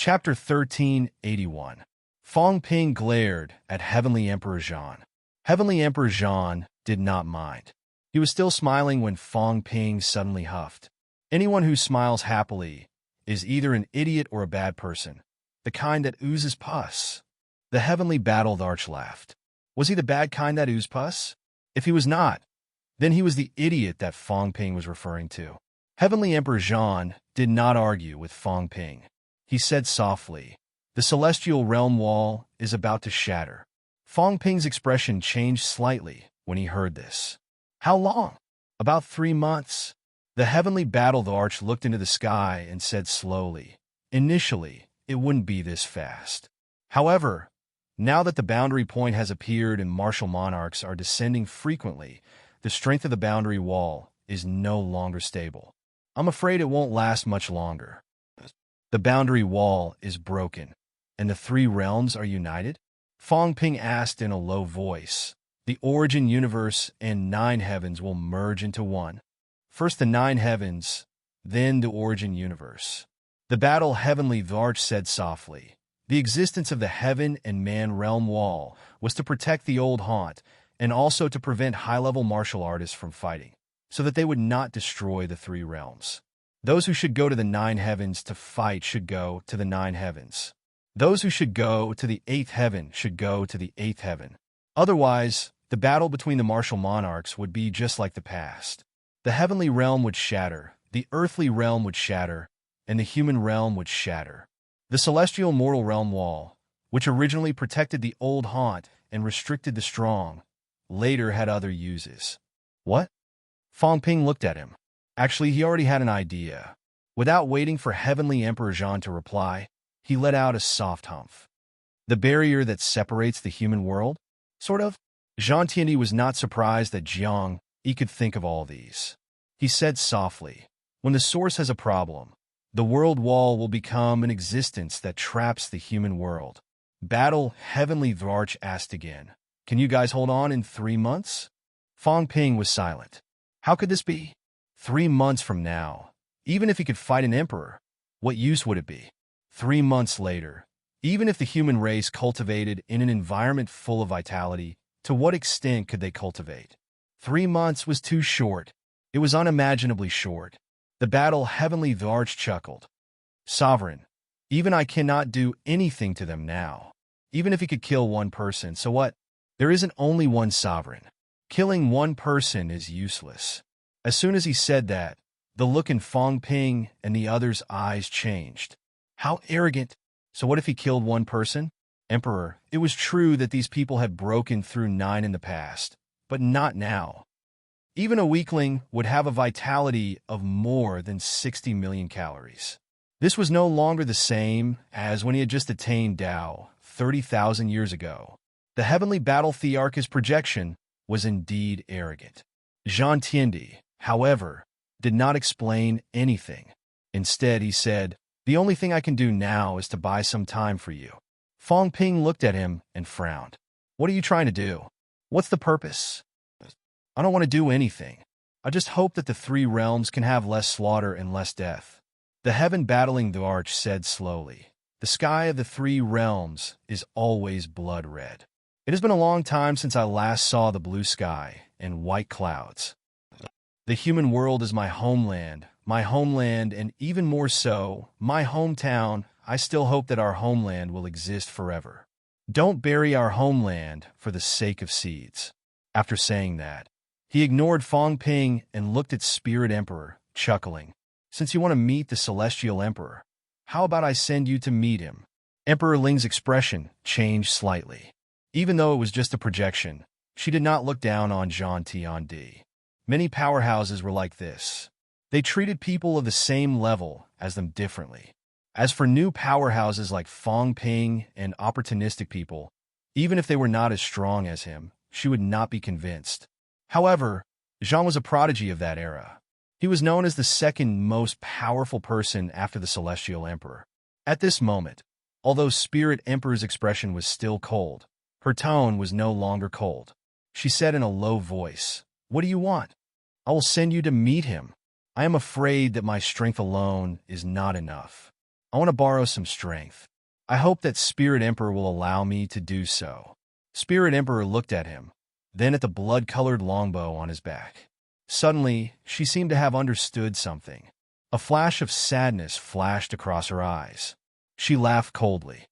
Chapter 1381. Fong Ping glared at Heavenly Emperor Zhan. Heavenly Emperor Zhan did not mind. He was still smiling when Fong Ping suddenly huffed. Anyone who smiles happily is either an idiot or a bad person, the kind that oozes pus. The heavenly battled arch laughed. Was he the bad kind that oozed pus? If he was not, then he was the idiot that Fong Ping was referring to. Heavenly Emperor Zhan did not argue with Fong Ping. He said softly, "The celestial realm wall is about to shatter." Fong Ping's expression changed slightly when he heard this. "How long?" "About 3 months. The heavenly battled arch looked into the sky and said slowly, "Initially, it wouldn't be this fast. However, now that the boundary point has appeared and martial monarchs are descending frequently, the strength of the boundary wall is no longer stable. I'm afraid it won't last much longer. The boundary wall is broken, and the 3 realms are united?" Fong Ping asked in a low voice. "The origin universe and 9 heavens will merge into one. First the 9 heavens, then the origin universe." The battle heavenly Varch said softly. The existence of the heaven and man realm wall was to protect the old haunt and also to prevent high-level martial artists from fighting, so that they would not destroy the 3 realms. Those who should go to the 9 heavens to fight should go to the 9 heavens. Those who should go to the 8th heaven should go to the 8th heaven. Otherwise, the battle between the martial monarchs would be just like the past. The heavenly realm would shatter, the earthly realm would shatter, and the human realm would shatter. The celestial mortal realm wall, which originally protected the old haunt and restricted the strong, later had other uses. What? Fong Ping looked at him. Actually, he already had an idea. Without waiting for Heavenly Emperor Zhan to reply, he let out a soft humph. "The barrier that separates the human world? Sort of?" Zhan Tiandi was not surprised that Jiang Yi could think of all these. He said softly, "When the source has a problem, the world wall will become an existence that traps the human world." Battle Heavenly Varch asked again, "Can you guys hold on in 3 months?" Fong Ping was silent. How could this be? 3 months from now, even if he could fight an emperor, what use would it be? 3 months later, even if the human race cultivated in an environment full of vitality, to what extent could they cultivate? 3 months was too short. It was unimaginably short. The battle Heavenly Varch chuckled. "Sovereign, even I cannot do anything to them now. Even if he could kill 1 person, so what? There isn't only one sovereign. Killing 1 person is useless." As soon as he said that, the look in Fong Ping and the others' eyes changed. How arrogant! So what if he killed 1 person? "Emperor, it was true that these people had broken through 9 in the past, but not now. Even a weakling would have a vitality of more than 60 million calories. This was no longer the same as when he had just attained Tao 30,000 years ago. The heavenly battle Thearch's projection was indeed arrogant. Zhan Tiandi, however, did not explain anything. Instead, he said, "The only thing I can do now is to buy some time for you." Fong Ping looked at him and frowned. "What are you trying to do? What's the purpose?" "I don't want to do anything. I just hope that the 3 realms can have less slaughter and less death." The heaven battling the arch said slowly, "The sky of the 3 realms is always blood red. It has been a long time since I last saw the blue sky and white clouds. The human world is my homeland, and even more so, my hometown. I still hope that our homeland will exist forever. Don't bury our homeland for the sake of seeds." After saying that, he ignored Fong Ping and looked at Spirit Emperor, chuckling. "Since you want to meet the Celestial Emperor, how about I send you to meet him?" Emperor Ling's expression changed slightly. Even though it was just a projection, she did not look down on Zhan Tiandi. Many powerhouses were like this. They treated people of the same level as them differently. As for new powerhouses like Fong Ping and opportunistic people, even if they were not as strong as him, she would not be convinced. However, Zhan was a prodigy of that era. He was known as the 2nd most powerful person after the Celestial Emperor. At this moment, although Spirit Emperor's expression was still cold, her tone was no longer cold. She said in a low voice, "What do you want?" "I will send you to meet him. I am afraid that my strength alone is not enough. I want to borrow some strength. I hope that Spirit Emperor will allow me to do so. Spirit Emperor looked at him, then at the blood-colored longbow on his back. Suddenly, she seemed to have understood something. A flash of sadness flashed across her eyes. She laughed coldly.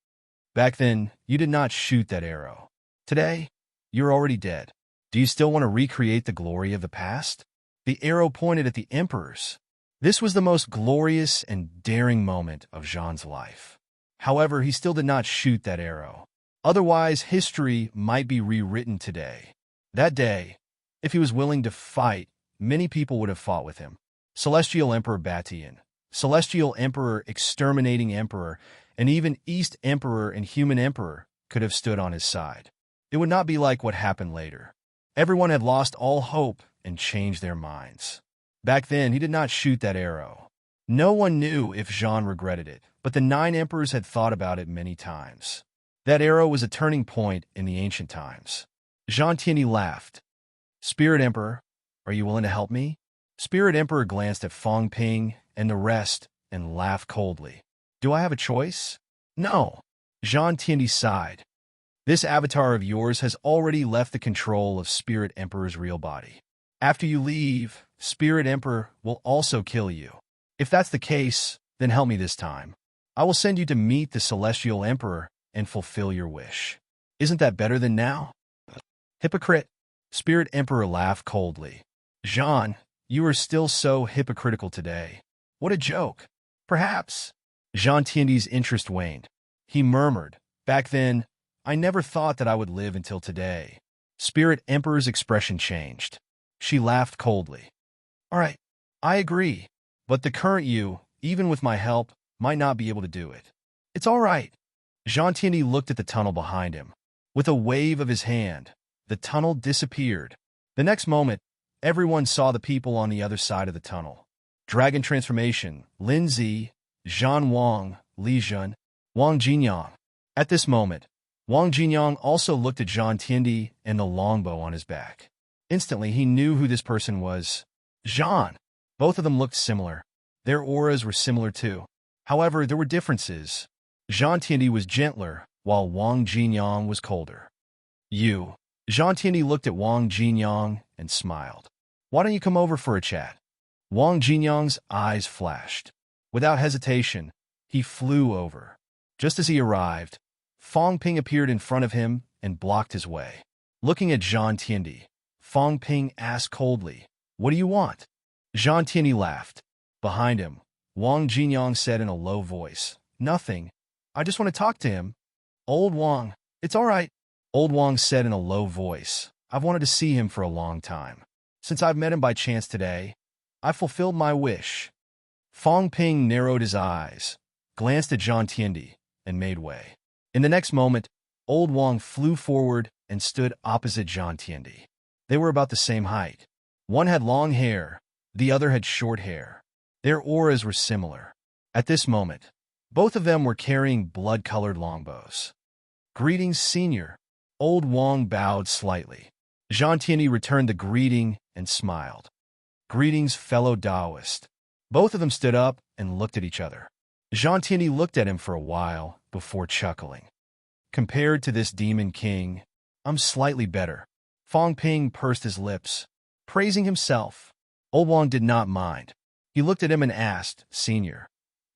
Back then, you did not shoot that arrow. Today, you're already dead. Do you still want to recreate the glory of the past? The arrow pointed at the emperors. This was the most glorious and daring moment of Jean's life. However, he still did not shoot that arrow. Otherwise, history might be rewritten today. That day, if he was willing to fight, many people would have fought with him. Celestial Emperor Batian, Celestial Emperor Exterminating Emperor, and even East Emperor and Human Emperor could have stood on his side. It would not be like what happened later. Everyone had lost all hope and changed their minds. Back then, he did not shoot that arrow. No one knew if Jean regretted it, but the 9 emperors had thought about it many times. That arrow was a turning point in the ancient times. Jean Tiany laughed. Spirit Emperor, are you willing to help me? Spirit Emperor glanced at Fong Ping and the rest and laughed coldly. Do I have a choice? No. Jean Tiany sighed. This avatar of yours has already left the control of Spirit Emperor's real body. After you leave, Spirit Emperor will also kill you. If that's the case, then help me this time. I will send you to meet the Celestial Emperor and fulfill your wish. Isn't that better than now? Hypocrite. Spirit Emperor laughed coldly. Jean, you are still so hypocritical today. What a joke. Perhaps. Jean Tiany's interest waned. He murmured, back then, I never thought that I would live until today. Spirit Emperor's expression changed. She laughed coldly. All right, I agree. But the current you, even with my help, might not be able to do it. It's all right. Jean Tiany looked at the tunnel behind him. With a wave of his hand, the tunnel disappeared. The next moment, everyone saw the people on the other side of the tunnel. Dragon Transformation, Lin Zi, Zhan Wang, Li Jun, Wang Jinyang. At this moment, Wang Jinyang also looked at Jean Tiany and the longbow on his back. Instantly, he knew who this person was. Jean. Both of them looked similar. Their auras were similar too. However, there were differences. Jean Tiany was gentler, while Wang Jinyang was colder. You. Jean Tiany looked at Wang Jinyang and smiled. Why don't you come over for a chat? Wang Jinyang's eyes flashed. Without hesitation, he flew over. Just as he arrived, Fong Ping appeared in front of him and blocked his way. Looking at Jean Tiany, Fong Ping asked coldly, What do you want? Jean Tiany laughed. Behind him, Wang Jinyang said in a low voice, Nothing. I just want to talk to him. Old Wang, it's all right. Old Wang said in a low voice, I've wanted to see him for a long time. Since I've met him by chance today, I fulfilled my wish. Fong Ping narrowed his eyes, glanced at Jean Tiany, and made way. In the next moment, Old Wang flew forward and stood opposite Jean Tiany. They were about the same height. One had long hair, the other had short hair. Their auras were similar. At this moment, both of them were carrying blood-colored longbows. Greetings, senior. Old Wang bowed slightly. Jean Tiany returned the greeting and smiled. Greetings, fellow Taoist. Both of them stood up and looked at each other. Jean Tiany looked at him for a while before chuckling. Compared to this demon king, I'm slightly better. Fong Ping pursed his lips, praising himself. Old Wang did not mind. He looked at him and asked, Senior,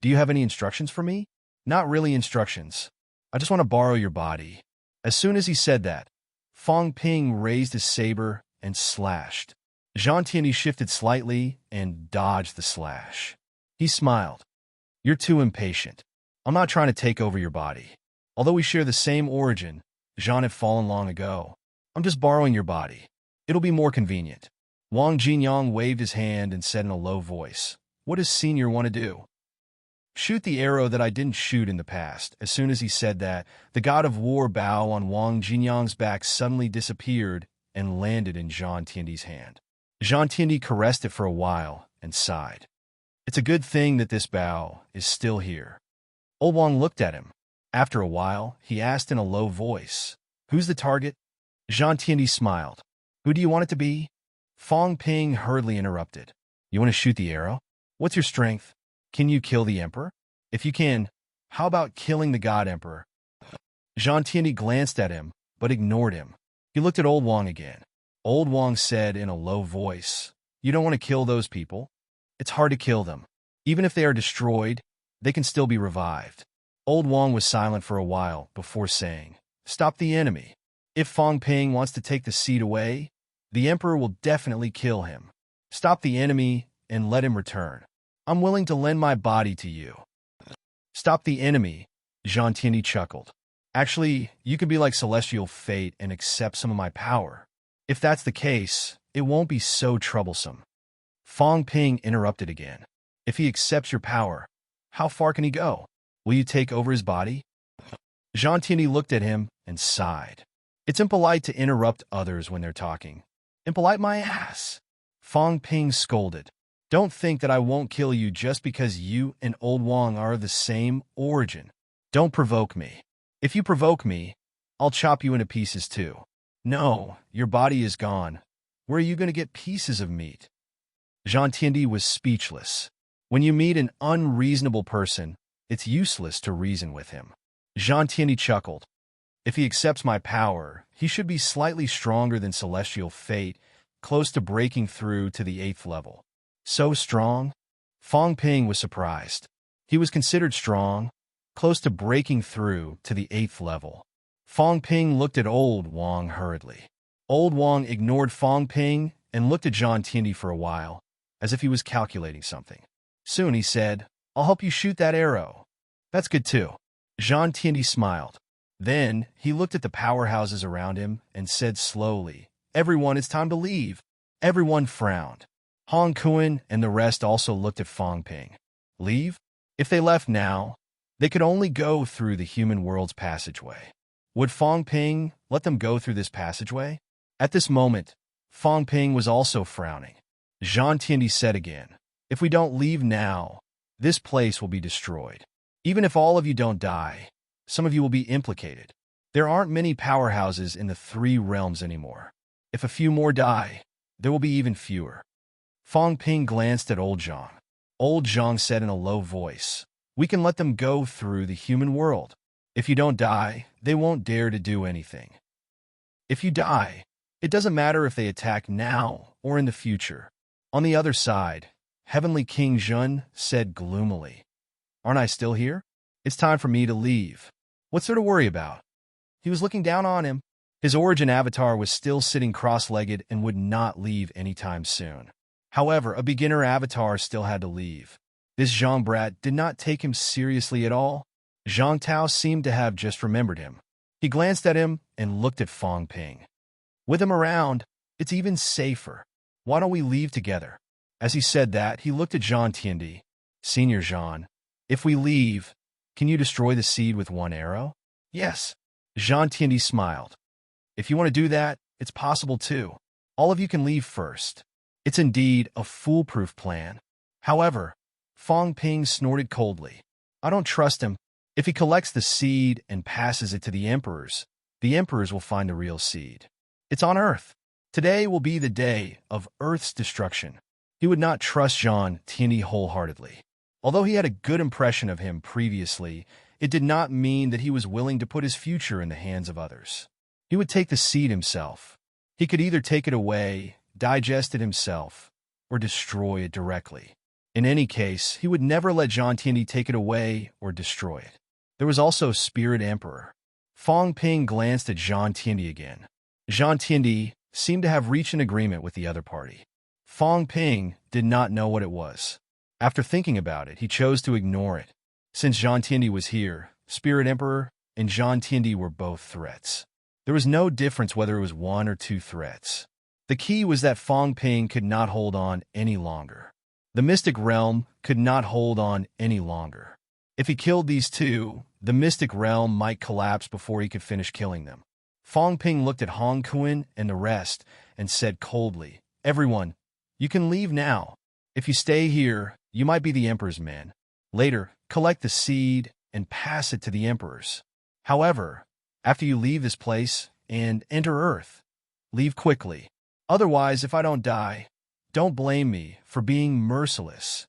do you have any instructions for me? Not really instructions. I just want to borrow your body. As soon as he said that, Fong Ping raised his saber and slashed. Jean Tiany shifted slightly and dodged the slash. He smiled. You're too impatient. I'm not trying to take over your body. Although we share the same origin, Jean had fallen long ago. I'm just borrowing your body. It'll be more convenient. Wang Jinyang waved his hand and said in a low voice, What does Senior want to do? Shoot the arrow that I didn't shoot in the past. As soon as he said that, the god of war bow on Wang Jinyang's back suddenly disappeared and landed in Jean Tiany's hand. Jean Tiany caressed it for a while and sighed. It's a good thing that this bow is still here. Old Wang looked at him. After a while, he asked in a low voice, Who's the target? Jean Tiany smiled. Who do you want it to be? Fong Ping hurriedly interrupted. You want to shoot the arrow? What's your strength? Can you kill the emperor? If you can, How about killing the God Emperor? Jean Tiandi glanced at him, but ignored him. He looked at Old Wang again. Old Wang said in a low voice, "You don't want to kill those people? It's hard to kill them. Even if they are destroyed, they can still be revived." Old Wang was silent for a while before saying, "Stop the enemy. If Fang Ping wants to take the seed away, the Emperor will definitely kill him. Stop the enemy and let him return. I'm willing to lend my body to you." "Stop the enemy," Jean Tiandi chuckled. "Actually, you could be like celestial fate and accept some of my power. If that's the case, it won't be so troublesome." Fang Ping interrupted again. "If he accepts your power, how far can he go? Will you take over his body?" Jean Tiandi looked at him and sighed. "It's impolite to interrupt others when they're talking." "Impolite my ass!" Fang Ping scolded. "Don't think that I won't kill you just because you and Old Wang are of the same origin. Don't provoke me. If you provoke me, I'll chop you into pieces too." "No, your body is gone. Where are you going to get pieces of meat?" Jean Tiandi was speechless. When you meet an unreasonable person, it's useless to reason with him. Jean Tiandi chuckled. "If he accepts my power, he should be slightly stronger than celestial fate, close to breaking through to the 8th level. So strong? Fang Ping was surprised. He was considered strong, close to breaking through to the 8th level. Fang Ping looked at Old Wang hurriedly. Old Wang ignored Fang Ping and looked at Jean Tiandi for a while, as if he was calculating something. Soon he said, "I'll help you shoot that arrow." "That's good too." Jean Tiandi smiled. Then he looked at the powerhouses around him and said slowly, "Everyone, it's time to leave." Everyone frowned. Hong Kuan and the rest also looked at Fang Ping. Leave? If they left now, they could only go through the human world's passageway. Would Fang Ping let them go through this passageway? At this moment, Fang Ping was also frowning. Jean Tiandi said again, "If we don't leave now, this place will be destroyed. Even if all of you don't die, some of you will be implicated. There aren't many powerhouses in the 3 realms anymore. If a few more die, there will be even fewer." Fang Ping glanced at Old Zhang. Old Zhang said in a low voice, "We can let them go through the human world. If you don't die, they won't dare to do anything. If you die, it doesn't matter if they attack now or in the future." On the other side, Heavenly King Zhun said gloomily, "Aren't I still here? It's time for me to leave. What's there to worry about?" He was looking down on him. His origin avatar was still sitting cross-legged and would not leave anytime soon. However, a beginner avatar still had to leave. This Zhang brat did not take him seriously at all. Zhang Tao seemed to have just remembered him. He glanced at him and looked at Fang Ping. "With him around, it's even safer. Why don't we leave together?" As he said that, he looked at Jean Tiandi. "Senior Jean, if we leave, can you destroy the seed with 1 arrow?" "Yes." Jean Tiandi smiled. "If you want to do that, it's possible too. All of you can leave first. It's indeed a foolproof plan." However, Fang Ping snorted coldly. "I don't trust him. If he collects the seed and passes it to the emperors will find the real seed. It's on Earth. Today will be the day of Earth's destruction." He would not trust Jean Tiandi wholeheartedly. Although he had a good impression of him previously, it did not mean that he was willing to put his future in the hands of others. He would take the seed himself. He could either take it away, digest it himself, or destroy it directly. In any case, he would never let Jean Tiandi take it away or destroy it. There was also Spirit Emperor. Fang Ping glanced at Jean Tiandi again. Jean Tiandi seemed to have reached an agreement with the other party. Fang Ping did not know what it was. After thinking about it, he chose to ignore it. Since Jean Tiandi was here, Spirit Emperor and Jean Tiandi were both threats. There was no difference whether it was 1 or 2 threats. The key was that Fang Ping could not hold on any longer. The Mystic Realm could not hold on any longer. If he killed these 2, the Mystic Realm might collapse before he could finish killing them. Fang Ping looked at Hong Kuan and the rest and said coldly, "Everyone, you can leave now. If you stay here, you might be the Emperor's men. Later, collect the seed and pass it to the Emperors. However, after you leave this place and enter Earth, leave quickly. Otherwise, if I don't die, don't blame me for being merciless."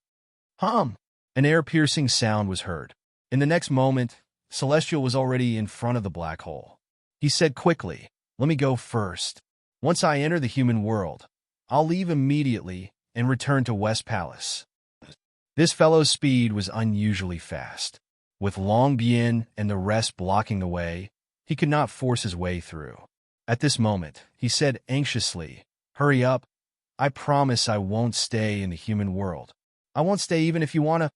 An air-piercing sound was heard. In the next moment, Celestial was already in front of the black hole. He said quickly, "Let me go first. Once I enter the human world, I'll leave immediately and return to West Palace." This fellow's speed was unusually fast. With Long Bien and the rest blocking the way, he could not force his way through. At this moment, he said anxiously, "Hurry up. I promise I won't stay in the human world. I won't stay even if you wanted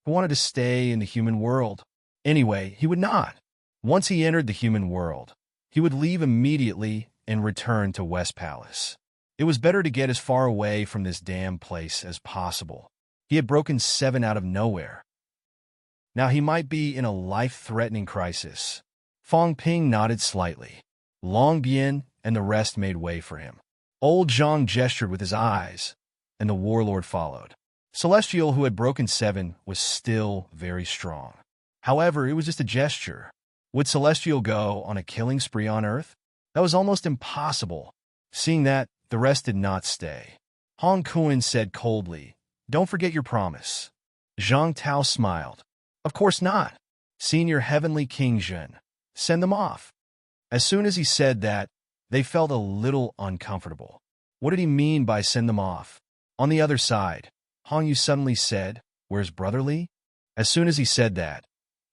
to stay in the human world." Anyway, he would not. Once he entered the human world, he would leave immediately and return to West Palace. It was better to get as far away from this damn place as possible. He had broken 7 out of nowhere. Now he might be in a life-threatening crisis. Fong Ping nodded slightly. Long Bien and the rest made way for him. Old Zhang gestured with his eyes, and the warlord followed. Celestial, who had broken 7, was still very strong. However, it was just a gesture. Would Celestial go on a killing spree on Earth? That was almost impossible. Seeing that, the rest did not stay. Hong Kuan said coldly, "Don't forget your promise." Zhang Tao smiled. "Of course not. Senior Heavenly King Zhen. Send them off." As soon as he said that, they felt a little uncomfortable. What did he mean by send them off? On the other side, Hong Yu suddenly said, "Where's Brother Li?" As soon as he said that,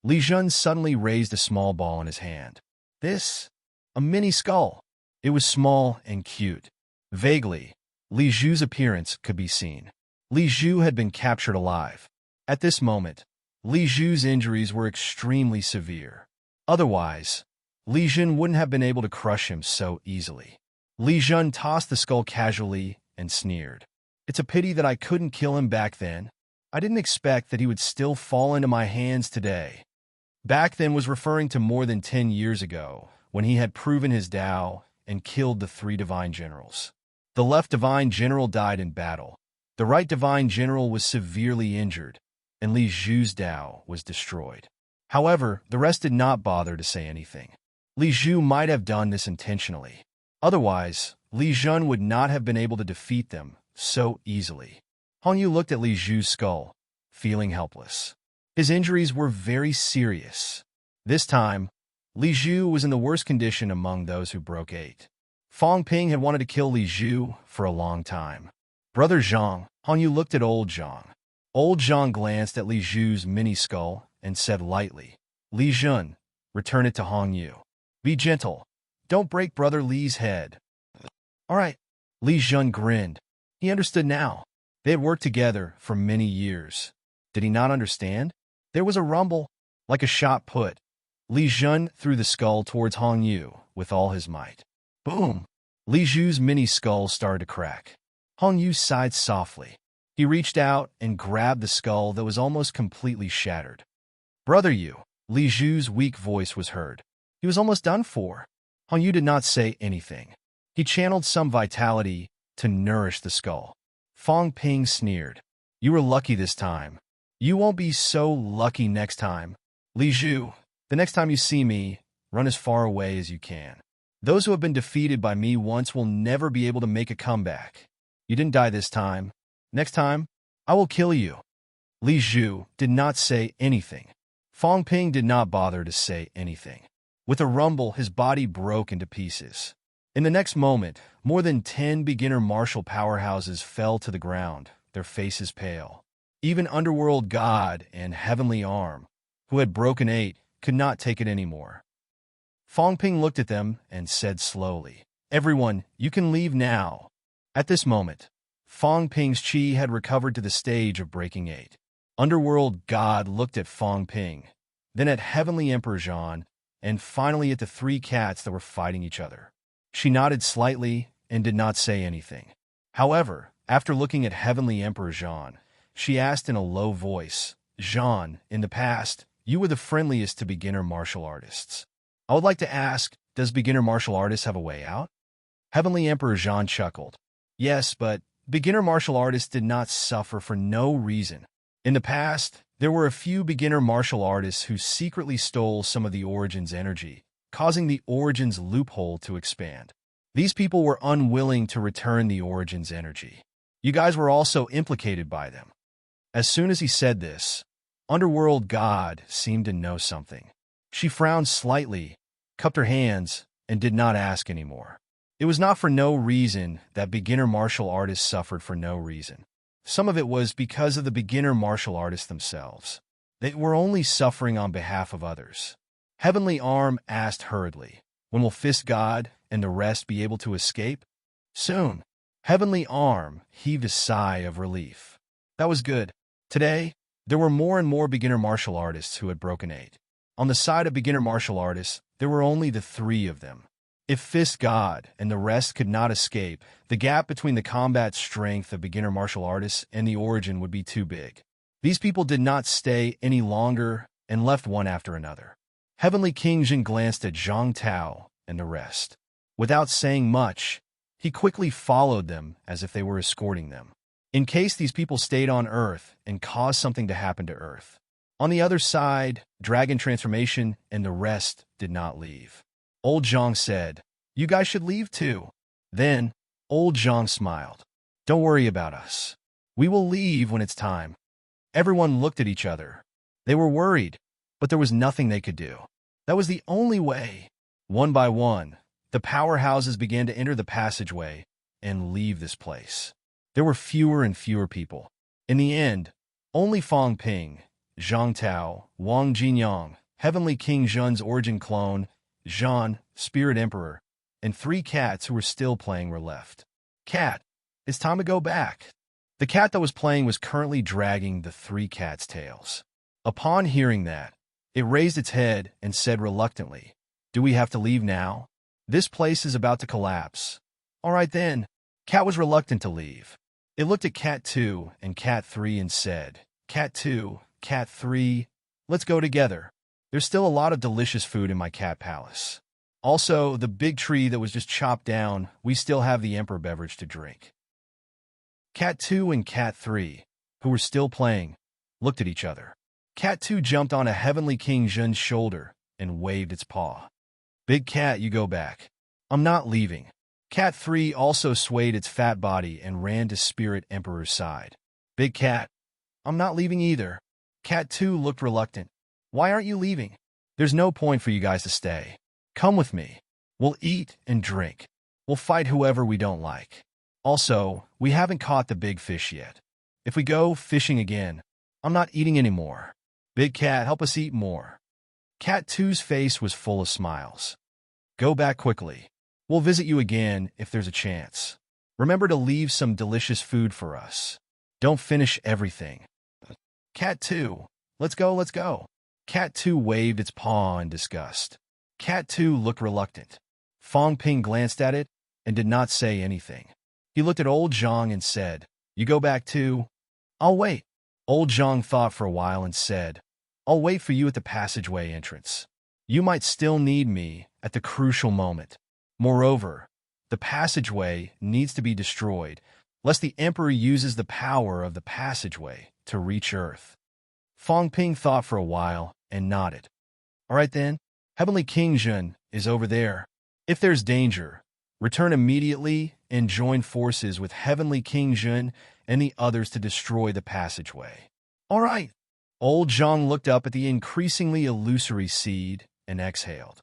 Li Zhen suddenly raised a small ball in his hand. This? A mini skull. It was small and cute. Vaguely, Li Zhu's appearance could be seen. Li Zhu had been captured alive. At this moment, Li Zhu's injuries were extremely severe. Otherwise, Li Zhen wouldn't have been able to crush him so easily. Li Zhen tossed the skull casually and sneered. "It's a pity that I couldn't kill him back then. I didn't expect that he would still fall into my hands today." Back then was referring to more than 10 years ago, when he had proven his Tao and killed the 3 divine generals. The left divine general died in battle. The right divine general was severely injured, and Li Zhu's Tao was destroyed. However, the rest did not bother to say anything. Li Zhu might have done this intentionally. Otherwise, Li Zhen would not have been able to defeat them so easily. Hong Yu looked at Li Zhu's skull, feeling helpless. His injuries were very serious. This time, Li Zhu was in the worst condition among those who broke 8. Fong Ping had wanted to kill Li Zhu for a long time. "Brother Zhang," Hong Yu looked at Old Zhang. Old Zhang glanced at Li Zhu's mini skull and said lightly, "Li Zhen, return it to Hong Yu. Be gentle. Don't break Brother Li's head." "All right." Li Zhen grinned. He understood now. They had worked together for many years. Did he not understand? There was a rumble, like a shot put. Li Zhen threw the skull towards Hong Yu with all his might. Boom! Li Zhu's mini skull started to crack. Hong Yu sighed softly. He reached out and grabbed the skull that was almost completely shattered. "Brother Yu," Li Zhu's weak voice was heard. He was almost done for. Hong Yu did not say anything. He channeled some vitality to nourish the skull. Fong Ping sneered. "You were lucky this time. You won't be so lucky next time. Li Zhu, the next time you see me, run as far away as you can. Those who have been defeated by me once will never be able to make a comeback. You didn't die this time. Next time, I will kill you." Li Zhu did not say anything. Fong Ping did not bother to say anything. With a rumble, his body broke into pieces. In the next moment, more than 10 beginner martial powerhouses fell to the ground, their faces pale. Even Underworld God and Heavenly Arm, who had broken 8, could not take it anymore. Fong Ping looked at them and said slowly, "Everyone, you can leave now." At this moment, Fong Ping's chi had recovered to the stage of breaking 8. Underworld God looked at Fong Ping, then at Heavenly Emperor Zhan, and finally at the 3 cats that were fighting each other. She nodded slightly and did not say anything. However, after looking at Heavenly Emperor Zhan, she asked in a low voice, "Zhan, in the past, you were the friendliest to beginner martial artists. I would like to ask, does beginner martial artists have a way out?" Heavenly Emperor Zhan chuckled. "Yes, but beginner martial artists did not suffer for no reason. In the past, there were a few beginner martial artists who secretly stole some of the Origin's energy, causing the Origin's loophole to expand. These people were unwilling to return the Origin's energy. You guys were also implicated by them." As soon as he said this, Underworld God seemed to know something. She frowned slightly, cupped her hands, and did not ask anymore. It was not for no reason that beginner martial artists suffered for no reason. Some of it was because of the beginner martial artists themselves. They were only suffering on behalf of others. Heavenly Arm asked hurriedly, "When will Fist God and the rest be able to escape?" "Soon." Heavenly Arm heaved a sigh of relief. That was good. Today, there were more and more beginner martial artists who had broken 8. On the side of beginner martial artists, there were only the 3 of them. If Fist God and the rest could not escape, the gap between the combat strength of beginner martial artists and the origin would be too big. These people did not stay any longer and left one after another. Heavenly King Jin glanced at Zhang Tao and the rest. Without saying much, he quickly followed them as if they were escorting them, in case these people stayed on Earth and caused something to happen to Earth. On the other side, Dragon Transformation and the rest did not leave. Old Zhang said, "You guys should leave too." Then, Old Zhang smiled. "Don't worry about us. We will leave when it's time." Everyone looked at each other. They were worried, but there was nothing they could do. That was the only way. One by one, the powerhouses began to enter the passageway and leave this place. There were fewer and fewer people. In the end, only Fang Ping, Zhang Tao, Wang Jinyang, Heavenly King Zhen's origin clone, Zhan, Spirit Emperor, and 3 cats who were still playing were left. "Cat, it's time to go back." The cat that was playing was currently dragging the 3 cats' tails. Upon hearing that, it raised its head and said reluctantly, "Do we have to leave now? This place is about to collapse." "All right then." Cat was reluctant to leave. It looked at Cat 2 and Cat 3 and said, "Cat 2, Cat 3, let's go together. There's still a lot of delicious food in my cat palace. Also, the big tree that was just chopped down, we still have the Emperor beverage to drink." Cat 2 and Cat 3, who were still playing, looked at each other. Cat 2 jumped on a Heavenly King Zhen's shoulder and waved its paw. "Big cat, you go back. I'm not leaving." Cat 3 also swayed its fat body and ran to Spirit Emperor's side. "Big cat, I'm not leaving either." Cat 2 looked reluctant. "Why aren't you leaving? There's no point for you guys to stay. Come with me. We'll eat and drink. We'll fight whoever we don't like. Also, we haven't caught the big fish yet. If we go fishing again, I'm not eating anymore. Big cat, help us eat more." Cat 2's face was full of smiles. "Go back quickly. We'll visit you again if there's a chance. Remember to leave some delicious food for us. Don't finish everything." "Cat 2, let's go, let's go." Cat 2 waved its paw in disgust. Cat 2 looked reluctant. Fang Ping glanced at it and did not say anything. He looked at Old Zhang and said, "You go back too?" "I'll wait." Old Zhang thought for a while and said, "I'll wait for you at the passageway entrance. You might still need me at the crucial moment. Moreover, the passageway needs to be destroyed, lest the Emperor uses the power of the passageway to reach Earth." Fang Ping thought for a while and nodded. "All right then, Heavenly King Zhen is over there. If there's danger, return immediately and join forces with Heavenly King Zhen and the others to destroy the passageway." "All right." Old Zhang looked up at the increasingly illusory seed and exhaled.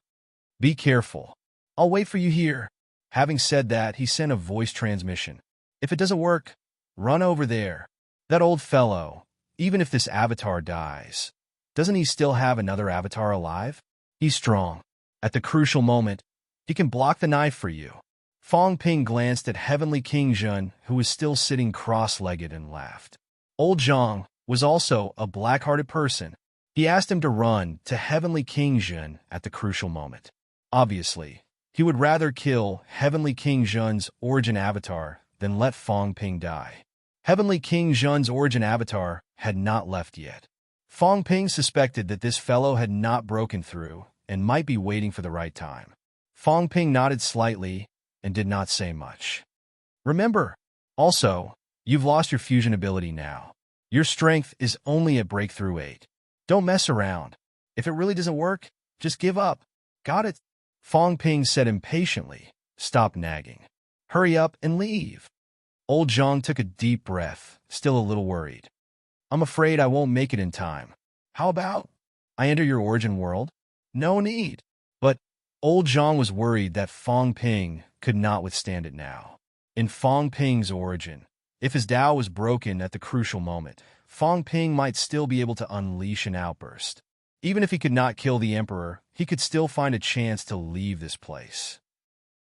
"Be careful. I'll wait for you here." Having said that, he sent a voice transmission. "If it doesn't work, run over there. That old fellow, even if this avatar dies, doesn't he still have another avatar alive? He's strong. At the crucial moment, he can block the knife for you." Fang Ping glanced at Heavenly King Zhen, who was still sitting cross-legged, and laughed. Old Zhang was also a black-hearted person. He asked him to run to Heavenly King Zhen at the crucial moment. Obviously, he would rather kill Heavenly King Zhen's origin avatar than let Fang Ping die. Heavenly King Zhen's origin avatar had not left yet. Fang Ping suspected that this fellow had not broken through and might be waiting for the right time. Fang Ping nodded slightly and did not say much. "Remember, also, you've lost your fusion ability now. Your strength is only at breakthrough 8. Don't mess around. If it really doesn't work, just give up. Got it?" Fang Ping said impatiently. "Stop nagging. Hurry up and leave." Old Zhang took a deep breath, still a little worried. "I'm afraid I won't make it in time. How about I enter your origin world? No need. But old Zhang was worried that Fong Ping could not withstand it now. In Fong Ping's origin, if his Tao was broken at the crucial moment, Fong Ping might still be able to unleash an outburst. Even if he could not kill the Emperor, he could still find a chance to leave this place.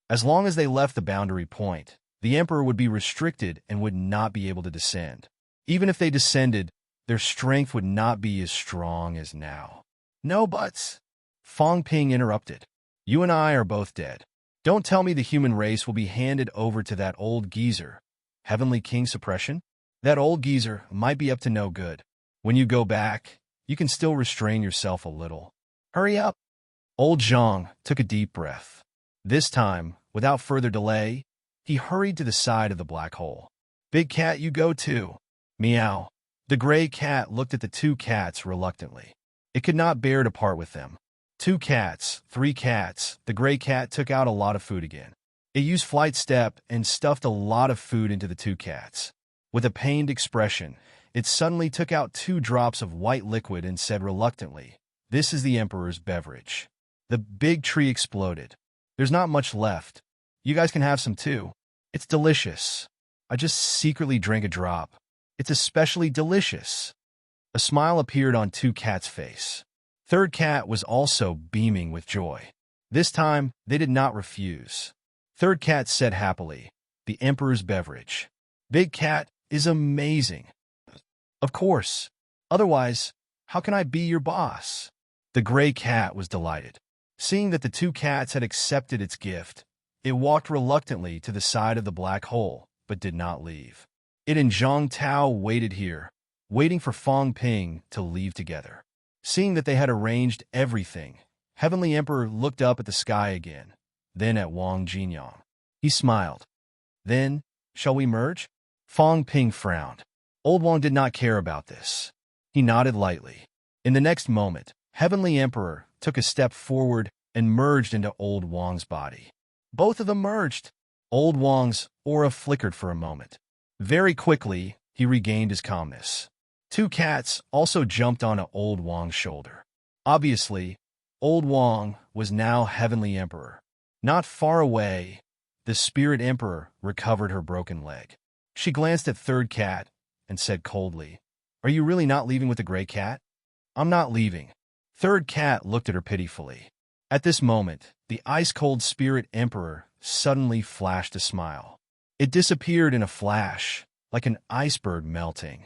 As long as they left the boundary point, the Emperor would be restricted and would not be able to descend. Even if they descended, their strength would not be as strong as now. No buts. Fong Ping interrupted. You and I are both dead. Don't tell me the human race will be handed over to that old geezer. Heavenly King Suppression? That old geezer might be up to no good. When you go back, you can still restrain yourself a little. Hurry up. Old Zhang took a deep breath. This time, without further delay, he hurried to the side of the black hole. Big cat, you go too. Meow. The gray cat looked at the two cats reluctantly. It could not bear to part with them. 2 cats, 3 cats, the gray cat took out a lot of food again. It used flight step and stuffed a lot of food into the 2 cats. With a pained expression, it suddenly took out 2 drops of white liquid and said reluctantly, "This is the Emperor's beverage." The big tree exploded. There's not much left. You guys can have some too. It's delicious. I just secretly drank a drop. It's especially delicious. A smile appeared on 2 cats' face. 3rd cat was also beaming with joy. This time, they did not refuse. 3rd cat said happily, "The Emperor's beverage. Big cat is amazing." Of course. Otherwise, how can I be your boss? The gray cat was delighted. Seeing that the 2 cats had accepted its gift, it walked reluctantly to the side of the black hole, but did not leave. It and Zhang Tao waited here, waiting for Fong Ping to leave together. Seeing that they had arranged everything, Heavenly Emperor looked up at the sky again, then at Wang Jinyang. He smiled. Then, shall we merge? Fong Ping frowned. Old Wang did not care about this. He nodded lightly. In the next moment, Heavenly Emperor took a step forward and merged into Old Wang's body. Both of them merged. Old Wang's aura flickered for a moment. Very quickly, he regained his calmness. 2 cats also jumped onto Old Wang's shoulder. Obviously, Old Wang was now Heavenly Emperor. Not far away, the Spirit Emperor recovered her broken leg. She glanced at 3rd cat and said coldly, "Are you really not leaving with the gray cat?" "I'm not leaving." 3rd cat looked at her pitifully. At this moment, the ice-cold Spirit Emperor suddenly flashed a smile. It disappeared in a flash, like an iceberg melting.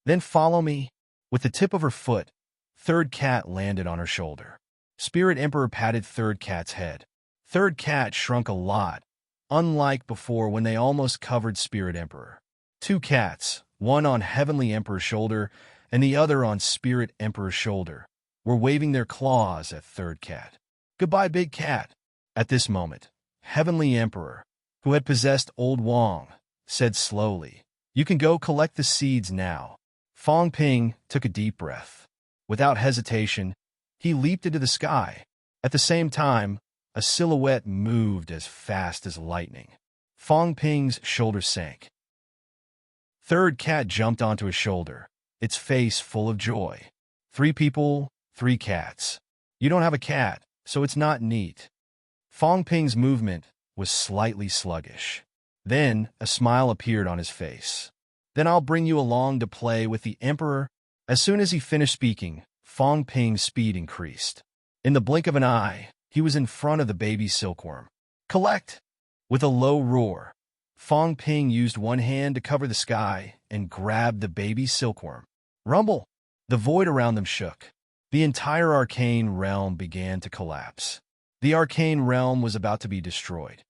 "Then follow me." With the tip of her foot, 3rd cat landed on her shoulder. Spirit Emperor patted 3rd cat's head. 3rd cat shrunk a lot, unlike before when they almost covered Spirit Emperor. 2 cats, one on Heavenly Emperor's shoulder and the other on Spirit Emperor's shoulder, were waving their claws at 3rd cat. "Goodbye, big cat." At this moment, Heavenly Emperor, who had possessed Old Wang, said slowly, "You can go collect the seeds now." Fong Ping took a deep breath. Without hesitation, he leaped into the sky. At the same time, a silhouette moved as fast as lightning. Fong Ping's shoulders sank. 3rd cat jumped onto his shoulder, its face full of joy. 3 people, 3 cats. You don't have a cat, so it's not neat. Fong Ping's movement was slightly sluggish. Then a smile appeared on his face. "Then I'll bring you along to play with the Emperor." As soon as he finished speaking, Fong Ping's speed increased. In the blink of an eye, he was in front of the baby silkworm. "Collect!" With a low roar, Fong Ping used one hand to cover the sky and grabbed the baby silkworm. Rumble! The void around them shook. The entire arcane realm began to collapse. The arcane realm was about to be destroyed.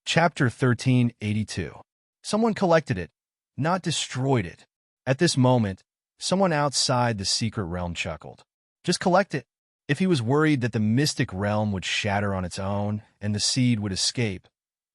Chapter 1382. Someone collected it, not destroyed it. At this moment, someone outside the secret realm chuckled. Just collect it. If he was worried that the mystic realm would shatter on its own and the seed would escape,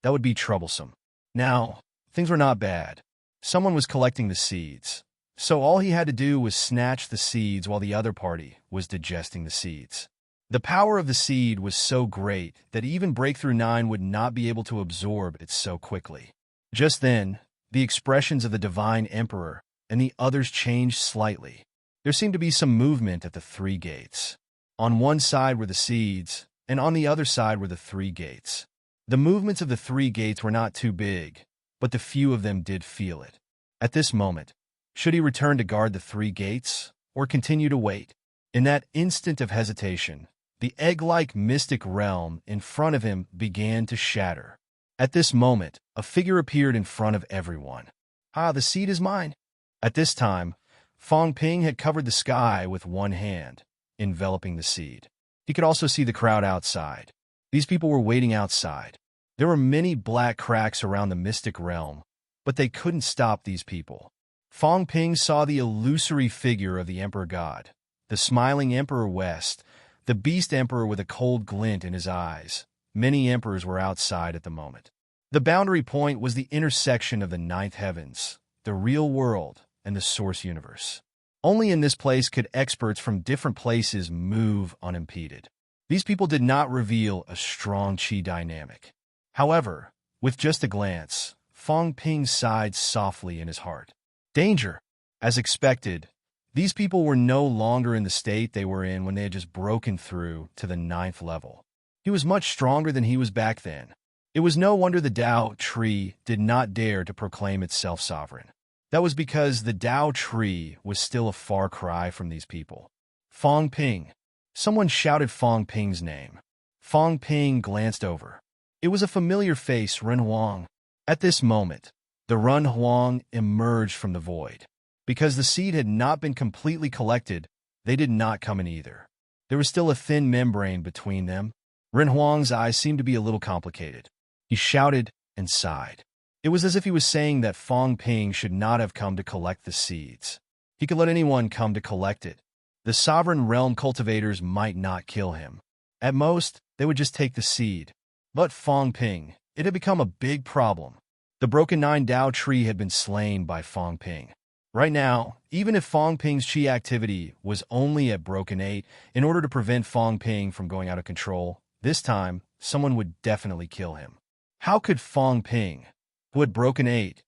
that would be troublesome. Now, things were not bad. Someone was collecting the seeds, so all he had to do was snatch the seeds while the other party was digesting the seeds. The power of the seed was so great that even Breakthrough 9 would not be able to absorb it so quickly. Just then, the expressions of the Divine Emperor and the others changed slightly. There seemed to be some movement at the three gates. On one side were the seeds, and on the other side were the three gates. The movements of the three gates were not too big, but the few of them did feel it. At this moment, should he return to guard the three gates, or continue to wait? In that instant of hesitation, the egg-like mystic realm in front of him began to shatter. At this moment, a figure appeared in front of everyone. "Ah, the seed is mine." At this time, Fong Ping had covered the sky with one hand, enveloping the seed. He could also see the crowd outside. These people were waiting outside. There were many black cracks around the mystic realm, but they couldn't stop these people. Fong Ping saw the illusory figure of the Emperor God, the smiling Emperor West, the Beast Emperor with a cold glint in his eyes. Many emperors were outside at the moment. The boundary point was the intersection of the ninth heavens, the real world, and the source universe. Only in this place could experts from different places move unimpeded. These people did not reveal a strong qi dynamic. However, with just a glance, Fong Ping sighed softly in his heart. Danger! As expected, these people were no longer in the state they were in when they had just broken through to the ninth level. He was much stronger than he was back then. It was no wonder the Tao tree did not dare to proclaim itself sovereign. That was because the Tao tree was still a far cry from these people. Fong Ping. Someone shouted Fong Ping's name. Fong Ping glanced over. It was a familiar face, Ren Huang. At this moment, the Ren Huang emerged from the void. Because the seed had not been completely collected, they did not come in either. There was still a thin membrane between them. Ren Huang's eyes seemed to be a little complicated. He shouted and sighed. It was as if he was saying that Fong Ping should not have come to collect the seeds. He could let anyone come to collect it. The sovereign realm cultivators might not kill him. At most, they would just take the seed. But Fong Ping, it had become a big problem. The broken nine Tao tree had been slain by Fong Ping. Right now, even if Fong Ping's qi activity was only at broken 8, in order to prevent Fong Ping from going out of control, this time, someone would definitely kill him. How could Fong Ping, who had broken 8,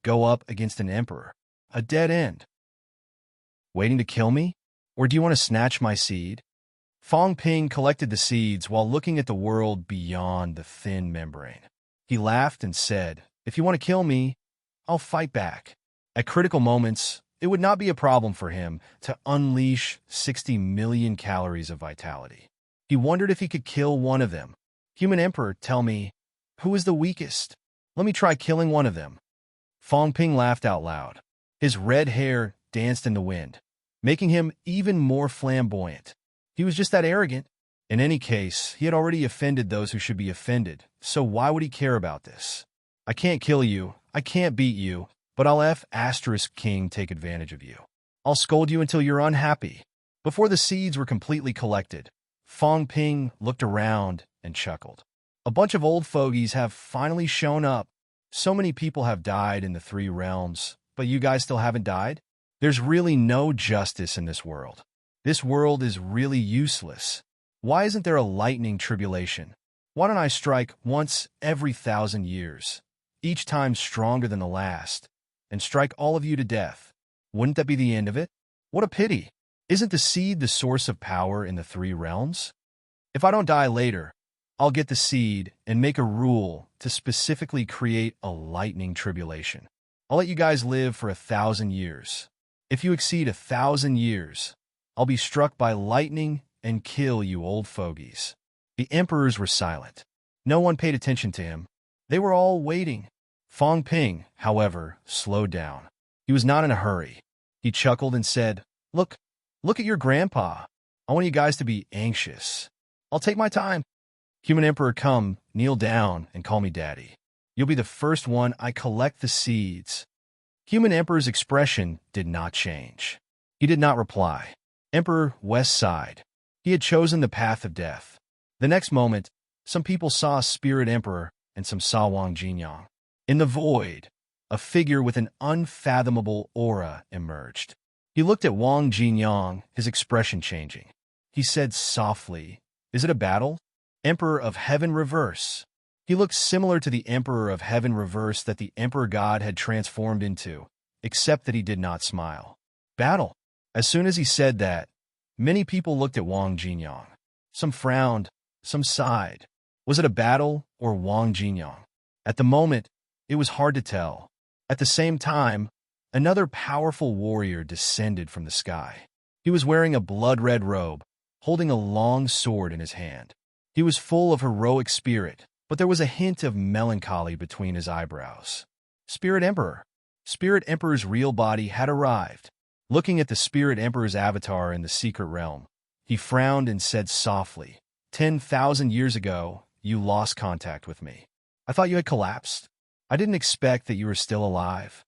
go up against an emperor? A dead end. Waiting to kill me? Or do you want to snatch my seed? Fong Ping collected the seeds while looking at the world beyond the thin membrane. He laughed and said, "If you want to kill me, I'll fight back." At critical moments, it would not be a problem for him to unleash 60 million calories of vitality. He wondered if he could kill one of them. Human Emperor, tell me, who is the weakest? Let me try killing one of them. Fong Ping laughed out loud. His red hair danced in the wind, making him even more flamboyant. He was just that arrogant. In any case, he had already offended those who should be offended, so why would he care about this? I can't kill you, I can't beat you, but I'll King take advantage of you. I'll scold you until you're unhappy. Before the seeds were completely collected, Fong Ping looked around and chuckled. A bunch of old fogies have finally shown up. So many people have died in the three realms, but you guys still haven't died? There's really no justice in this world. This world is really useless. Why isn't there a lightning tribulation? Why don't I strike once every 1,000 years, each time stronger than the last, and strike all of you to death? Wouldn't that be the end of it? What a pity. Isn't the seed the source of power in the three realms? If I don't die later, I'll get the seed and make a rule to specifically create a lightning tribulation. I'll let you guys live for 1,000 years. If you exceed 1,000 years, I'll be struck by lightning and kill you old fogies. The emperors were silent. No one paid attention to him. They were all waiting. Fong Ping, however, slowed down. He was not in a hurry. He chuckled and said, Look at your grandpa. I want you guys to be anxious. I'll take my time. Human Emperor, come, kneel down, and call me Daddy. You'll be the first one I collect the seeds. Human Emperor's expression did not change. He did not reply. Emperor West sighed. He had chosen the path of death. The next moment, some people saw a spirit emperor and some saw Wang Jinyang. In the void, a figure with an unfathomable aura emerged. He looked at Wang Jinyang, his expression changing. He said softly, Is it a battle? Emperor of Heaven Reverse. He looked similar to the Emperor of Heaven Reverse that the Emperor God had transformed into. except that he did not smile. Battle. As soon as he said that, many people looked at Wang Jinyang. Some frowned, some sighed. Was it a battle or Wang Jinyang? At the moment, it was hard to tell. At the same time, another powerful warrior descended from the sky. He was wearing a blood-red robe, holding a long sword in his hand. He was full of heroic spirit, but there was a hint of melancholy between his eyebrows. Spirit Emperor. Spirit Emperor's real body had arrived. Looking at the Spirit Emperor's avatar in the secret realm, he frowned and said softly, 10,000 years ago, you lost contact with me. I thought you had collapsed. I didn't expect that you were still alive.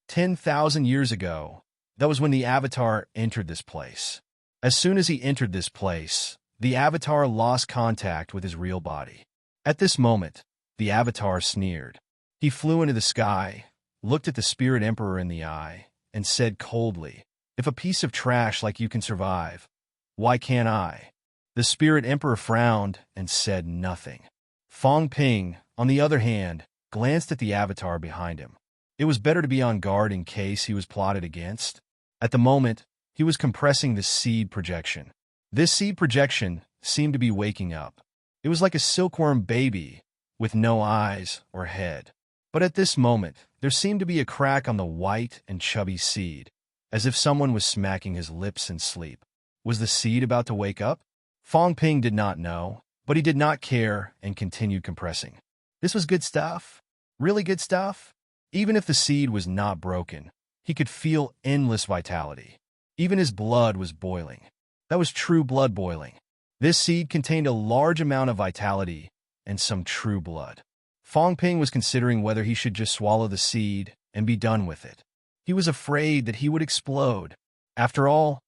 10,000 years ago, that was when the avatar entered this place. As soon as he entered this place, the avatar lost contact with his real body. At this moment, the avatar sneered. He flew into the sky, looked at the Spirit Emperor in the eye, and said coldly, if a piece of trash like you can survive, why can't I? The Spirit Emperor frowned and said nothing. Fong Ping, on the other hand, glanced at the avatar behind him. It was better to be on guard in case he was plotted against. At the moment, he was compressing the seed projection. This seed projection seemed to be waking up. It was like a silkworm baby with no eyes or head. But at this moment, there seemed to be a crack on the white and chubby seed, as if someone was smacking his lips in sleep. Was the seed about to wake up? Fong Ping did not know, but he did not care and continued compressing. This was good stuff. Really good stuff. Even if the seed was not broken, he could feel endless vitality. Even his blood was boiling. That was true blood boiling. This seed contained a large amount of vitality and some true blood. Fong Ping was considering whether he should just swallow the seed and be done with it. He was afraid that he would explode. After all,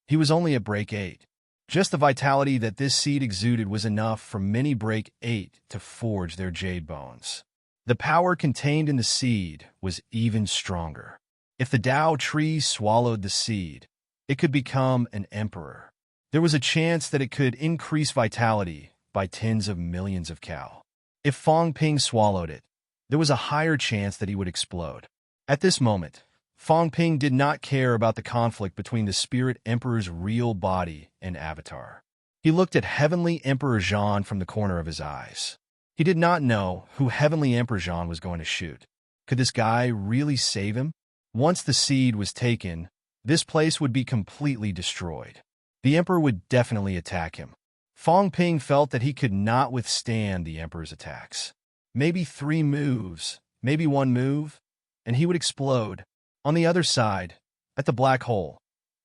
he was only at break 8. Just the vitality that this seed exuded was enough for many break 8 to forge their jade bones. The power contained in the seed was even stronger. If the Tao tree swallowed the seed, it could become an emperor. There was a chance that it could increase vitality by tens of millions of cow. If Fong Ping swallowed it, there was a higher chance that he would explode. At this moment, Fong Ping did not care about the conflict between the Spirit Emperor's real body and avatar. He looked at Heavenly Emperor Zhan from the corner of his eyes. He did not know who Heavenly Emperor Zhan was going to shoot. Could this guy really save him? Once the seed was taken, this place would be completely destroyed. The Emperor would definitely attack him. Fong Ping felt that he could not withstand the Emperor's attacks. Maybe 3 moves, maybe 1 move, and he would explode. On the other side, at the black hole,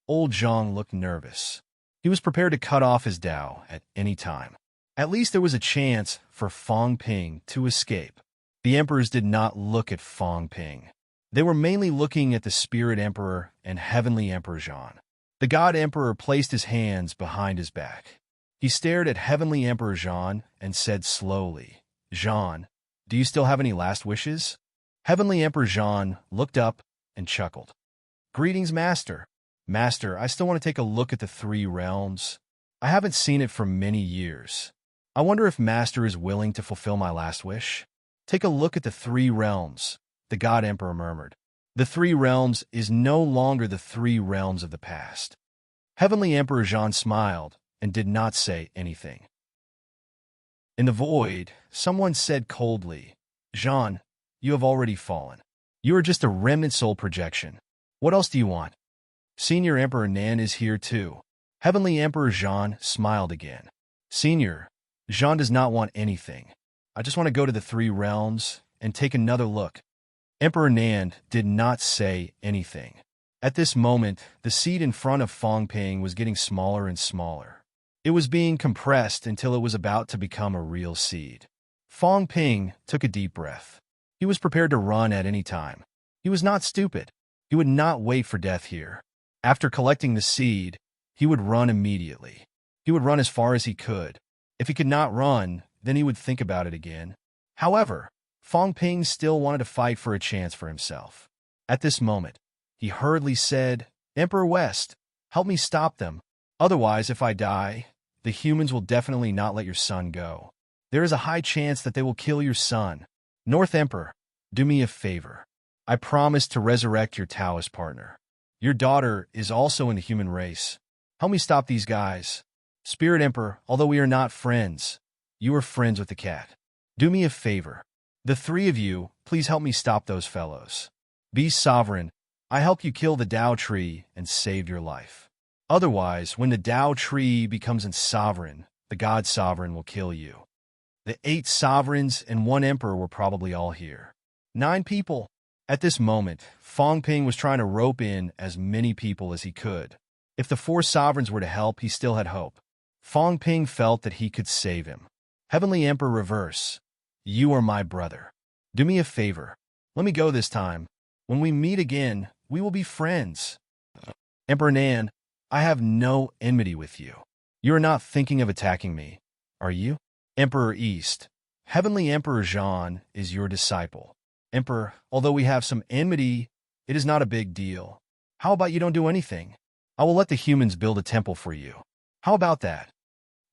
old Zhang looked nervous. He was prepared to cut off his Tao at any time. At least there was a chance for Fong Ping to escape. The Emperors did not look at Fong Ping. They were mainly looking at the Spirit Emperor and Heavenly Emperor Zhan. The God Emperor placed his hands behind his back. He stared at Heavenly Emperor Zhan and said slowly, Zhan, do you still have any last wishes? Heavenly Emperor Zhan looked up and chuckled. Greetings, Master. Master, I still want to take a look at the 3 realms. I haven't seen it for many years. I wonder if Master is willing to fulfill my last wish. Take a look at the 3 realms, the God Emperor murmured. The 3 realms is no longer the 3 realms of the past. Heavenly Emperor Zhan smiled and did not say anything. In the void, someone said coldly, Zhan, you have already fallen. You are just a remnant soul projection. What else do you want? Senior Emperor Nan is here too. Heavenly Emperor Zhan smiled again. Senior, Zhan does not want anything. I just want to go to the 3 realms and take another look. Emperor Nan did not say anything. At this moment, the seed in front of Fong Ping was getting smaller and smaller. It was being compressed until it was about to become a real seed. Fong Ping took a deep breath. He was prepared to run at any time. He was not stupid. He would not wait for death here. After collecting the seed, he would run immediately. He would run as far as he could. If he could not run, then he would think about it again. However, Fong Ping still wanted to fight for a chance for himself. At this moment, he hurriedly said, Emperor West, help me stop them. Otherwise, if I die, the humans will definitely not let your son go. There is a high chance that they will kill your son. North Emperor, do me a favor. I promise to resurrect your Taoist partner. Your daughter is also in the human race. Help me stop these guys. Spirit Emperor, although we are not friends, you are friends with the cat. Do me a favor. The three of you, please help me stop those fellows. Be sovereign. I helped you kill the Tao tree and saved your life. Otherwise, when the Tao tree becomes sovereign, the God sovereign will kill you. The 8 sovereigns and 1 emperor were probably all here. 9 people. At this moment, Fong Ping was trying to rope in as many people as he could. If the 4 sovereigns were to help, he still had hope. Fong Ping felt that he could save him. Heavenly Emperor Reverse, you are my brother. Do me a favor. Let me go this time. When we meet again, we will be friends. Emperor Nan, I have no enmity with you. You are not thinking of attacking me, are you? Emperor East, Heavenly Emperor Zhan is your disciple. Emperor, although we have some enmity, it is not a big deal. How about you don't do anything? I will let the humans build a temple for you. How about that?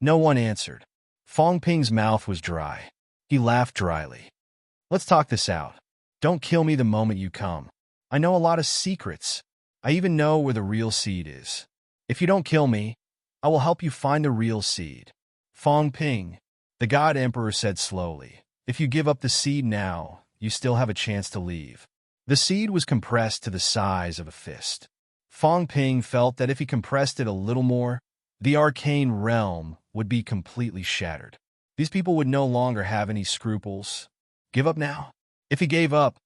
No one answered. Fong Ping's mouth was dry. He laughed dryly. Let's talk this out. Don't kill me the moment you come. I know a lot of secrets. I even know where the real seed is. If you don't kill me, I will help you find the real seed. Fong Ping, the God Emperor said slowly, if you give up the seed now, you still have a chance to leave. The seed was compressed to the size of a fist. Fong Ping felt that if he compressed it a little more, the arcane realm would be completely shattered. These people would no longer have any scruples. Give up now? If he gave up,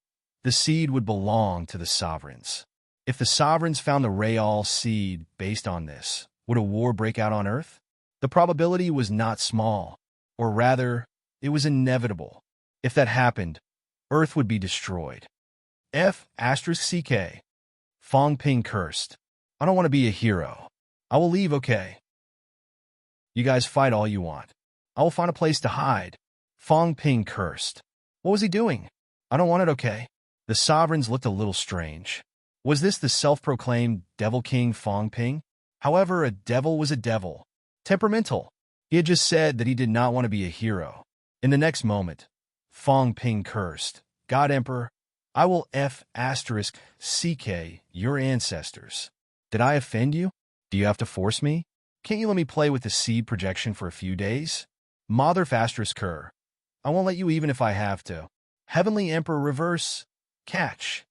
the seed would belong to the sovereigns. If the sovereigns found the Real seed based on this, would a war break out on Earth? The probability was not small, or rather, it was inevitable. If that happened, Earth would be destroyed. F***CK. Fong Ping cursed. I don't want to be a hero. I will leave, okay? You guys fight all you want. I will find a place to hide. Fong Ping cursed. What was he doing? I don't want it, okay? The sovereigns looked a little strange. Was this the self-proclaimed Devil King Fong Ping? However, a devil was a devil. Temperamental. He had just said that he did not want to be a hero. In the next moment, Fong Ping cursed. God Emperor, I will F***CK your ancestors. Did I offend you? Do you have to force me? Can't you let me play with the seed projection for a few days? Mother Cur. I won't let you even if I have to. Heavenly Emperor Reverse. Catch.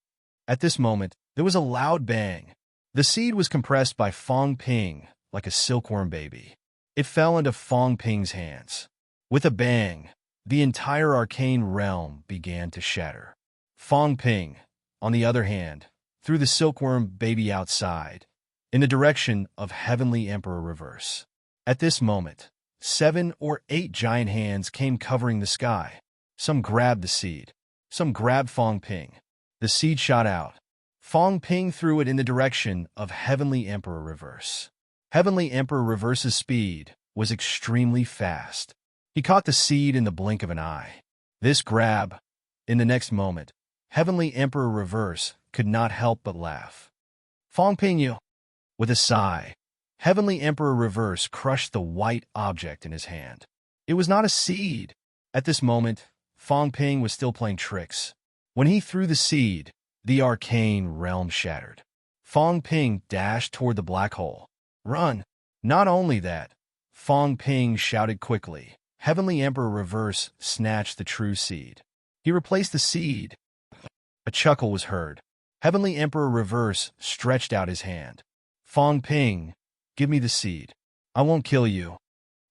At this moment, there was a loud bang. The seed was compressed by Fong Ping like a silkworm baby. It fell into Fong Ping's hands. With a bang, the entire arcane realm began to shatter. Fong Ping, on the other hand, threw the silkworm baby outside, in the direction of Heavenly Emperor Reverse. At this moment, 7 or 8 giant hands came covering the sky. Some grabbed the seed. Some grabbed Fong Ping. The seed shot out. Fong Ping threw it in the direction of Heavenly Emperor Reverse. Heavenly Emperor Reverse's speed was extremely fast. He caught the seed in the blink of an eye. This grab, in the next moment, Heavenly Emperor Reverse could not help but laugh. Fong Ping, you. With a sigh, Heavenly Emperor Reverse crushed the white object in his hand. It was not a seed. At this moment, Fong Ping was still playing tricks. When he threw the seed, the arcane realm shattered. Fong Ping dashed toward the black hole. Run! Not only that, Fong Ping shouted quickly. Heavenly Emperor Reverse snatched the true seed. He replaced the seed. A chuckle was heard. Heavenly Emperor Reverse stretched out his hand. Fong Ping, give me the seed. I won't kill you.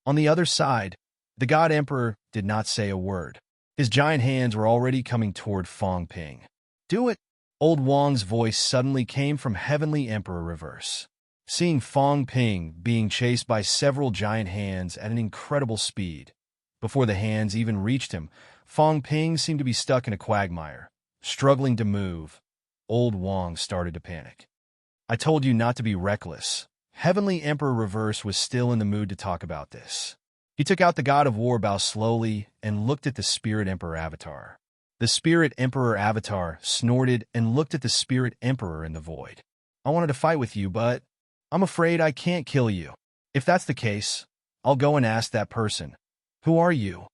On the other side, the God Emperor did not say a word. His giant hands were already coming toward Fong Ping. Do it! Old Wang's voice suddenly came from Heavenly Emperor Reverse. Seeing Fong Ping being chased by several giant hands at an incredible speed, before the hands even reached him, Fong Ping seemed to be stuck in a quagmire, struggling to move. Old Wang started to panic. I told you not to be reckless. Heavenly Emperor Reverse was still in the mood to talk about this. He took out the God of War bow slowly and looked at the Spirit Emperor avatar. The Spirit Emperor avatar snorted and looked at the Spirit Emperor in the void. I wanted to fight with you, but I'm afraid I can't kill you. If that's the case, I'll go and ask that person. Who are you?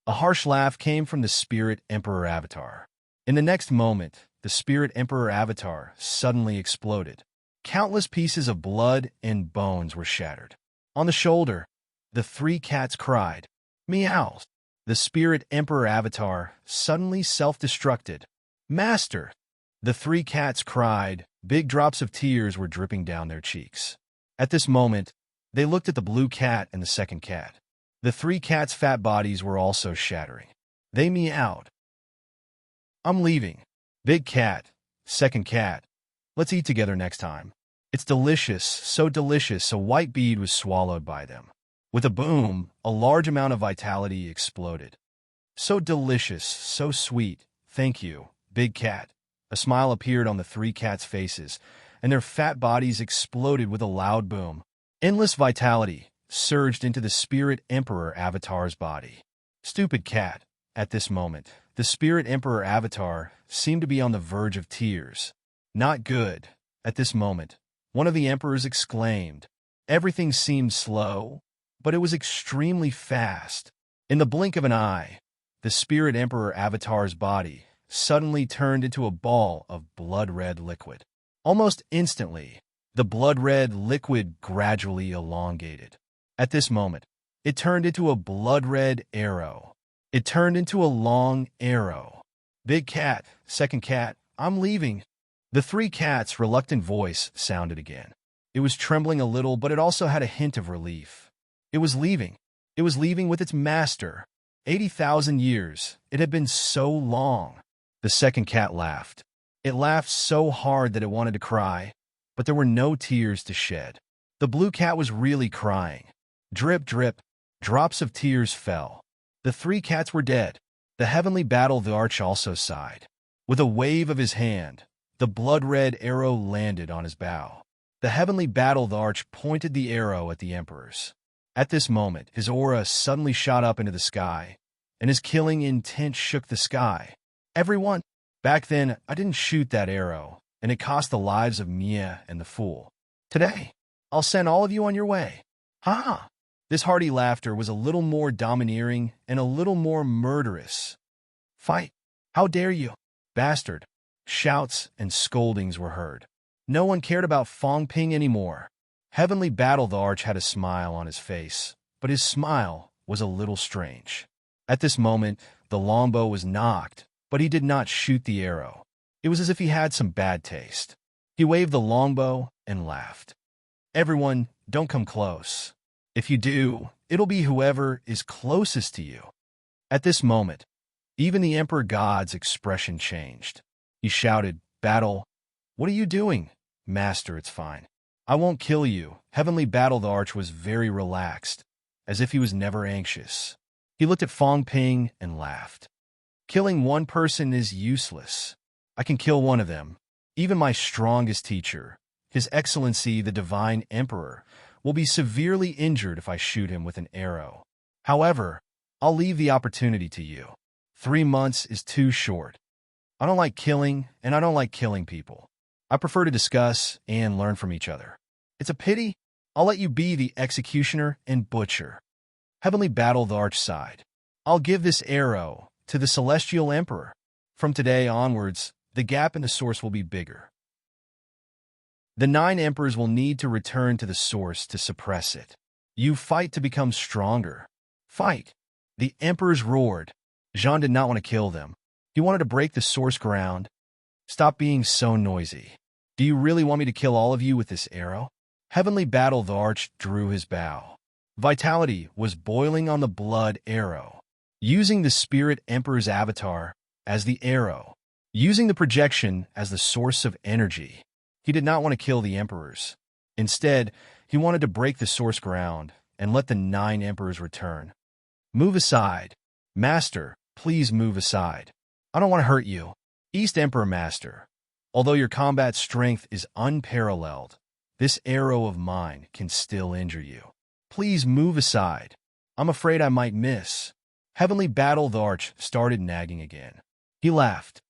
A harsh laugh came from the Spirit Emperor avatar. In the next moment, the Spirit Emperor avatar suddenly exploded. Countless pieces of blood and bones were shattered. On the shoulder, the three cats cried, "Meow!" The Spirit Emperor avatar suddenly self-destructed. "Master!" The three cats cried. Big drops of tears were dripping down their cheeks. At this moment, they looked at the blue cat and the second cat. The three cats' fat bodies were also shattering. They meowed. "I'm leaving. Big cat, second cat, let's eat together next time. It's delicious, so delicious." A white bead was swallowed by them. With a boom, a large amount of vitality exploded. "So delicious, so sweet. Thank you, big cat." A smile appeared on the three cats' faces, and their fat bodies exploded with a loud boom. Endless vitality surged into the Spirit Emperor avatar's body. Stupid cat. At this moment, the Spirit Emperor avatar seemed to be on the verge of tears. Not good. At this moment, one of the emperors exclaimed. Everything seemed slow, but it was extremely fast. In the blink of an eye, the Spirit Emperor avatar's body suddenly turned into a ball of blood-red liquid. Almost instantly, the blood-red liquid gradually elongated. At this moment, it turned into a blood-red arrow. It turned into a long arrow. "Big cat, second cat, I'm leaving." The three cats' reluctant voice sounded again. It was trembling a little, but it also had a hint of relief. It was leaving. It was leaving with its master. 80,000 years. It had been so long. The second cat laughed. It laughed so hard that it wanted to cry, but there were no tears to shed. The blue cat was really crying. Drip, drip, drops of tears fell. The three cats were dead. The heavenly battle the arch also sighed. With a wave of his hand, the blood-red arrow landed on his bow. The heavenly battle the arch pointed the arrow at the emperors. At this moment, his aura suddenly shot up into the sky, and his killing intent shook the sky. "Everyone, back then, I didn't shoot that arrow, and it cost the lives of Mia and the fool. Today, I'll send all of you on your way." Ha ha! This hearty laughter was a little more domineering and a little more murderous. "Fight! How dare you, bastard!" Shouts and scoldings were heard. No one cared about Fong Ping anymore. Heavenly Battle the Arch had a smile on his face, but his smile was a little strange. At this moment, the longbow was knocked, but he did not shoot the arrow. It was as if he had some bad taste. He waved the longbow and laughed. "Everyone, don't come close. If you do, it'll be whoever is closest to you." At this moment, even the Emperor God's expression changed. He shouted, "Battle, what are you doing?" "Master, it's fine. I won't kill you." Heavenly Battle the Arch was very relaxed, as if he was never anxious. He looked at Fong Ping and laughed. "Killing one person is useless. I can kill one of them. Even my strongest teacher, His Excellency the Divine Emperor, will be severely injured if I shoot him with an arrow. However, I'll leave the opportunity to you. 3 months is too short. I don't like killing, and I don't like killing people. I prefer to discuss and learn from each other. It's a pity. I'll let you be the executioner and butcher." Heavenly Battle the Arch sighed. "I'll give this arrow to the Celestial Emperor. From today onwards, the gap in the source will be bigger. The 9 emperors will need to return to the source to suppress it. You fight to become stronger. Fight!" The emperors roared. Jean did not want to kill them. He wanted to break the source ground. "Stop being so noisy. Do you really want me to kill all of you with this arrow?" Heavenly Battle the Arch drew his bow. Vitality was boiling on the blood arrow. Using the Spirit Emperor's avatar as the arrow, using the projection as the source of energy, he did not want to kill the emperors. Instead, he wanted to break the source ground and let the 9 emperors return. "Move aside. Master, please move aside. I don't want to hurt you. East Emperor Master, although your combat strength is unparalleled, this arrow of mine can still injure you. Please move aside. I'm afraid I might miss." Heavenly Battle the Arch started nagging again. He laughed.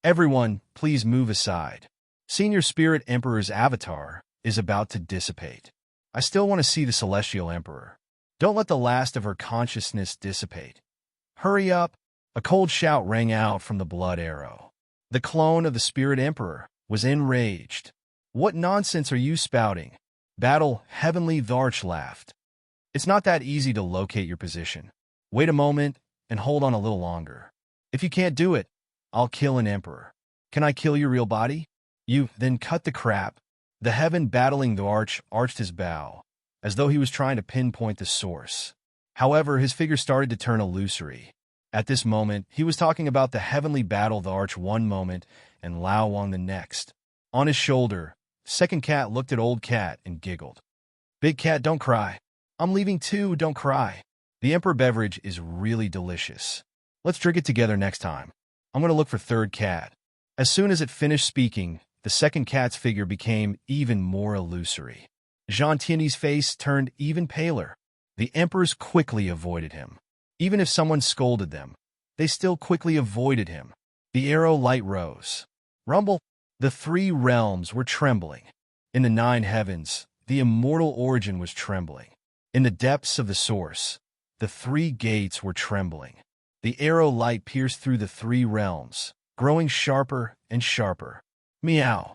"Everyone, please move aside. Senior Spirit Emperor's avatar is about to dissipate. I still want to see the Celestial Emperor. Don't let the last of her consciousness dissipate. Hurry up." A cold shout rang out from the blood arrow. The clone of the Spirit Emperor was enraged. "What nonsense are you spouting?" Battle Heavenly Tharch laughed. "It's not that easy to locate your position. Wait a moment and hold on a little longer. If you can't do it, I'll kill an emperor. Can I kill your real body?" "You, then cut the crap." The Heaven Battling Tharch arched his bow, as though he was trying to pinpoint the source. However, his figure started to turn illusory. At this moment, he was talking about the Heavenly Battle Tharch one moment and Lao Wang the next. On his shoulder, Second Cat looked at Old Cat and giggled. "Big Cat, don't cry. I'm leaving too, don't cry. The Emperor beverage is really delicious. Let's drink it together next time. I'm going to look for Third Cat." As soon as it finished speaking, the Second Cat's figure became even more illusory. Jean Tienny's face turned even paler. The Emperors quickly avoided him. Even if someone scolded them, they still quickly avoided him. The arrow light rose. Rumble! The three realms were trembling. In the 9 heavens, the immortal origin was trembling. In the depths of the source, the 3 gates were trembling. The arrow light pierced through the 3 realms, growing sharper and sharper. Meow.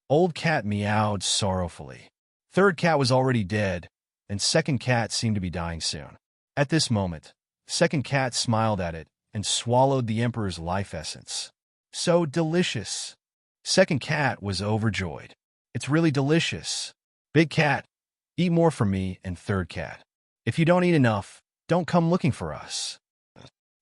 Old Cat meowed sorrowfully. Third Cat was already dead, and Second Cat seemed to be dying soon. At this moment, Second Cat smiled at it and swallowed the Emperor's life essence. "So delicious." Second Cat was overjoyed. "It's really delicious. Big Cat, eat more for me and Third Cat. If you don't eat enough, don't come looking for us.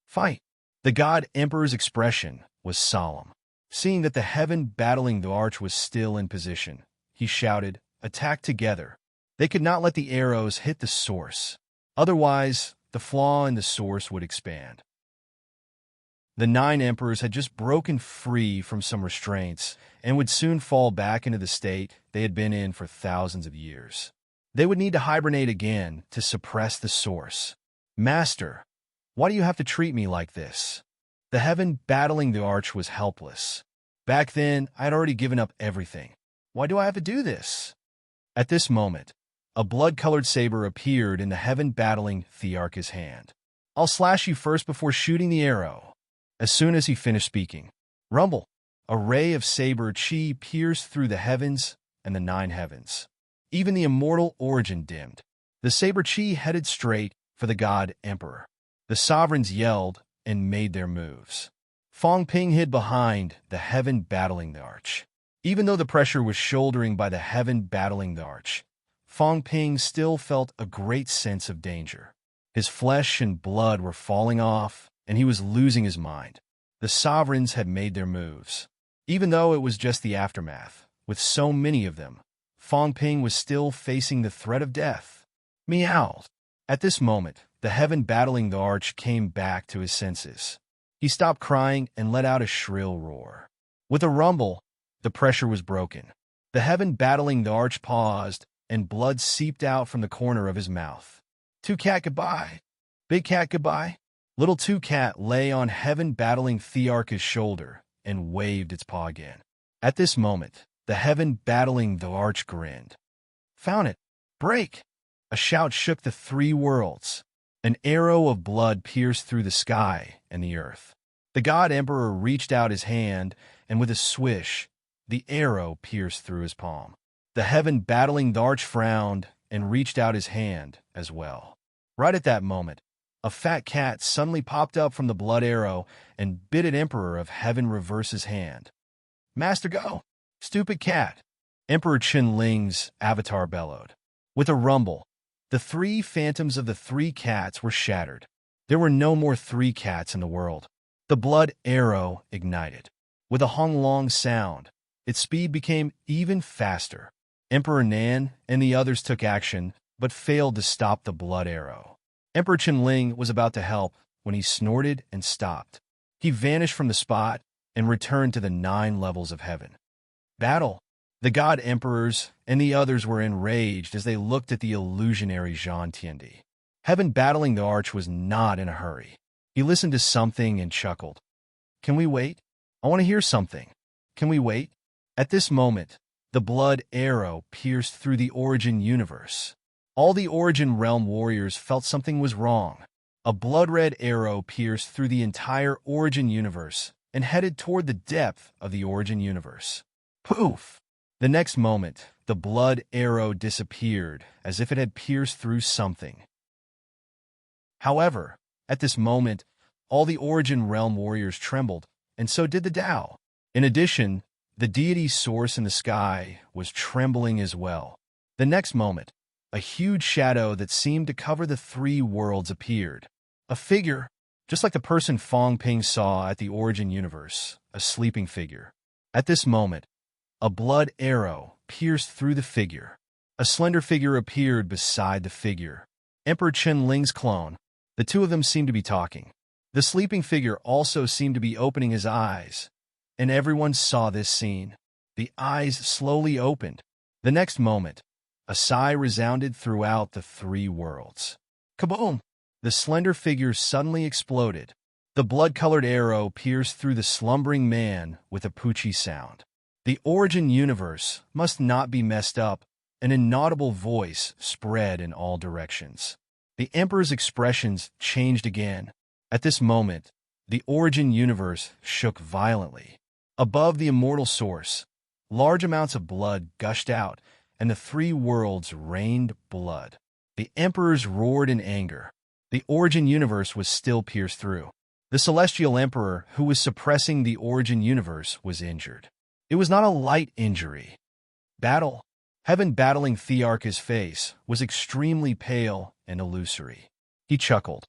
Fight." The God Emperor's expression was solemn. Seeing that the Heaven Battling Tharch was still in position, he shouted, "Attack together." They could not let the arrows hit the source. Otherwise, the flaw in the source would expand. The 9 emperors had just broken free from some restraints and would soon fall back into the state they had been in for thousands of years. They would need to hibernate again to suppress the source. "Master, why do you have to treat me like this?" The Heaven Battling Tharch was helpless. "Back then, I had already given up everything. Why do I have to do this?" At this moment, a blood-colored saber appeared in the Heaven Battling Tharch's hand. "I'll slash you first before shooting the arrow." As soon as he finished speaking, rumble! A ray of saber chi pierced through the heavens and the 9 heavens. Even the immortal origin dimmed. The saber chi headed straight for the God Emperor. The sovereigns yelled and made their moves. Fong Ping hid behind the Heaven Battling Tharch. Even though the pressure was shouldering by the Heaven Battling Tharch, Fong Ping still felt a great sense of danger. His flesh and blood were falling off, and he was losing his mind. The sovereigns had made their moves. Even though it was just the aftermath, with so many of them, Fong Ping was still facing the threat of death. Meow! At this moment, the Heaven Battling Tharch came back to his senses. He stopped crying and let out a shrill roar. With a rumble, the pressure was broken. The Heaven Battling Tharch paused, and blood seeped out from the corner of his mouth. "Two Cat, goodbye." "Big Cat, goodbye." Little Two Cat lay on Heaven Battling Tharch's shoulder and waved its paw again. At this moment, the Heaven Battling Tharch grinned. "Found it! Break!" A shout shook the 3 worlds. An arrow of blood pierced through the sky and the earth. The God Emperor reached out his hand, and with a swish, the arrow pierced through his palm. The Heaven Battling Tharch frowned and reached out his hand as well. Right at that moment, a fat cat suddenly popped up from the blood arrow and bit at Emperor of Heaven Reverse's hand. "Master, go! Stupid cat!" Emperor Chen Ling's avatar bellowed. With a rumble, the 3 phantoms of the 3 cats were shattered. There were no more 3 cats in the world. The blood arrow ignited. With a hong-long sound, its speed became even faster. Emperor Nan and the others took action, but failed to stop the blood arrow. Emperor Chen-Ling was about to help when he snorted and stopped. He vanished from the spot and returned to the 9 levels of heaven. Battle! The God Emperors and the others were enraged as they looked at the illusionary Jean Tiandi. Heaven Battling Tharch was not in a hurry. He listened to something and chuckled. "Can we wait? I want to hear something. Can we wait?" At this moment, the blood arrow pierced through the Origin universe. All the Origin Realm warriors felt something was wrong. A blood-red arrow pierced through the entire Origin universe and headed toward the depth of the origin universe. Poof! The next moment, the blood arrow disappeared as if it had pierced through something. However, at this moment, all the origin realm warriors trembled, and so did the Tao. In addition, the deity's source in the sky was trembling as well. The next moment, a huge shadow that seemed to cover the three worlds appeared. A figure, just like the person Fong Ping saw at the origin universe, a sleeping figure. At this moment, a blood arrow pierced through the figure. A slender figure appeared beside the figure. Emperor Chen Ling's clone. The two of them seemed to be talking. The sleeping figure also seemed to be opening his eyes, and everyone saw this scene. The eyes slowly opened. The next moment, a sigh resounded throughout the three worlds. Kaboom! The slender figure suddenly exploded. The blood-colored arrow pierced through the slumbering man with a poochie sound. The origin universe must not be messed up. An inaudible voice spread in all directions. The Emperor's expressions changed again. At this moment, the origin universe shook violently. Above the immortal source, large amounts of blood gushed out, and the three worlds rained blood. The emperors roared in anger. The origin universe was still pierced through. The celestial emperor who was suppressing the origin universe was injured. It was not a light injury. Battle. Heaven battling Thearcha's face was extremely pale and illusory. He chuckled.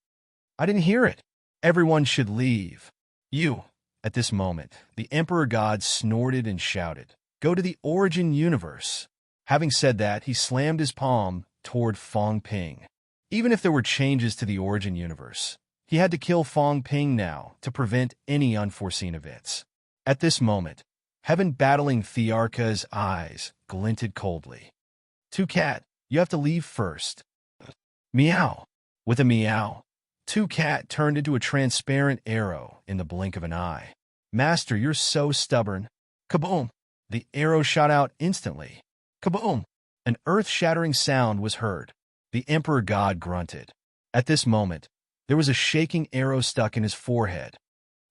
I didn't hear it. Everyone should leave. You. At this moment, the Emperor God snorted and shouted, Go to the origin universe. Having said that, he slammed his palm toward Fong Ping. Even if there were changes to the origin universe, he had to kill Fong Ping now to prevent any unforeseen events. At this moment, Heaven battling Thearcha's eyes glinted coldly. Two Cat, you have to leave first. Meow. With a meow, Two Cat turned into a transparent arrow in the blink of an eye. Master, you're so stubborn. Kaboom! The arrow shot out instantly. Kaboom! An earth-shattering sound was heard. The Emperor God grunted. At this moment, there was a shaking arrow stuck in his forehead.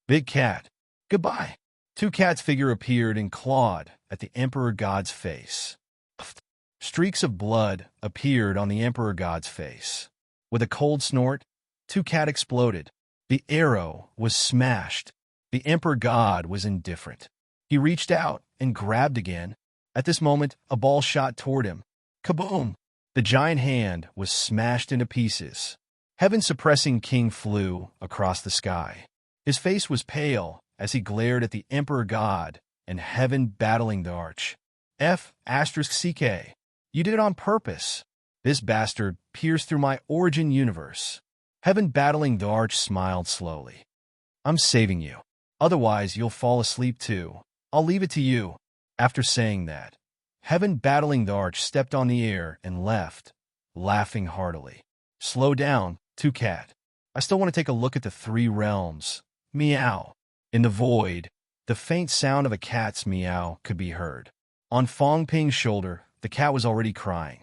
Big Cat, goodbye. Two Cat's figure appeared and clawed at the Emperor God's face. Streaks of blood appeared on the Emperor God's face. With a cold snort, Two Cat exploded. The arrow was smashed. The Emperor God was indifferent. He reached out and grabbed again. At this moment, a ball shot toward him. Kaboom! The giant hand was smashed into pieces. Heaven-suppressing King flew across the sky. His face was pale as he glared at the Emperor God and Heaven battling the arch. F***CK. You did it on purpose. This bastard pierced through my origin universe. Heaven battling the arch smiled slowly. I'm saving you. Otherwise, you'll fall asleep too. I'll leave it to you. After saying that, Heaven battling the arch stepped on the air and left, laughing heartily. Slow down, Two Cat. I still want to take a look at the three realms. Meow. In the void, the faint sound of a cat's meow could be heard. On Fong Ping's shoulder, the cat was already crying.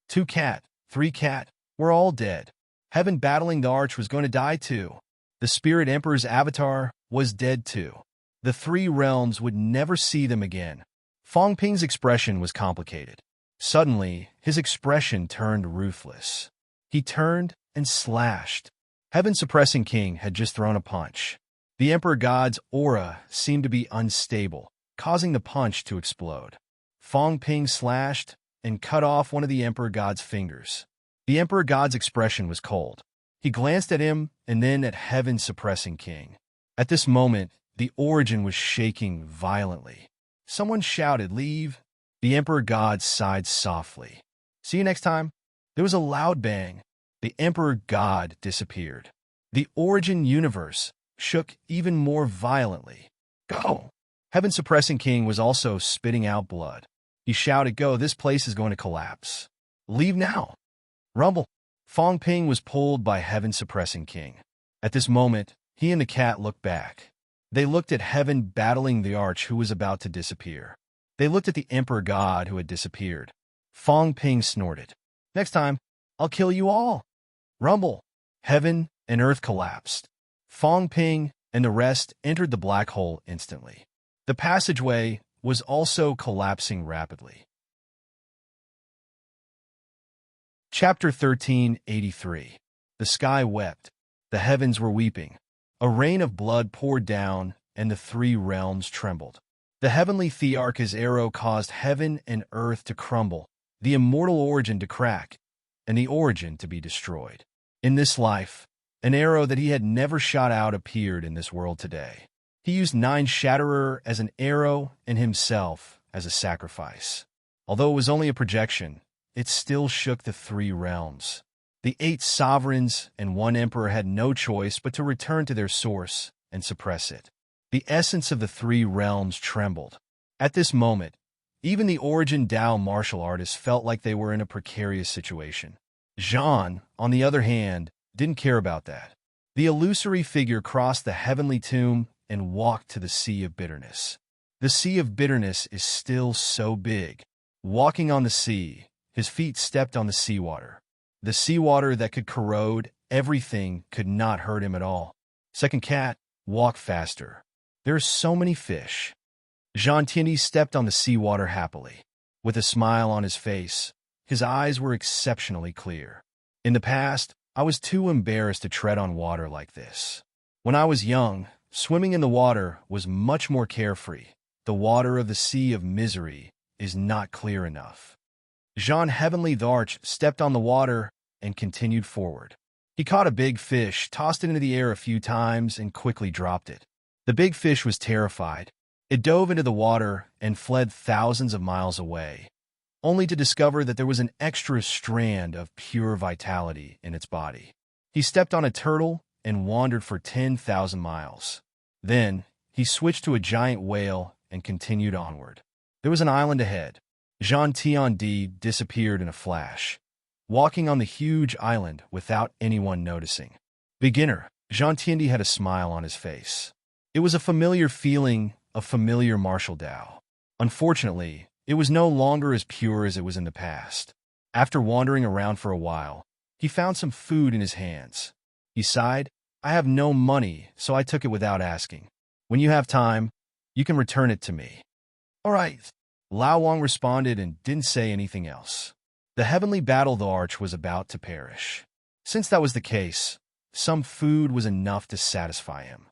Two Cat, Three Cat, we're all dead. Heaven battling the arch was going to die too. The Spirit Emperor's avatar was dead too. The three realms would never see them again. Fong Ping's expression was complicated. Suddenly, his expression turned ruthless. He turned and slashed. Heaven-suppressing King had just thrown a punch. The Emperor God's aura seemed to be unstable, causing the punch to explode. Fong Ping slashed and cut off one of the Emperor God's fingers. The Emperor God's expression was cold. He glanced at him and then at Heaven-suppressing King. At this moment, the origin was shaking violently. Someone shouted, Leave. The Emperor God sighed softly. See you next time. There was a loud bang. The Emperor God disappeared. The origin universe shook even more violently. Go! Heaven-suppressing King was also spitting out blood. He shouted, Go, this place is going to collapse. Leave now. Rumble. Fong Ping was pulled by Heaven-suppressing King. At this moment, he and the cat looked back. They looked at Heaven battling the arch who was about to disappear. They looked at the Emperor God who had disappeared. Fong Ping snorted. Next time, I'll kill you all. Rumble. Heaven and earth collapsed. Fong Ping and the rest entered the black hole instantly. The passageway was also collapsing rapidly. Chapter 1383. The sky wept. The heavens were weeping. A rain of blood poured down, and the three realms trembled. The heavenly Thearch's arrow caused heaven and earth to crumble, the immortal origin to crack, and the origin to be destroyed. In this life, an arrow that he had never shot out appeared in this world today. He used Nine Shatterer as an arrow and himself as a sacrifice. Although it was only a projection, it still shook the three realms. The 8 sovereigns and 1 emperor had no choice but to return to their source and suppress it. The essence of the 3 realms trembled. At this moment, even the Origin Tao martial artists felt like they were in a precarious situation. Jean, on the other hand, didn't care about that. The illusory figure crossed the heavenly tomb and walked to the Sea of Bitterness. The Sea of Bitterness is still so big. Walking on the sea, his feet stepped on the seawater. The seawater that could corrode everything could not hurt him at all. Second cat, walk faster. There are so many fish. Jean Tierney stepped on the seawater happily. With a smile on his face, his eyes were exceptionally clear. In the past, I was too embarrassed to tread on water like this. When I was young, swimming in the water was much more carefree. The water of the Sea of Misery is not clear enough. Jean Heavenly Tharch stepped on the water and continued forward. He caught a big fish, tossed it into the air a few times, and quickly dropped it. The big fish was terrified. It dove into the water and fled thousands of miles away, only to discover that there was an extra strand of pure vitality in its body. He stepped on a turtle and wandered for 10,000 miles. Then, he switched to a giant whale and continued onward. There was an island ahead. Jean Tiandi disappeared in a flash, walking on the huge island without anyone noticing. Beginner, Jean Tiandi had a smile on his face. It was a familiar feeling of familiar martial Tao. Unfortunately, it was no longer as pure as it was in the past. After wandering around for a while, he found some food in his hands. He sighed, "I have no money, so I took it without asking. When you have time, you can return it to me." "All right." Lao Wang responded and didn't say anything else. The heavenly battle the arch was about to perish. Since that was the case, some food was enough to satisfy him.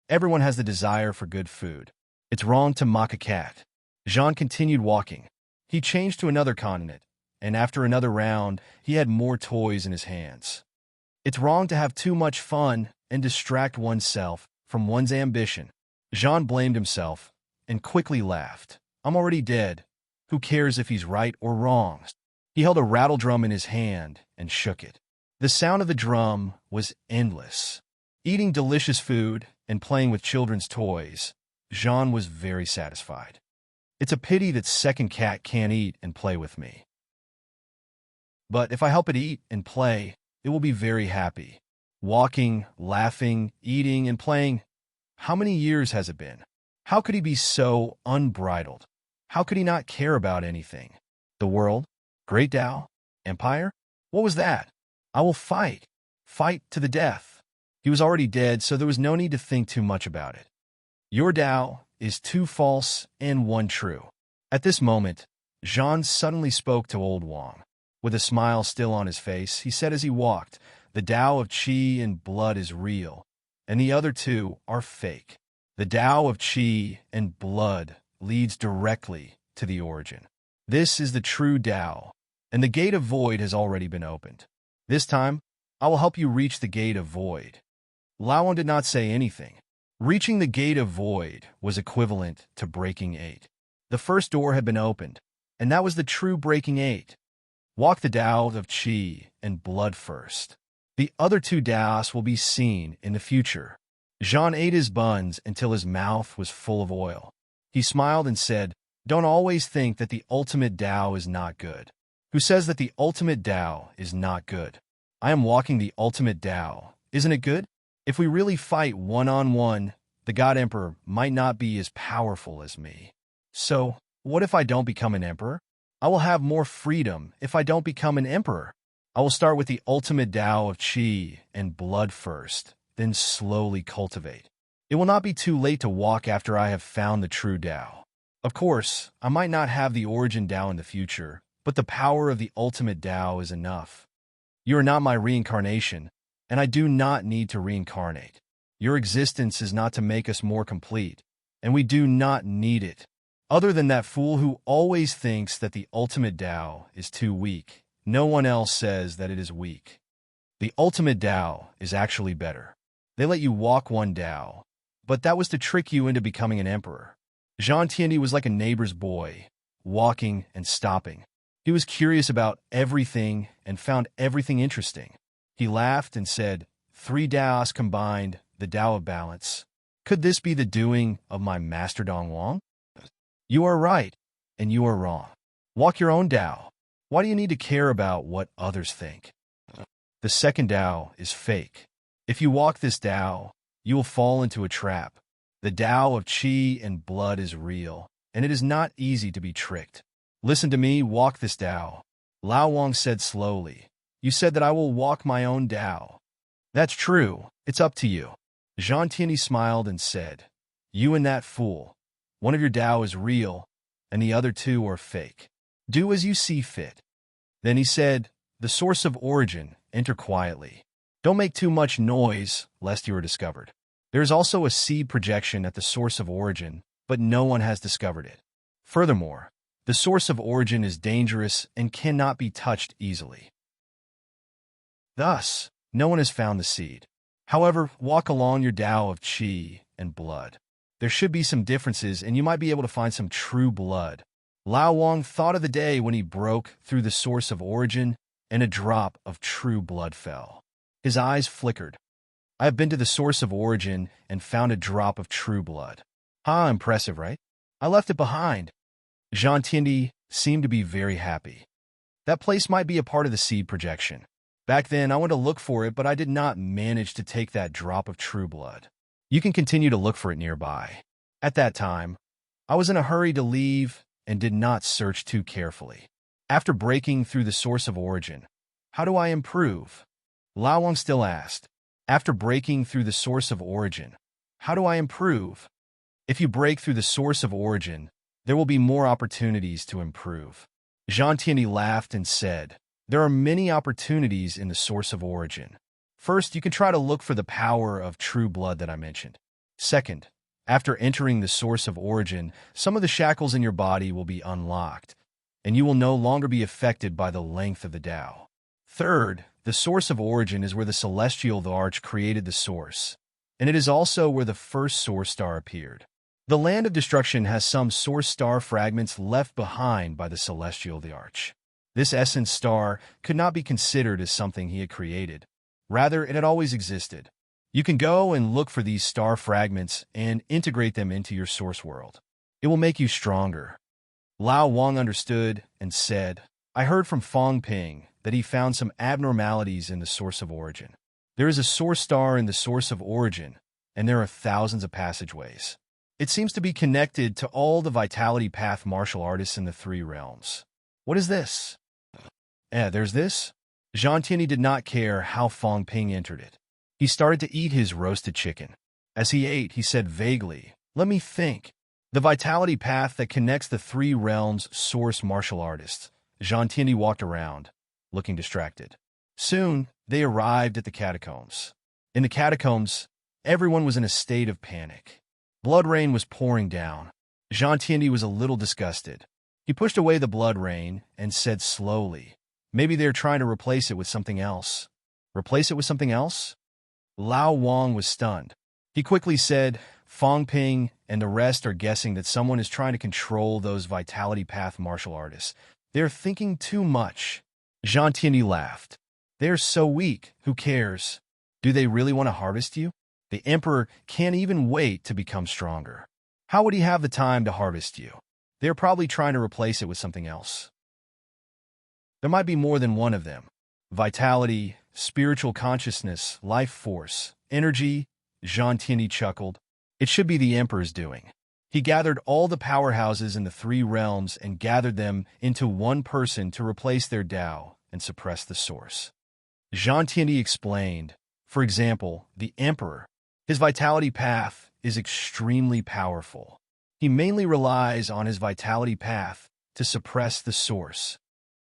Everyone has the desire for good food. It's wrong to mock a cat. Jean continued walking. He changed to another continent, and after another round, he had more toys in his hands. It's wrong to have too much fun and distract oneself from one's ambition. Jean blamed himself and quickly laughed. "I'm already dead. Who cares if he's right or wrong?" He held a rattle drum in his hand and shook it. The sound of the drum was endless. Eating delicious food and playing with children's toys, Jean was very satisfied. It's a pity that second cat can't eat and play with me. But if I help it eat and play, it will be very happy. Walking, laughing, eating, and playing. How many years has it been? How could he be so unbridled? How could he not care about anything? The world? Great Tao? Empire? What was that? I will fight. Fight to the death. He was already dead, so there was no need to think too much about it. Your Tao is 2 false and 1 true. At this moment, Jean suddenly spoke to old Wang. With a smile still on his face, he said as he walked, "The Tao of Qi and blood is real, and the other 2 are fake. The Tao of Qi and blood leads directly to the origin. This is the true Tao, and the gate of void has already been opened. This time, I will help you reach the gate of void." Lao did not say anything. Reaching the gate of void was equivalent to breaking 8. The first door had been opened, and that was the true breaking 8. Walk the Tao of Qi and blood first. The other 2 Taos will be seen in the future. Jean ate his buns until his mouth was full of oil. He smiled and said, "Don't always think that the ultimate Tao is not good. Who says that the ultimate Tao is not good? I am walking the ultimate Tao. Isn't it good? If we really fight one-on-one, the God Emperor might not be as powerful as me. So, what if I don't become an emperor? I will have more freedom if I don't become an emperor. I will start with the ultimate Tao of Qi and blood first, then slowly cultivate. It will not be too late to walk after I have found the true Tao. Of course, I might not have the origin Tao in the future, but the power of the ultimate Tao is enough. You are not my reincarnation, and I do not need to reincarnate. Your existence is not to make us more complete, and we do not need it. Other than that fool who always thinks that the ultimate Tao is too weak, no one else says that it is weak. The ultimate Tao is actually better. They let you walk one Tao, but that was to trick you into becoming an emperor. Jean Tiandi was like a neighbor's boy, walking and stopping. He was curious about everything and found everything interesting. He laughed and said, 3 Taos combined, the Tao of balance. Could this be the doing of my master Dong Wang? You are right, and you are wrong. Walk your own Tao. Why do you need to care about what others think? The second Tao is fake. If you walk this Tao, you will fall into a trap. The Tao of qi and blood is real, and it is not easy to be tricked. Listen to me, walk this Tao. Lao Wang said slowly. You said that I will walk my own Tao. That's true. It's up to you. Jean Tiandi smiled and said, you and that fool. One of your Tao is real, and the other 2 are fake. Do as you see fit. Then he said, the source of origin, enter quietly. Don't make too much noise, lest you are discovered. There is also a seed projection at the source of origin, but no one has discovered it. Furthermore, the source of origin is dangerous and cannot be touched easily. Thus, no one has found the seed. However, walk along your Tao of qi and blood. There should be some differences, and you might be able to find some true blood. Lao Wang thought of the day when he broke through the source of origin, and a drop of true blood fell. His eyes flickered. I have been to the source of origin and found a drop of true blood. Impressive, right? I left it behind. Jean Tiandi seemed to be very happy. That place might be a part of the seed projection. Back then, I went to look for it, but I did not manage to take that drop of true blood. You can continue to look for it nearby. At that time, I was in a hurry to leave and did not search too carefully. After breaking through the source of origin, how do I improve? Lao Wang still asked. After breaking through the source of origin, how do I improve? If you break through the source of origin, there will be more opportunities to improve. Jean Tiandi laughed and said, there are many opportunities in the source of origin. First, you can try to look for the power of true blood that I mentioned. Second, after entering the source of origin, some of the shackles in your body will be unlocked, and you will no longer be affected by the length of the Tao. Third, the source of origin is where the celestial the arch created the source, and it is also where the first source star appeared. The land of destruction has some source star fragments left behind by the celestial the arch. This essence star could not be considered as something he had created. Rather, it had always existed. You can go and look for these star fragments and integrate them into your source world. It will make you stronger. Lao Wang understood and said, I heard from Fong Ping that he found some abnormalities in the source of origin. There is a source star in the source of origin, and there are thousands of passageways. It seems to be connected to all the Vitality Path martial artists in the 3 realms. What is this? There's this. Jean Tiandi did not care how Fong Ping entered it. He started to eat his roasted chicken. As he ate, he said vaguely, let me think. The Vitality Path that connects the 3 realms source martial artists. Jean Tiandi walked around, looking distracted. Soon, they arrived at the catacombs. In the catacombs, everyone was in a state of panic. Blood rain was pouring down. Jean Tiandi was a little disgusted. He pushed away the blood rain and said slowly, maybe they're trying to replace it with something else. Replace it with something else? Lao Wang was stunned. He quickly said, Fong Ping and the rest are guessing that someone is trying to control those Vitality Path martial artists. They're thinking too much. Jean Tiandi laughed. They're so weak, who cares? Do they really want to harvest you? The Emperor can't even wait to become stronger. How would he have the time to harvest you? They're probably trying to replace it with something else. There might be more than one of them. Vitality, spiritual consciousness, life force, energy. Jean Tiandi chuckled. It should be the Emperor's doing. He gathered all the powerhouses in the 3 realms and gathered them into one person to replace their Tao and suppress the source. Jean Tiandi explained, for example, the Emperor. His Vitality Path is extremely powerful. He mainly relies on his vitality path to suppress the source.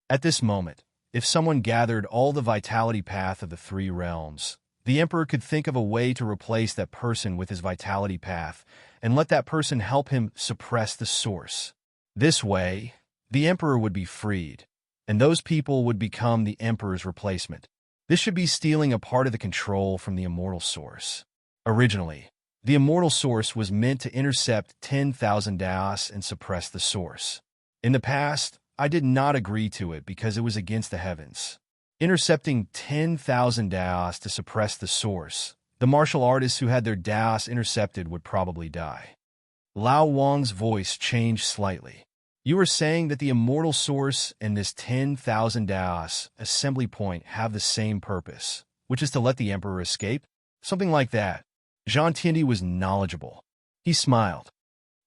At this moment, if someone gathered all the vitality path of the three realms, the Emperor could think of a way to replace that person with his vitality path and let that person help him suppress the source. This way, the Emperor would be freed, and those people would become the Emperor's replacement. This should be stealing a part of the control from the immortal source. Originally, the immortal source was meant to intercept 10,000 Daos and suppress the source. In the past, I did not agree to it because it was against the heavens. Intercepting 10,000 Daos to suppress the source, the martial artists who had their Daos intercepted would probably die. Lao Wang's voice changed slightly. You are saying that the immortal source and this 10,000 Daos assembly point have the same purpose, which is to let the Emperor escape? Something like that. Jean Tindi was knowledgeable. He smiled.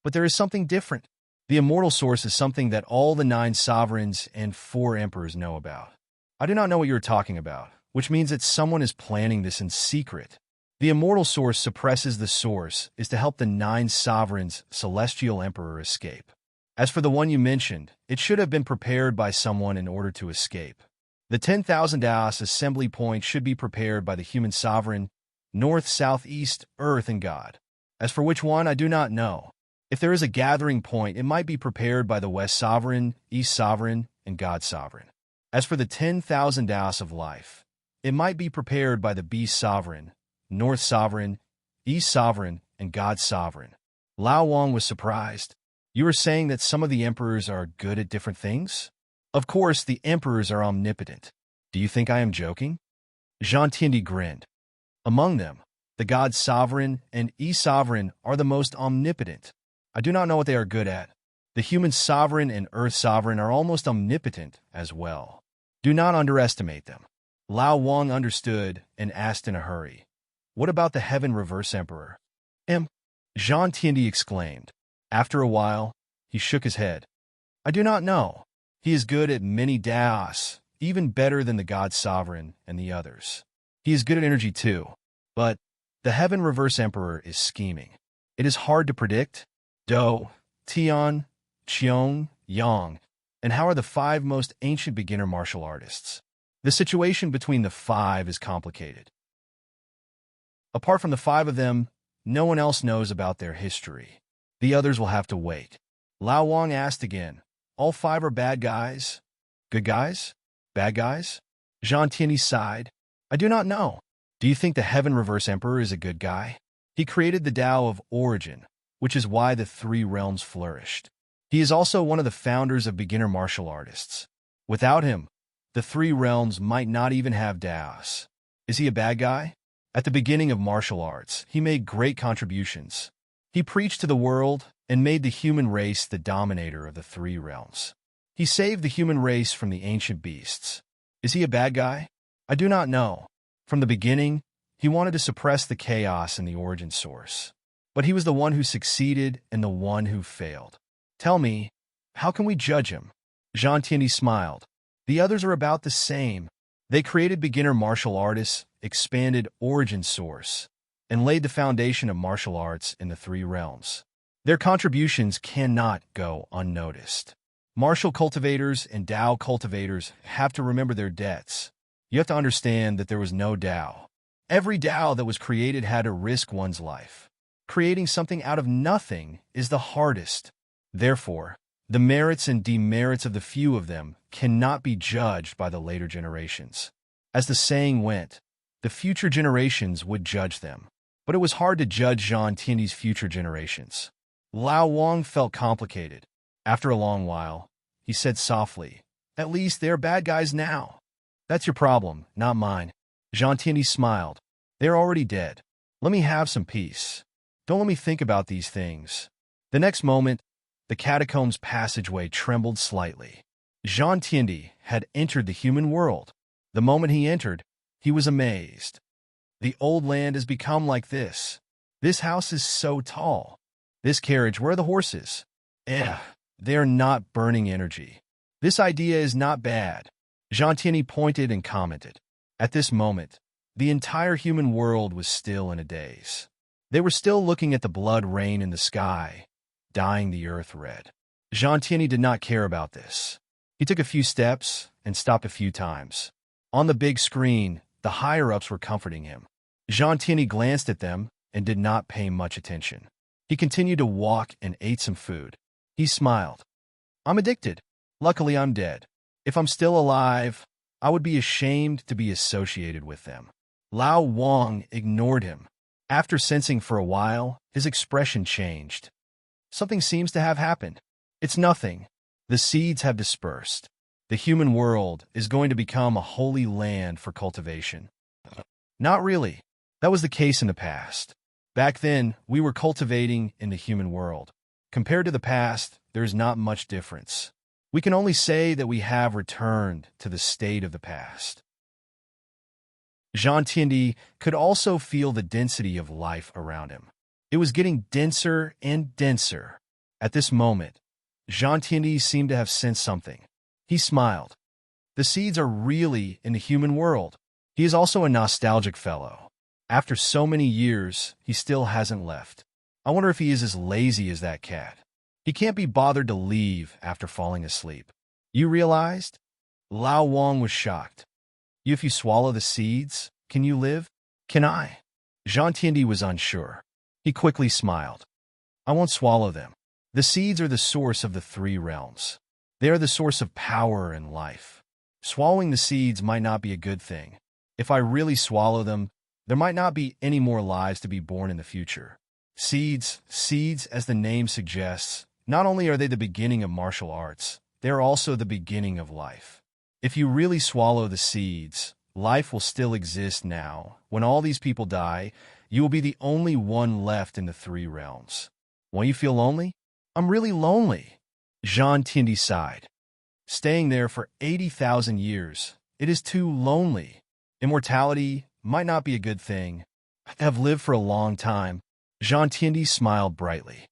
But there is something different. The immortal source is something that all the 9 sovereigns and 4 emperors know about. I do not know what you are talking about, which means that someone is planning this in secret. The immortal source suppresses the source is to help the 9 sovereigns' celestial emperor escape. As for the one you mentioned, it should have been prepared by someone in order to escape. The 10,000 Daos assembly point should be prepared by the human sovereign, north, south, east, earth, and God. As for which one, I do not know. If there is a gathering point, it might be prepared by the west sovereign, east sovereign, and God sovereign. As for the 10,000 Daos of life, it might be prepared by the beast sovereign, north sovereign, east sovereign, and God sovereign. Lao Wang was surprised. You are saying that some of the emperors are good at different things? Of course, the emperors are omnipotent. Do you think I am joking? Jean Tindi grinned. Among them, the God sovereign and east sovereign are the most omnipotent. I do not know what they are good at. The human sovereign and earth sovereign are almost omnipotent as well. Do not underestimate them. Lao Wang understood and asked in a hurry, what about the heaven reverse emperor? Jean Tindi exclaimed. After a while, he shook his head. I do not know. He is good at many Daos, even better than the God sovereign and the others. He is good at energy too. But the heaven reverse emperor is scheming. It is hard to predict. Do, Tian, Qiong, Yang, and how are the 5 most ancient beginner martial artists? The situation between the 5 is complicated. Apart from the 5 of them, no one else knows about their history. The others will have to wait. Lao Wang asked again, all 5 are bad guys? Good guys? Bad guys? Jean Tindi sighed. I do not know. Do you think the Heaven Reverse Emperor is a good guy? He created the Tao of Origin, which is why the 3 realms flourished. He is also one of the founders of beginner martial artists. Without him, the 3 realms might not even have Daos. Is he a bad guy? At the beginning of martial arts, he made great contributions. He preached to the world and made the human race the dominator of the 3 realms. He saved the human race from the ancient beasts. Is he a bad guy? I do not know. From the beginning, he wanted to suppress the chaos in the origin source. But he was the one who succeeded and the one who failed. Tell me, how can we judge him? Jean Tindi smiled. The others are about the same. They created beginner martial artists, expanded origin source, and laid the foundation of martial arts in the 3 realms. Their contributions cannot go unnoticed. Martial cultivators and Tao cultivators have to remember their debts. You have to understand that there was no Tao. Every Tao that was created had to risk one's life. Creating something out of nothing is the hardest. Therefore, the merits and demerits of the few of them cannot be judged by the later generations. As the saying went, the future generations would judge them. But it was hard to judge Jean Tindi's future generations. Lao Wang felt complicated. After a long while, he said softly, "At least they're bad guys now." "That's your problem, not mine." Jean Tindi smiled. "They're already dead. Let me have some peace. Don't let me think about these things." The next moment, the catacombs passageway trembled slightly. Jean Tindi had entered the human world. The moment he entered, he was amazed. The old land has become like this. This house is so tall. This carriage, where are the horses? They are not burning energy. This idea is not bad. Jean Tindi pointed and commented. At this moment, the entire human world was still in a daze. They were still looking at the blood rain in the sky, dyeing the earth red. Jean Tiany did not care about this. He took a few steps and stopped a few times. On the big screen, the higher-ups were comforting him. Jean Tiany glanced at them and did not pay much attention. He continued to walk and ate some food. He smiled. I'm addicted. Luckily, I'm dead. If I'm still alive, I would be ashamed to be associated with them. Lao Wang ignored him. After sensing for a while, his expression changed. Something seems to have happened. It's nothing. The seeds have dispersed. The human world is going to become a holy land for cultivation. Not really. That was the case in the past. Back then, we were cultivating in the human world. Compared to the past, there is not much difference. We can only say that we have returned to the state of the past. Jean Tiany could also feel the density of life around him. It was getting denser and denser. At this moment, Jean Tiany seemed to have sensed something. He smiled. The seeds are really in the human world. He is also a nostalgic fellow. After so many years, he still hasn't left. I wonder if he is as lazy as that cat. He can't be bothered to leave after falling asleep. You realized? Lao Wang was shocked. If you swallow the seeds, can you live? Can I? Jean Tiany was unsure. He quickly smiled. I won't swallow them. The seeds are the source of the three realms. They are the source of power and life. Swallowing the seeds might not be a good thing. If I really swallow them, there might not be any more lives to be born in the future. Seeds, as the name suggests, not only are they the beginning of martial arts, they are also the beginning of life. If you really swallow the seeds, life will still exist now. When all these people die, you will be the only one left in the three realms. Won't you feel lonely? I'm really lonely. Jean Tiany sighed. Staying there for 80,000 years, it is too lonely. Immortality might not be a good thing. I have lived for a long time. Jean Tiany smiled brightly.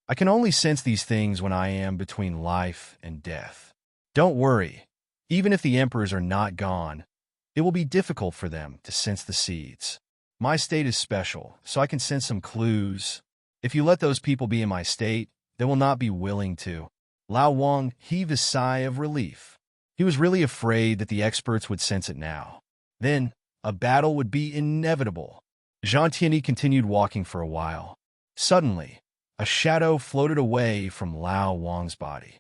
I can only sense these things when I am between life and death. Don't worry. Even if the emperors are not gone, it will be difficult for them to sense the seeds. My state is special, so I can sense some clues. If you let those people be in my state, they will not be willing to. Lao Wang heaved a sigh of relief. He was really afraid that the experts would sense it now. Then, a battle would be inevitable. Jean Tiany continued walking for a while. Suddenly, a shadow floated away from Lao Wang's body.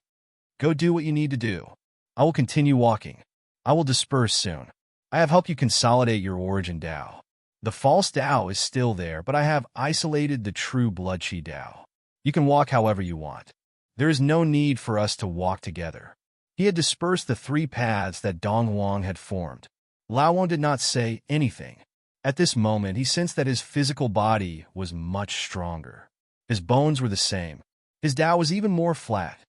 Go do what you need to do. I will continue walking. I will disperse soon. I have helped you consolidate your origin Tao. The false Tao is still there, but I have isolated the true blood chi Tao. You can walk however you want. There is no need for us to walk together. He had dispersed the three paths that Dong Wang had formed. Lao Wang did not say anything. At this moment, he sensed that his physical body was much stronger. His bones were the same. His Tao was even more flat,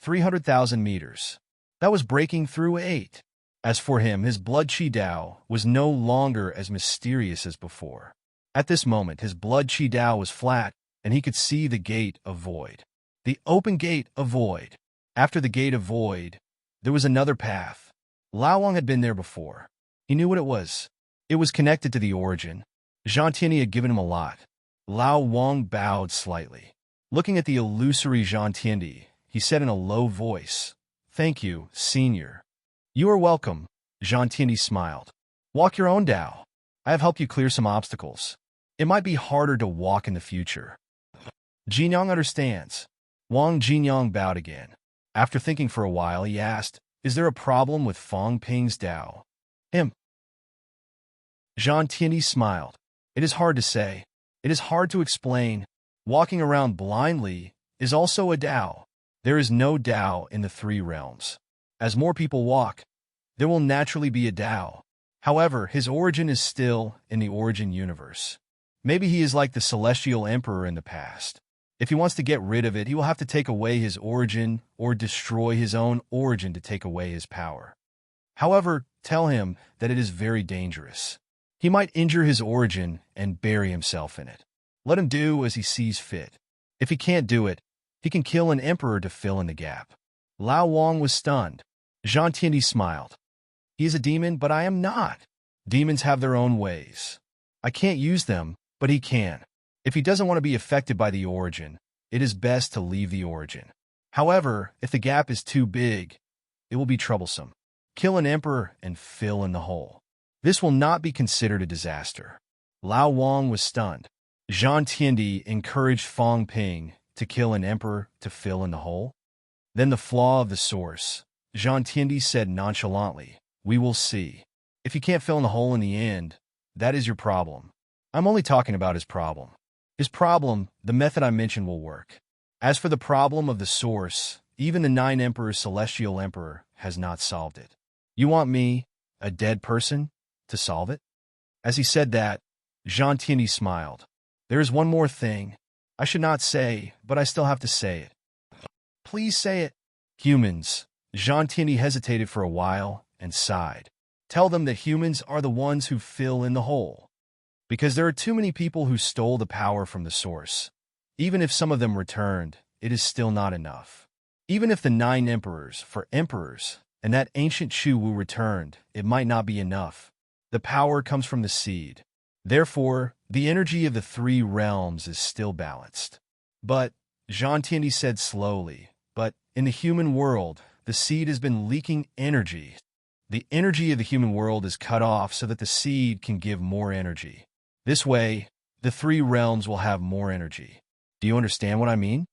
300,000 meters. That was breaking through 8. As for him, his blood chi Tao was no longer as mysterious as before. At this moment, his blood chi Tao was flat, and he could see the gate of void. The open gate of void. After the gate of void, there was another path. Lao Wang had been there before. He knew what it was. It was connected to the origin. Jean Tiany had given him a lot. Lao Wang bowed slightly. Looking at the illusory Jean Tiany, he said in a low voice, Thank you, Senior. You are welcome, Jean Tiany smiled. Walk your own Tao. I have helped you clear some obstacles. It might be harder to walk in the future. Jinyang understands. Wang Jinyang bowed again. After thinking for a while, he asked, Is there a problem with Fong Ping's Tao? Jean Tiany smiled. It is hard to say. It is hard to explain. Walking around blindly is also a Tao. There is no Tao in the three realms. As more people walk, there will naturally be a Tao. However, his origin is still in the origin universe. Maybe he is like the celestial emperor in the past. If he wants to get rid of it, he will have to take away his origin or destroy his own origin to take away his power. However, tell him that it is very dangerous. He might injure his origin and bury himself in it. Let him do as he sees fit. If he can't do it, he can kill an emperor to fill in the gap. Lao Wang was stunned. Jean Tiany smiled. He is a demon, but I am not. Demons have their own ways. I can't use them, but he can. If he doesn't want to be affected by the origin, it is best to leave the origin. However, if the gap is too big, it will be troublesome. Kill an emperor and fill in the hole. This will not be considered a disaster. Lao Wang was stunned. Zhang Tiandi encouraged Fang Ping to kill an emperor to fill in the hole. Then the flaw of the source. Zhang Tiandi said nonchalantly, "We will see. If you can't fill in the hole in the end, that is your problem." I'm only talking about his problem. His problem, the method I mentioned, will work. As for the problem of the source, even the 9 Emperors Celestial Emperor has not solved it. You want me, a dead person, to solve it? As he said that, Zhang Tiandi smiled. There is one more thing. I should not say, but I still have to say it. Please say it. Humans. Zhang Tiandi hesitated for a while and sighed. Tell them that humans are the ones who fill in the hole. Because there are too many people who stole the power from the source. Even if some of them returned, it is still not enough. Even if the 9 emperors for emperors and that ancient Chu Wu returned, it might not be enough. The power comes from the seed. Therefore, the energy of the 3 realms is still balanced. But, Zhang Tiandi said slowly, but in the human world, the seed has been leaking energy. The energy of the human world is cut off so that the seed can give more energy. This way, the 3 realms will have more energy. Do you understand what I mean?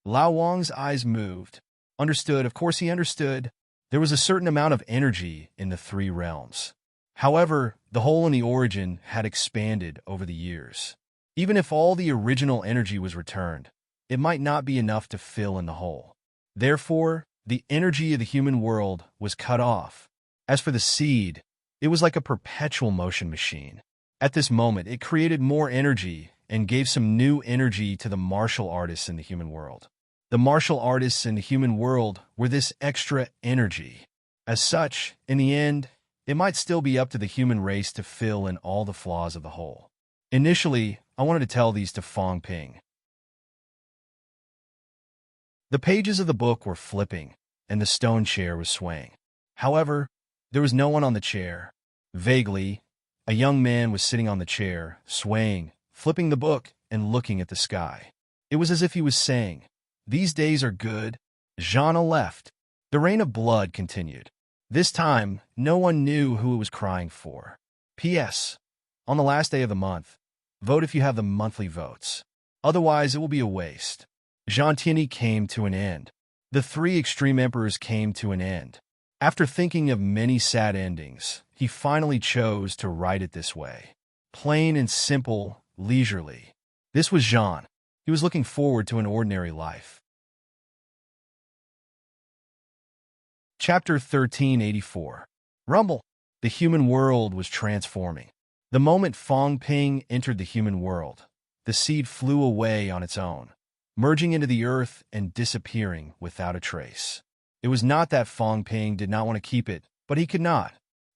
Lao Wang's eyes moved. Understood, of course he understood. There was a certain amount of energy in the 3 realms. However, the hole in the origin had expanded over the years. Even if all the original energy was returned, it might not be enough to fill in the hole. Therefore, the energy of the human world was cut off. As for the seed, it was like a perpetual motion machine. At this moment, it created more energy and gave some new energy to the martial artists in the human world. The martial artists in the human world were this extra energy. As such, in the end, it might still be up to the human race to fill in all the flaws of the whole. Initially, I wanted to tell these to Fang Ping. The pages of the book were flipping, and the stone chair was swaying. However, there was no one on the chair. Vaguely, a young man was sitting on the chair, swaying, flipping the book, and looking at the sky. It was as if he was saying, "These days are good." Zhana left. The rain of blood continued. This time, no one knew who it was crying for. P.S. On the last day of the month, vote if you have the monthly votes. Otherwise, it will be a waste. Zhang Tiandi came to an end. The 3 extreme emperors came to an end. After thinking of many sad endings, he finally chose to write it this way. Plain and simple, leisurely. This was Zhang. He was looking forward to an ordinary life. Chapter 1384. Rumble. The human world was transforming. The moment Fang Ping entered the human world, the seed flew away on its own, merging into the earth and disappearing without a trace. It was not that Fang Ping did not want to keep it, but he could not.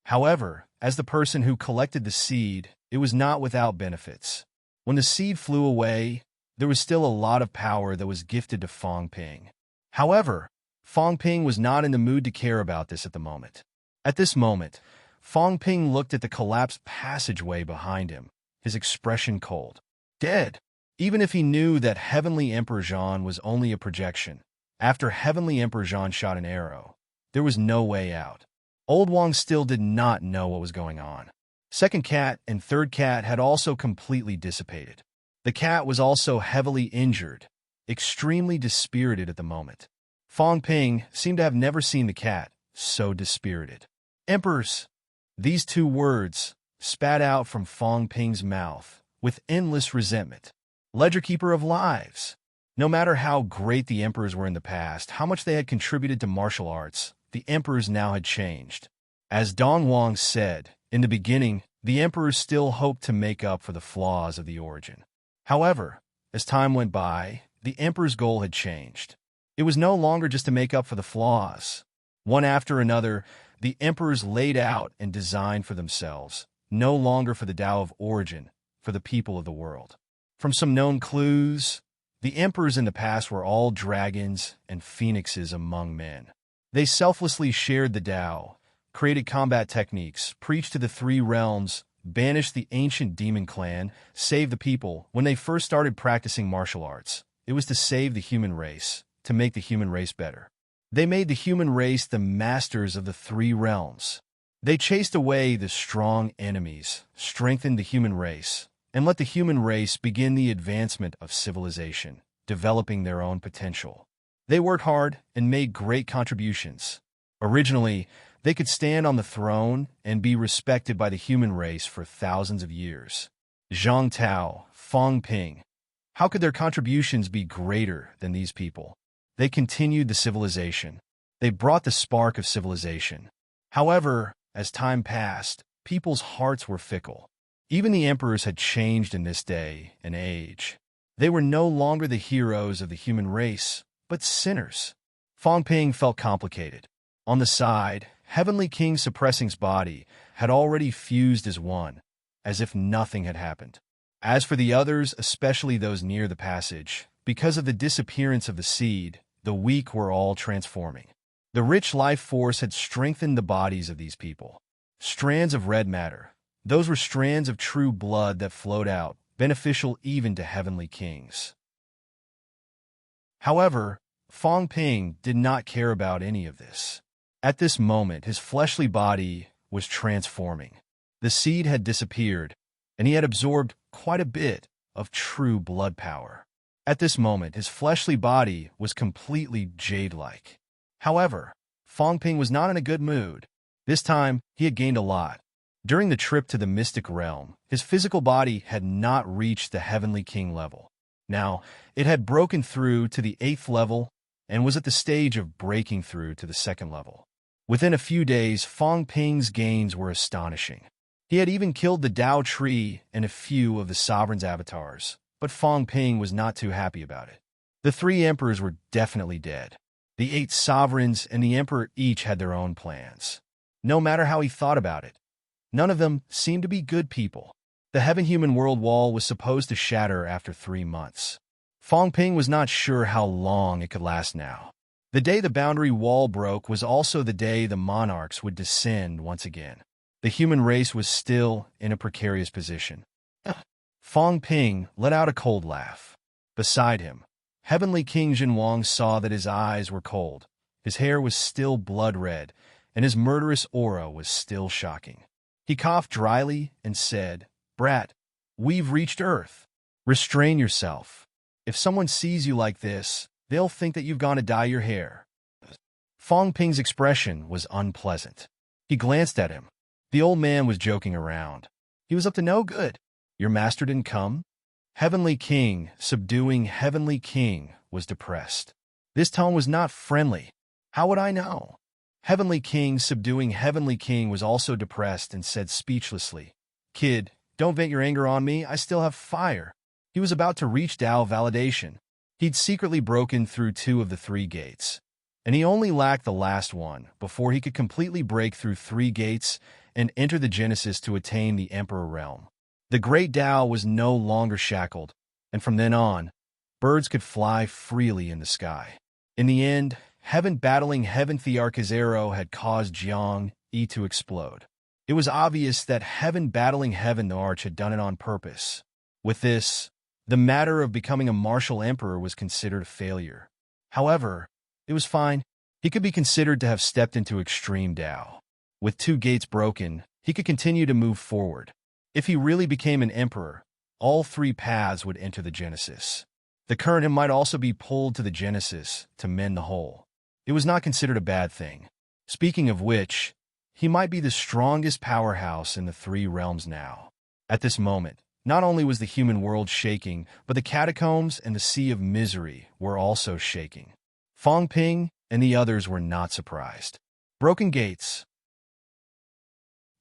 However, as the person who collected the seed, it was not without benefits. When the seed flew away, there was still a lot of power that was gifted to Fang Ping. However, Fang Ping was not in the mood to care about this at the moment. At this moment, Fang Ping looked at the collapsed passageway behind him, his expression cold. Dead. Even if he knew that Heavenly Emperor Zhan was only a projection, after Heavenly Emperor Zhan shot an arrow, there was no way out. Old Wang still did not know what was going on. Second cat and third cat had also completely dissipated. The cat was also heavily injured, extremely dispirited at the moment. Fang Ping seemed to have never seen the cat so dispirited. Emperors! These 2 words spat out from Fang Ping's mouth with endless resentment. Ledger keeper of lives. No matter how great the emperors were in the past, how much they had contributed to martial arts, the emperors now had changed. As Dong Wang said, in the beginning, the emperors still hoped to make up for the flaws of the origin. However, as time went by, the emperor's goal had changed. It was no longer just to make up for the flaws. One after another, the emperors laid out and designed for themselves, no longer for the Tao of origin, for the people of the world. From some known clues, the emperors in the past were all dragons and phoenixes among men. They selflessly shared the Tao, created combat techniques, preached to the 3 realms, banished the ancient demon clan, saved the people. When they first started practicing martial arts, it was to save the human race, to make the human race better. They made the human race the masters of the three realms. They chased away the strong enemies, strengthened the human race, and let the human race begin the advancement of civilization, developing their own potential. They worked hard and made great contributions. Originally, they could stand on the throne and be respected by the human race for thousands of years. Zhang Tao, Fang Ping. How could their contributions be greater than these people? They continued the civilization. They brought the spark of civilization. However, as time passed, people's hearts were fickle. Even the emperors had changed in this day and age. They were no longer the heroes of the human race, but sinners. Fang Ping felt complicated. On the side, Heavenly King Suppressing's body had already fused as one, as if nothing had happened. As for the others, especially those near the passage, because of the disappearance of the seed, the weak were all transforming. The rich life force had strengthened the bodies of these people. Strands of red matter. Those were strands of true blood that flowed out, beneficial even to heavenly kings. However, Fang Ping did not care about any of this. At this moment, his fleshly body was transforming. The seed had disappeared, and he had absorbed quite a bit of true blood power. At this moment, his fleshly body was completely jade-like. However, Fang Ping was not in a good mood. This time, he had gained a lot. During the trip to the mystic realm, his physical body had not reached the Heavenly King level. Now, it had broken through to the 8th level and was at the stage of breaking through to the 2nd level. Within a few days, Fang Ping's gains were astonishing. He had even killed the Dao tree and a few of the sovereign's avatars, but Fang Ping was not too happy about it. The 3 emperors were definitely dead. The 8 sovereigns and the emperor each had their own plans. No matter how he thought about it, none of them seemed to be good people. The heaven-human world wall was supposed to shatter after 3 months. Fang Ping was not sure how long it could last now. The day the boundary wall broke was also the day the monarchs would descend once again. The human race was still in a precarious position. Fang Ping let out a cold laugh. Beside him, Heavenly King Jinwang saw that his eyes were cold, his hair was still blood red, and his murderous aura was still shocking. He coughed dryly and said, "Brat, we've reached Earth. Restrain yourself. If someone sees you like this, they'll think that you've gone to dye your hair." Fang Ping's expression was unpleasant. He glanced at him. The old man was joking around. He was up to no good. Your master didn't come? Heavenly King, subduing Heavenly King, was depressed. This tone was not friendly. How would I know? Heavenly King, subduing Heavenly King, was also depressed and said speechlessly, "Kid, don't vent your anger on me. I still have fire." He was about to reach Dao validation. He'd secretly broken through 2 of the 3 gates, and he only lacked the last one before he could completely break through 3 gates and enter the Genesis to attain the Emperor realm. The great Dao was no longer shackled, and from then on, birds could fly freely in the sky. In the end, Heaven battling Heaven Thearch's arrow had caused Jiang Yi to explode. It was obvious that Heaven battling Heaven the Arch had done it on purpose. With this, the matter of becoming a martial emperor was considered a failure. However, it was fine. He could be considered to have stepped into extreme Dao. With 2 gates broken, he could continue to move forward. If he really became an emperor, all 3 paths would enter the Genesis. The current him might also be pulled to the Genesis to mend the whole. It was not considered a bad thing. Speaking of which, he might be the strongest powerhouse in the 3 realms now. At this moment, not only was the human world shaking, but the catacombs and the sea of misery were also shaking. Fang Ping and the others were not surprised. Broken gates.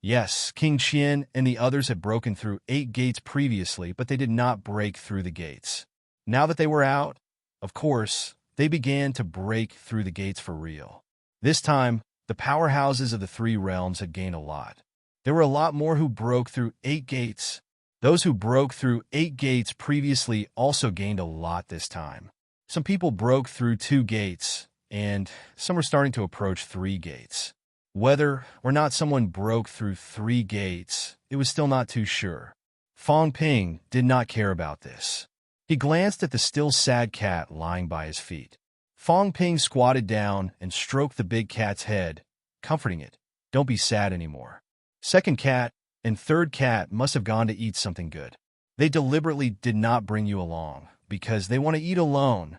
Yes, King Qian and the others had broken through 8 gates previously, but they did not break through the gates. Now that they were out, of course, they began to break through the gates for real. This time, the powerhouses of the 3 realms had gained a lot. There were a lot more who broke through 8 gates. Those who broke through 8 gates previously also gained a lot this time. Some people broke through 2 gates, and some were starting to approach 3 gates. Whether or not someone broke through 3 gates, it was still not too sure. Fong Ping did not care about this. He glanced at the still sad cat lying by his feet. Fong Ping squatted down and stroked the big cat's head, comforting it. Don't be sad anymore. Second cat and third cat must have gone to eat something good. They deliberately did not bring you along because they want to eat alone.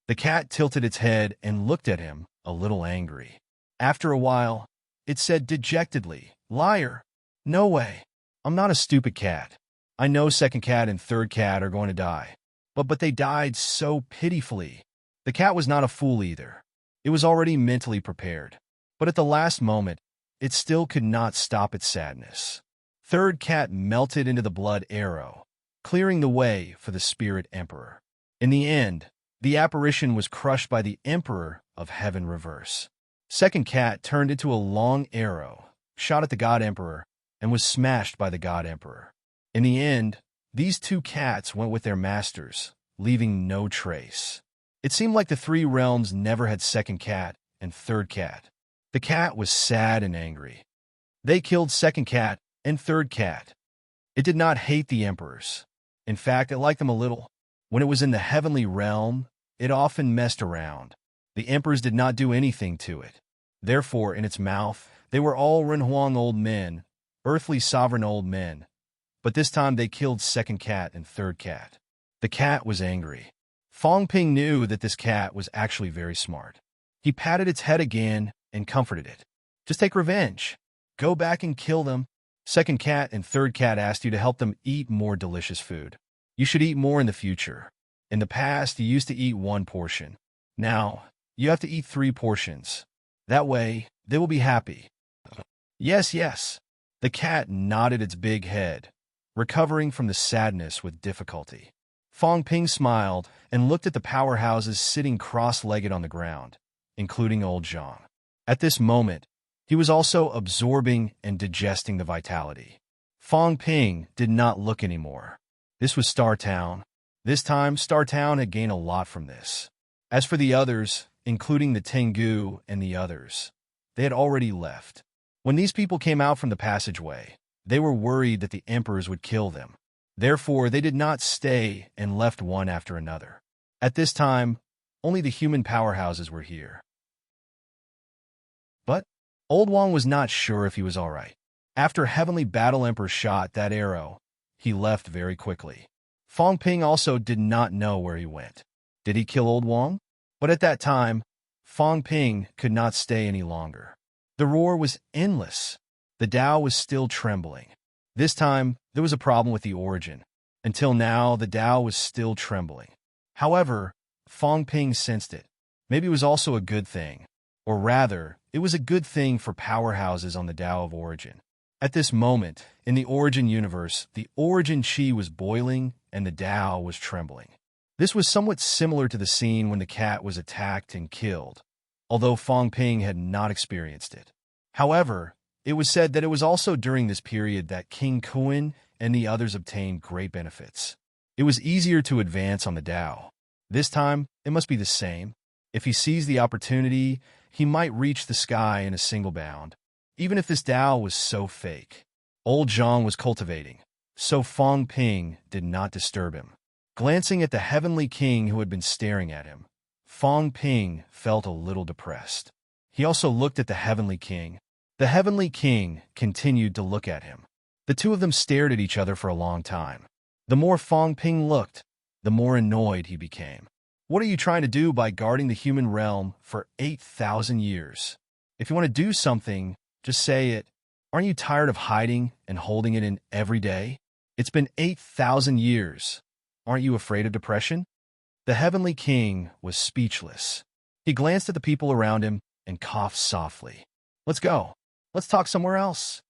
The cat tilted its head and looked at him, a little angry. After a while, it said dejectedly, "Liar. No way. I'm not a stupid cat. I know second cat and third cat are going to die. But they died so pitifully." The cat was not a fool either. It was already mentally prepared. But at the last moment, it still could not stop its sadness. Third cat melted into the blood arrow, clearing the way for the spirit emperor. In the end, the apparition was crushed by the emperor of heaven reverse. Second cat turned into a long arrow, shot at the god emperor, and was smashed by the god emperor. In the end, these 2 cats went with their masters, leaving no trace. It seemed like the 3 realms never had second cat and third cat. The cat was sad and angry. They killed second cat and third cat. It did not hate the emperors. In fact, it liked them a little. When it was in the heavenly realm, it often messed around. The emperors did not do anything to it. Therefore, in its mouth, they were all Renhuang old men, earthly sovereign old men. But this time they killed second cat and third cat. The cat was angry. Fong Ping knew that this cat was actually very smart. He patted its head again and comforted it. Just take revenge. Go back and kill them. Second cat and third cat asked you to help them eat more delicious food. You should eat more in the future. In the past, you used to eat 1 portion. Now, you have to eat 3 portions. That way, they will be happy. Yes, yes. The cat nodded its big head, recovering from the sadness with difficulty. Fong Ping smiled and looked at the powerhouses sitting cross-legged on the ground, including old Zhang. At this moment, he was also absorbing and digesting the vitality. Fong Ping did not look anymore. This was Star Town. This time, Star Town had gained a lot from this. As for the others, including the Tengu and the others, they had already left. When these people came out from the passageway, they were worried that the emperors would kill them. Therefore, they did not stay and left one after another. At this time, only the human powerhouses were here. But Old Wang was not sure if he was all right. After Heavenly Battle Emperor shot that arrow, he left very quickly. Fong Ping also did not know where he went. Did he kill Old Wang? But at that time, Fong Ping could not stay any longer. The roar was endless. The Tao was still trembling. This time, there was a problem with the origin. Until now, the Tao was still trembling. However, Fong Ping sensed it. Maybe it was also a good thing. Or rather, it was a good thing for powerhouses on the Tao of origin. At this moment, in the origin universe, the origin chi was boiling and the Tao was trembling. This was somewhat similar to the scene when the cat was attacked and killed, although Fong Ping had not experienced it. However, it was said that it was also during this period that King Kuan and the others obtained great benefits. It was easier to advance on the Tao. This time, it must be the same. If he sees the opportunity, he might reach the sky in a single bound. Even if this Tao was so fake. Old Zhang was cultivating, so Fong Ping did not disturb him. Glancing at the heavenly king who had been staring at him, Fong Ping felt a little depressed. He also looked at the heavenly king. The heavenly king continued to look at him. The two of them stared at each other for a long time. The more Fong Ping looked, the more annoyed he became. What are you trying to do by guarding the human realm for 8,000 years? If you want to do something, just say it. Aren't you tired of hiding and holding it in every day? It's been 8,000 years. Aren't you afraid of depression? The heavenly king was speechless. He glanced at the people around him and coughed softly. Let's go. Let's talk somewhere else.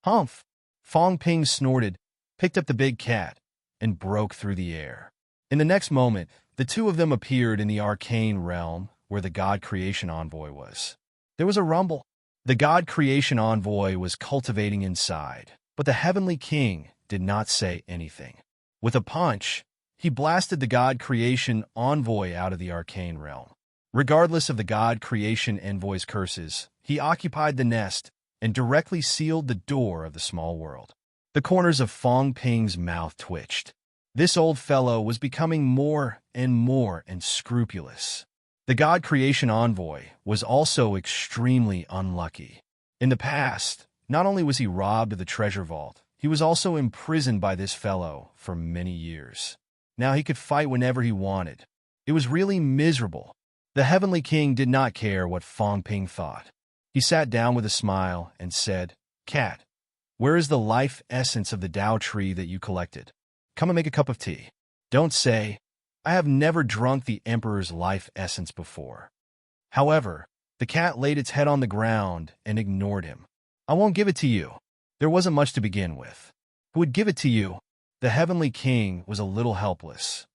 Humph. Fong Ping snorted, picked up the big cat, and broke through the air. In the next moment, the two of them appeared in the arcane realm where the God Creation Envoy was. There was a rumble. The God Creation Envoy was cultivating inside, but the Heavenly King did not say anything. With a punch, he blasted the God Creation Envoy out of the arcane realm. Regardless of the God Creation Envoy's curses, He occupied the nest and directly sealed the door of the small world. The corners of Fong Ping's mouth twitched. This old fellow was becoming more and more unscrupulous. The God Creation Envoy was also extremely unlucky. In the past, not only was he robbed of the treasure vault, he was also imprisoned by this fellow for many years. Now he could fight whenever he wanted. It was really miserable. The Heavenly King did not care what Fong Ping thought. He sat down with a smile and said, "Cat, where is the life essence of the Tao tree that you collected? Come and make a cup of tea." Don't say, "I have never drunk the Emperor's life essence before." However, the cat laid its head on the ground and ignored him. "I won't give it to you. There wasn't much to begin with. Who would give it to you?" The Heavenly King was a little helpless.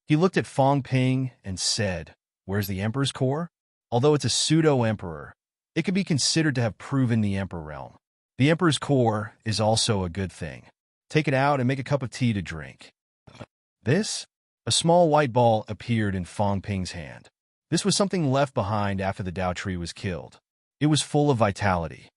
He looked at Fong Ping and said, "Where's the Emperor's core?" Although it's a pseudo-emperor, it could be considered to have proven the Emperor realm. The Emperor's core is also a good thing. Take it out and make a cup of tea to drink. This? A small white ball appeared in Fong Ping's hand. This was something left behind after the Tao tree was killed. It was full of vitality.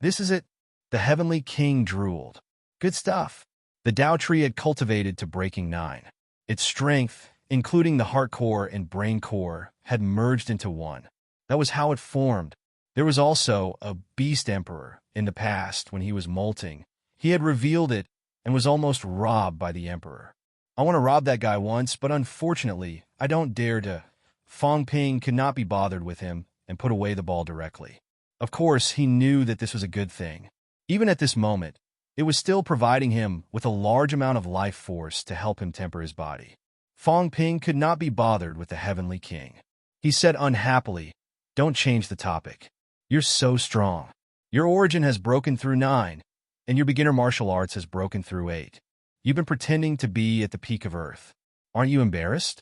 "This is it?" The Heavenly King drooled. "Good stuff." The Tao tree had cultivated to breaking 9. Its strength, including the heart core and brain core, had merged into one. That was how it formed. There was also a beast emperor in the past when he was molting. He had revealed it and was almost robbed by the emperor. "I want to rob that guy once, but unfortunately, I don't dare to." Fong Ping could not be bothered with him and put away the ball directly. Of course, he knew that this was a good thing. Even at this moment, it was still providing him with a large amount of life force to help him temper his body. Fong Ping could not be bothered with the Heavenly King. He said unhappily, "Don't change the topic. You're so strong. Your origin has broken through 9, and your beginner martial arts has broken through 8. You've been pretending to be at the peak of Earth. Aren't you embarrassed?"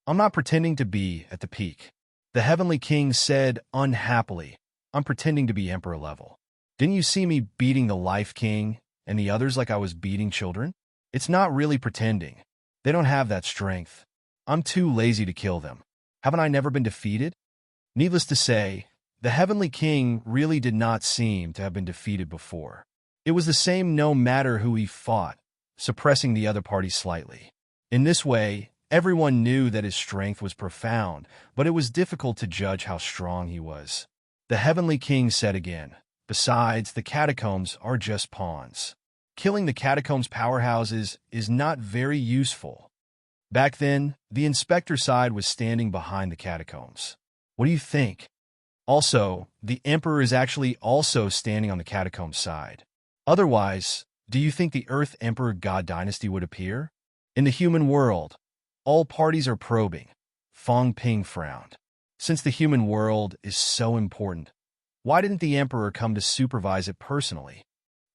"I'm not pretending to be at the peak." The Heavenly King said unhappily, "I'm pretending to be Emperor level. Didn't you see me beating the Life King and the others like I was beating children? It's not really pretending. They don't have that strength. I'm too lazy to kill them. Haven't I never been defeated?" Needless to say, the Heavenly King really did not seem to have been defeated before. It was the same no matter who he fought, suppressing the other party slightly. In this way, everyone knew that his strength was profound, but it was difficult to judge how strong he was. The Heavenly King said again, "Besides, the catacombs are just pawns. Killing the catacombs' powerhouses is not very useful." Back then, the inspector side was standing behind the catacombs. "What do you think?" Also, the Emperor is actually also standing on the catacombs side. Otherwise, do you think the Earth Emperor God Dynasty would appear? In the human world, all parties are probing. Fong Ping frowned. Since the human world is so important, why didn't the Emperor come to supervise it personally?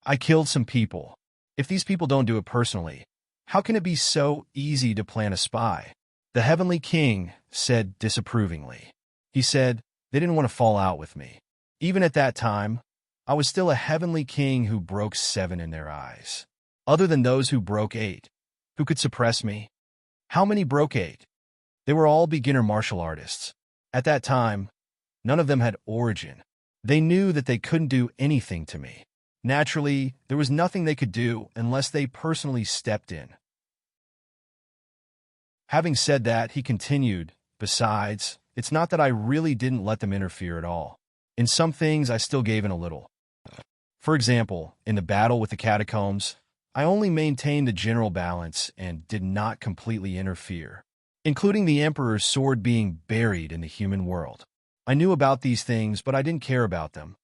"I killed some people. If these people don't do it personally, how can it be so easy to plant a spy?" The Heavenly King said disapprovingly. He said, "They didn't want to fall out with me. Even at that time, I was still a Heavenly King who broke 7 in their eyes. Other than those who broke 8, who could suppress me? How many broke 8? They were all beginner martial artists. At that time, none of them had origin. They knew that they couldn't do anything to me. Naturally, there was nothing they could do unless they personally stepped in." Having said that, he continued, "Besides, it's not that I really didn't let them interfere at all. In some things, I still gave in a little. For example, in the battle with the catacombs, I only maintained the general balance and did not completely interfere, including the Emperor's sword being buried in the human world. I knew about these things, but I didn't care about them."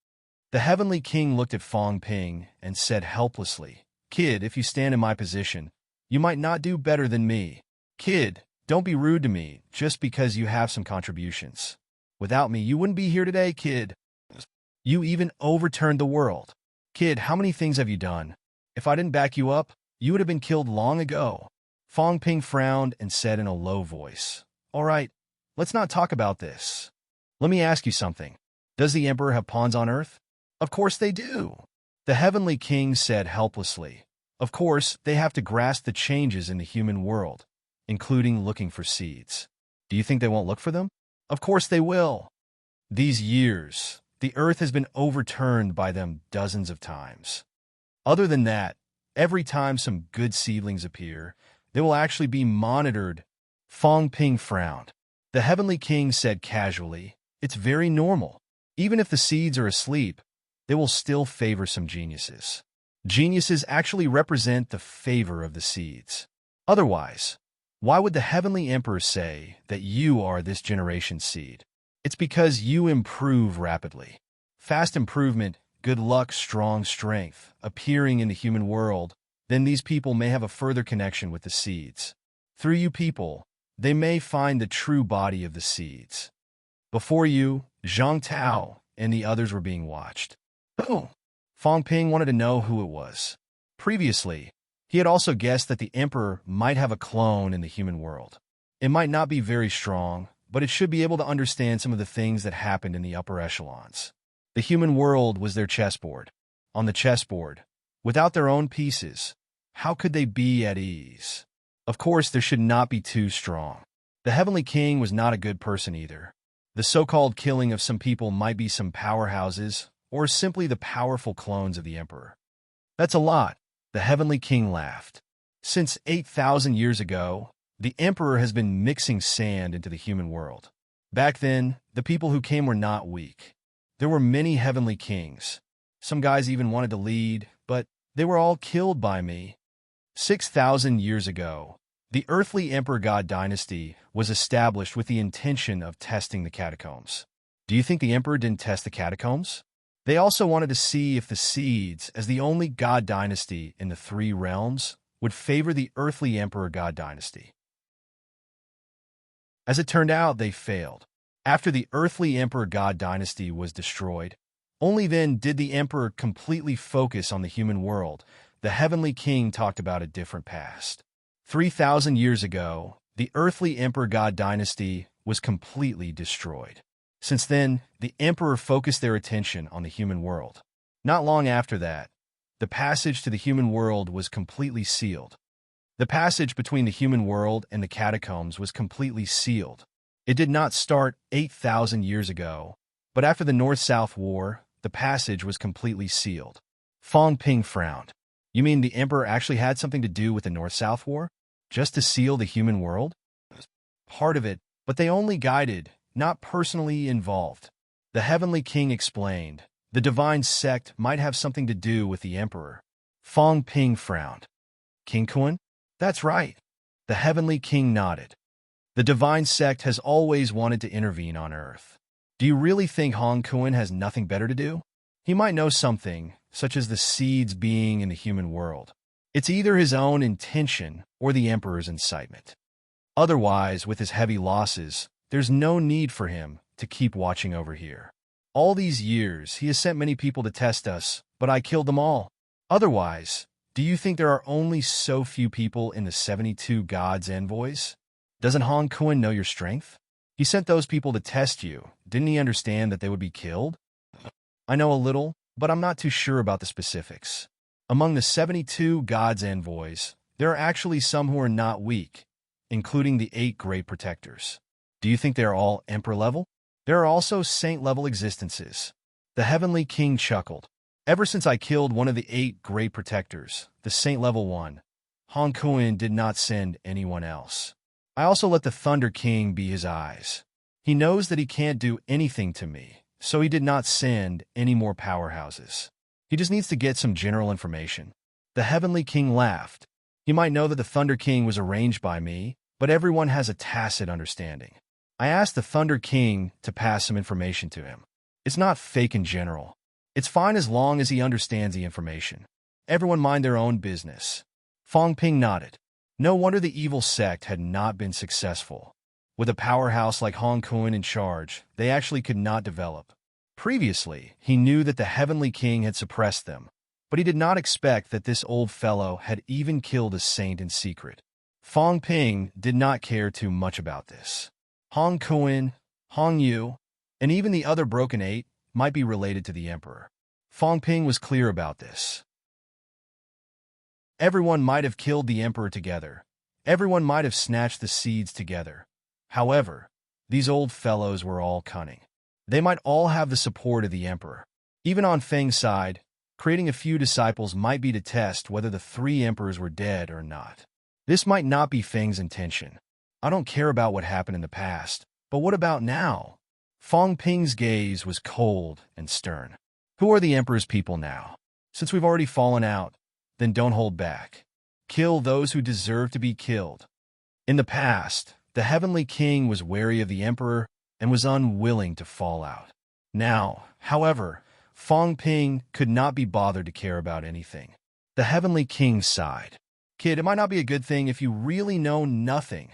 The Heavenly King looked at Fong Ping and said helplessly, "Kid, if you stand in my position, you might not do better than me. Kid, don't be rude to me just because you have some contributions. Without me, you wouldn't be here today, kid. You even overturned the world. Kid, how many things have you done? If I didn't back you up, you would have been killed long ago." Fong Ping frowned and said in a low voice, "All right, let's not talk about this. Let me ask you something. Does the Emperor have pawns on Earth?" "Of course they do." The Heavenly King said helplessly, "Of course, they have to grasp the changes in the human world, including looking for seeds. Do you think they won't look for them?" "Of course they will." These years, the earth has been overturned by them dozens of times. Other than that, every time some good seedlings appear, they will actually be monitored. Fong Ping frowned. The Heavenly King said casually, "It's very normal. Even if the seeds are asleep, they will still favor some geniuses. Geniuses actually represent the favor of the seeds. Otherwise, why would the Heavenly Emperor say that you are this generation's seed? It's because you improve rapidly. Fast improvement, good luck, strong strength, appearing in the human world, then these people may have a further connection with the seeds. Through you people, they may find the true body of the seeds. Before you, Zhang Tao and the others were being watched." Oh! Fong Ping wanted to know who it was. Previously, he had also guessed that the Emperor might have a clone in the human world. It might not be very strong, but it should be able to understand some of the things that happened in the upper echelons. The human world was their chessboard. On the chessboard, without their own pieces, how could they be at ease? Of course, there should not be too strong. The Heavenly King was not a good person either. The so-called killing of some people might be some powerhouses, or simply the powerful clones of the Emperor. That's a lot, the Heavenly King laughed. Since 8,000 years ago, the Emperor has been mixing sand into the human world. Back then, the people who came were not weak. There were many Heavenly Kings. Some guys even wanted to lead, but they were all killed by me. 6,000 years ago, the earthly Emperor God dynasty was established with the intention of testing the catacombs. Do you think the Emperor didn't test the catacombs? They also wanted to see if the seeds, as the only God dynasty in the three realms, would favor the earthly Emperor God dynasty. As it turned out, they failed. After the earthly Emperor God dynasty was destroyed, only then did the Emperor completely focus on the human world. The Heavenly King talked about a different past. 3,000 years ago, the earthly Emperor God dynasty was completely destroyed. Since then, the Emperor focused their attention on the human world. Not long after that, the passage to the human world was completely sealed. The passage between the human world and the catacombs was completely sealed. It did not start 8,000 years ago, but after the North-South War, the passage was completely sealed. Fong Ping frowned. You mean the Emperor actually had something to do with the North-South War? Just to seal the human world? Part of it, but they only guided, not personally involved. The Heavenly King explained, the divine sect might have something to do with the Emperor. Fong Ping frowned. King Kun? That's right. The Heavenly King nodded. The divine sect has always wanted to intervene on Earth. Do you really think Hong Kun has nothing better to do? He might know something, such as the seeds being in the human world. It's either his own intention or the Emperor's incitement. Otherwise, with his heavy losses, there's no need for him to keep watching over here. All these years, he has sent many people to test us, but I killed them all. Otherwise, do you think there are only so few people in the 72 gods' envoys? Doesn't Hong Kun know your strength? He sent those people to test you. Didn't he understand that they would be killed? I know a little, but I'm not too sure about the specifics. Among the 72 gods' envoys, there are actually some who are not weak, including the 8 great protectors. Do you think they are all Emperor level? There are also saint level existences. The Heavenly King chuckled. Ever since I killed one of the 8 great protectors, the saint level one, Hong Kun did not send anyone else. I also let the Thunder King be his eyes. He knows that he can't do anything to me, so he did not send any more powerhouses. He just needs to get some general information. The Heavenly King laughed. He might know that the Thunder King was arranged by me, but everyone has a tacit understanding. I asked the Thunder King to pass some information to him. It's not fake in general. It's fine as long as he understands the information. Everyone mind their own business. Fong Ping nodded. No wonder the evil sect had not been successful. With a powerhouse like Hong Kun in charge, they actually could not develop. Previously, he knew that the Heavenly King had suppressed them, but he did not expect that this old fellow had even killed a saint in secret. Fong Ping did not care too much about this. Hong Kun, Hong Yu, and even the other Broken 8 might be related to the Emperor. Fong Ping was clear about this. Everyone might have killed the Emperor together. Everyone might have snatched the seeds together. However, these old fellows were all cunning. They might all have the support of the emperor. Even on Feng's side, creating a few disciples might be to test whether the three emperors were dead or not. This might not be Feng's intention. I don't care about what happened in the past, but what about now? Fang Ping's gaze was cold and stern. Who are the emperor's people now? Since we've already fallen out, then don't hold back. Kill those who deserve to be killed. In the past, the heavenly king was wary of the emperor and was unwilling to fall out. Now, however, Fang Ping could not be bothered to care about anything. The heavenly king sighed. Kid, it might not be a good thing if you really know nothing.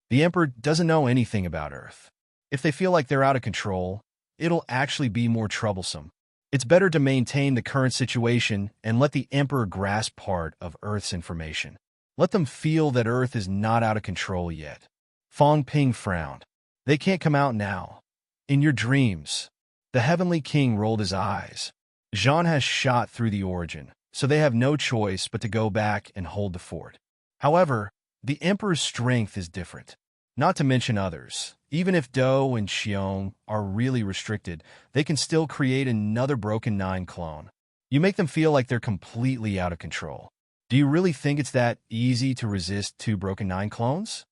The emperor doesn't know anything about Earth. If they feel like they're out of control, it'll actually be more troublesome. It's better to maintain the current situation and let the emperor grasp part of Earth's information. Let them feel that Earth is not out of control yet. Fang Ping frowned. They can't come out now. In your dreams. The heavenly king rolled his eyes. Zhan has shot through the origin, so they have no choice but to go back and hold the fort. However, the emperor's strength is different. Not to mention others. Even if Do and Xiong are really restricted, they can still create another Broken 9 clone. You make them feel like they're completely out of control. Do you really think it's that easy to resist 2 Broken 9 clones?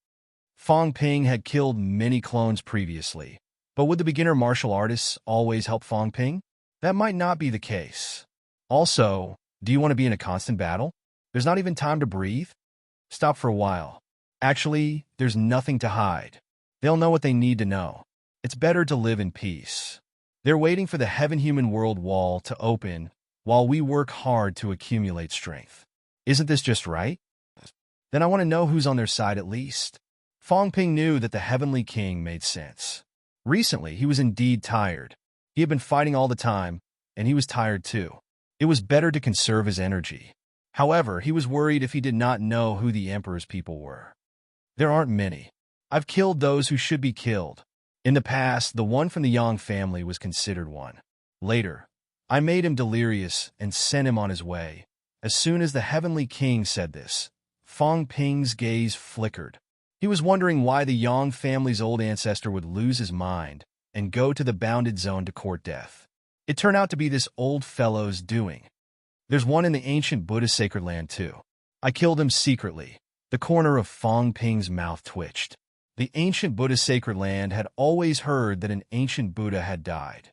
Fang Ping had killed many clones previously, but would the beginner martial artists always help Fang Ping? That might not be the case. Also, do you want to be in a constant battle? There's not even time to breathe? Stop for a while. Actually, there's nothing to hide. They'll know what they need to know. It's better to live in peace. They're waiting for the heaven-human world wall to open while we work hard to accumulate strength. Isn't this just right? Then I want to know who's on their side at least. Fang Ping knew that the heavenly king made sense. Recently, he was indeed tired. He had been fighting all the time, and he was tired too. It was better to conserve his energy. However, he was worried if he did not know who the emperor's people were. There aren't many. I've killed those who should be killed. In the past, the one from the Yang family was considered one. Later, I made him delirious and sent him on his way. As soon as the heavenly king said this, Fang Ping's gaze flickered. He was wondering why the Yang family's old ancestor would lose his mind and go to the bounded zone to court death. It turned out to be this old fellow's doing. There's one in the ancient Buddhist sacred land too. I killed him secretly. The corner of Fang Ping's mouth twitched. The ancient Buddhist sacred land had always heard that an ancient Buddha had died.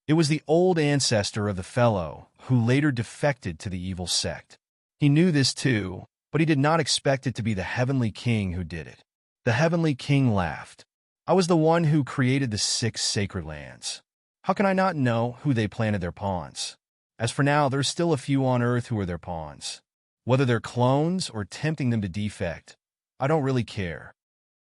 It was the old ancestor of the fellow who later defected to the evil sect. He knew this too, but he did not expect it to be the heavenly king who did it. The heavenly king laughed. I was the one who created the 6 sacred lands. How can I not know who they planted their pawns? As for now, there's still a few on Earth who are their pawns. Whether they're clones or tempting them to defect, I don't really care.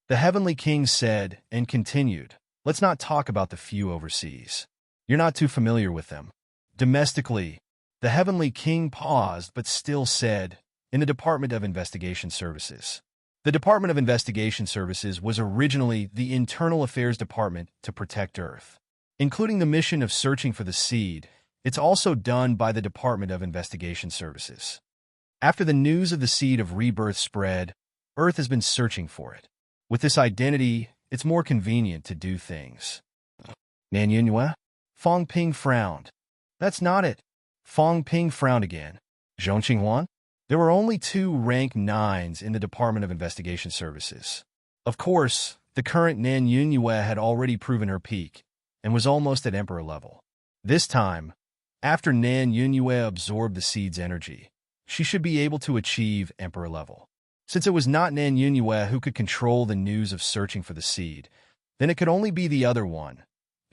The heavenly king said and continued, let's not talk about the few overseas. You're not too familiar with them. Domestically, the heavenly king paused but still said, in the Department of Investigation Services. The Department of Investigation Services was originally the Internal Affairs Department to protect Earth. Including the mission of searching for the seed, it's also done by the Department of Investigation Services. After the news of the seed of rebirth spread, Earth has been searching for it. With this identity, it's more convenient to do things. Nan Yunhua? Fang Ping frowned. That's not it. Fang Ping frowned again. Zhong Qinghuan? There were only 2 rank 9s in the Department of Investigation Services. Of course, the current Nan Yunhua had already proven her peak and was almost at Emperor level. This time, after Nan Yunhua absorbed the seed's energy, she should be able to achieve Emperor level. Since it was not Nan Yunhua who could control the news of searching for the seed, then it could only be the other one,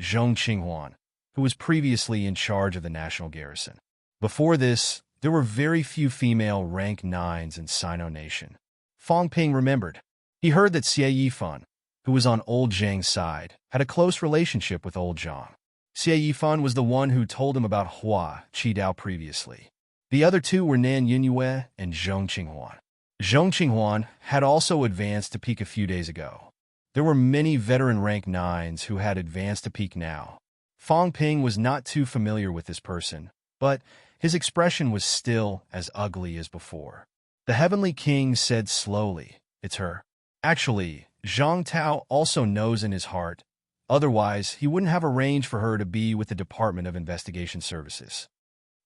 Zhong Qinghuan, who was previously in charge of the national garrison. Before this, there were very few female rank 9s in Sino Nation. Fang Ping remembered. He heard that Xie Yifan, who was on old Zhang's side, had a close relationship with old Zhang. Xie Yifan was the one who told him about Hua Qidao previously. The other 2 were Nan Yunhua and Zhong Qinghuan. Zhong Qinghuan had also advanced to peak a few days ago. There were many veteran rank 9s who had advanced to peak now. Fang Ping was not too familiar with this person, but his expression was still as ugly as before. The heavenly king said slowly, it's her. Actually, Zhang Tao also knows in his heart, Otherwise, he wouldn't have arranged for her to be with the Department of Investigation Services.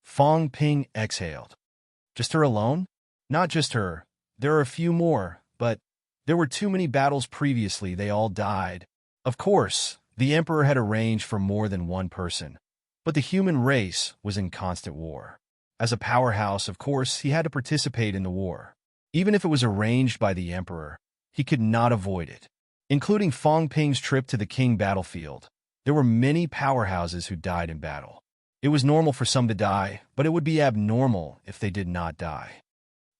Fong Ping exhaled. Just her alone? Not just her. There are a few more, but there were too many battles previously, they all died. Of course, the Emperor had arranged for more than one person, but the human race was in constant war. As a powerhouse, of course, he had to participate in the war. Even if it was arranged by the Emperor, he could not avoid it. Including Fong Ping's trip to the King battlefield, there were many powerhouses who died in battle. It was normal for some to die, but it would be abnormal if they did not die.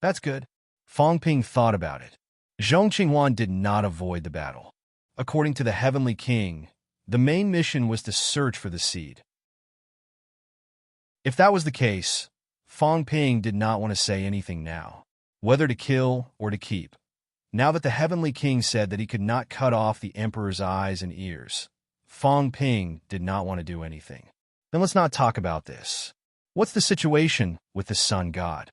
That's good. Fong Ping thought about it. Zhong Qinghuan did not avoid the battle. According to the Heavenly King, the main mission was to search for the seed. If that was the case, Fong Ping did not want to say anything now, whether to kill or to keep. Now that the Heavenly King said that he could not cut off the Emperor's eyes and ears, Fong Ping did not want to do anything. Then let's not talk about this. What's the situation with the Sun God?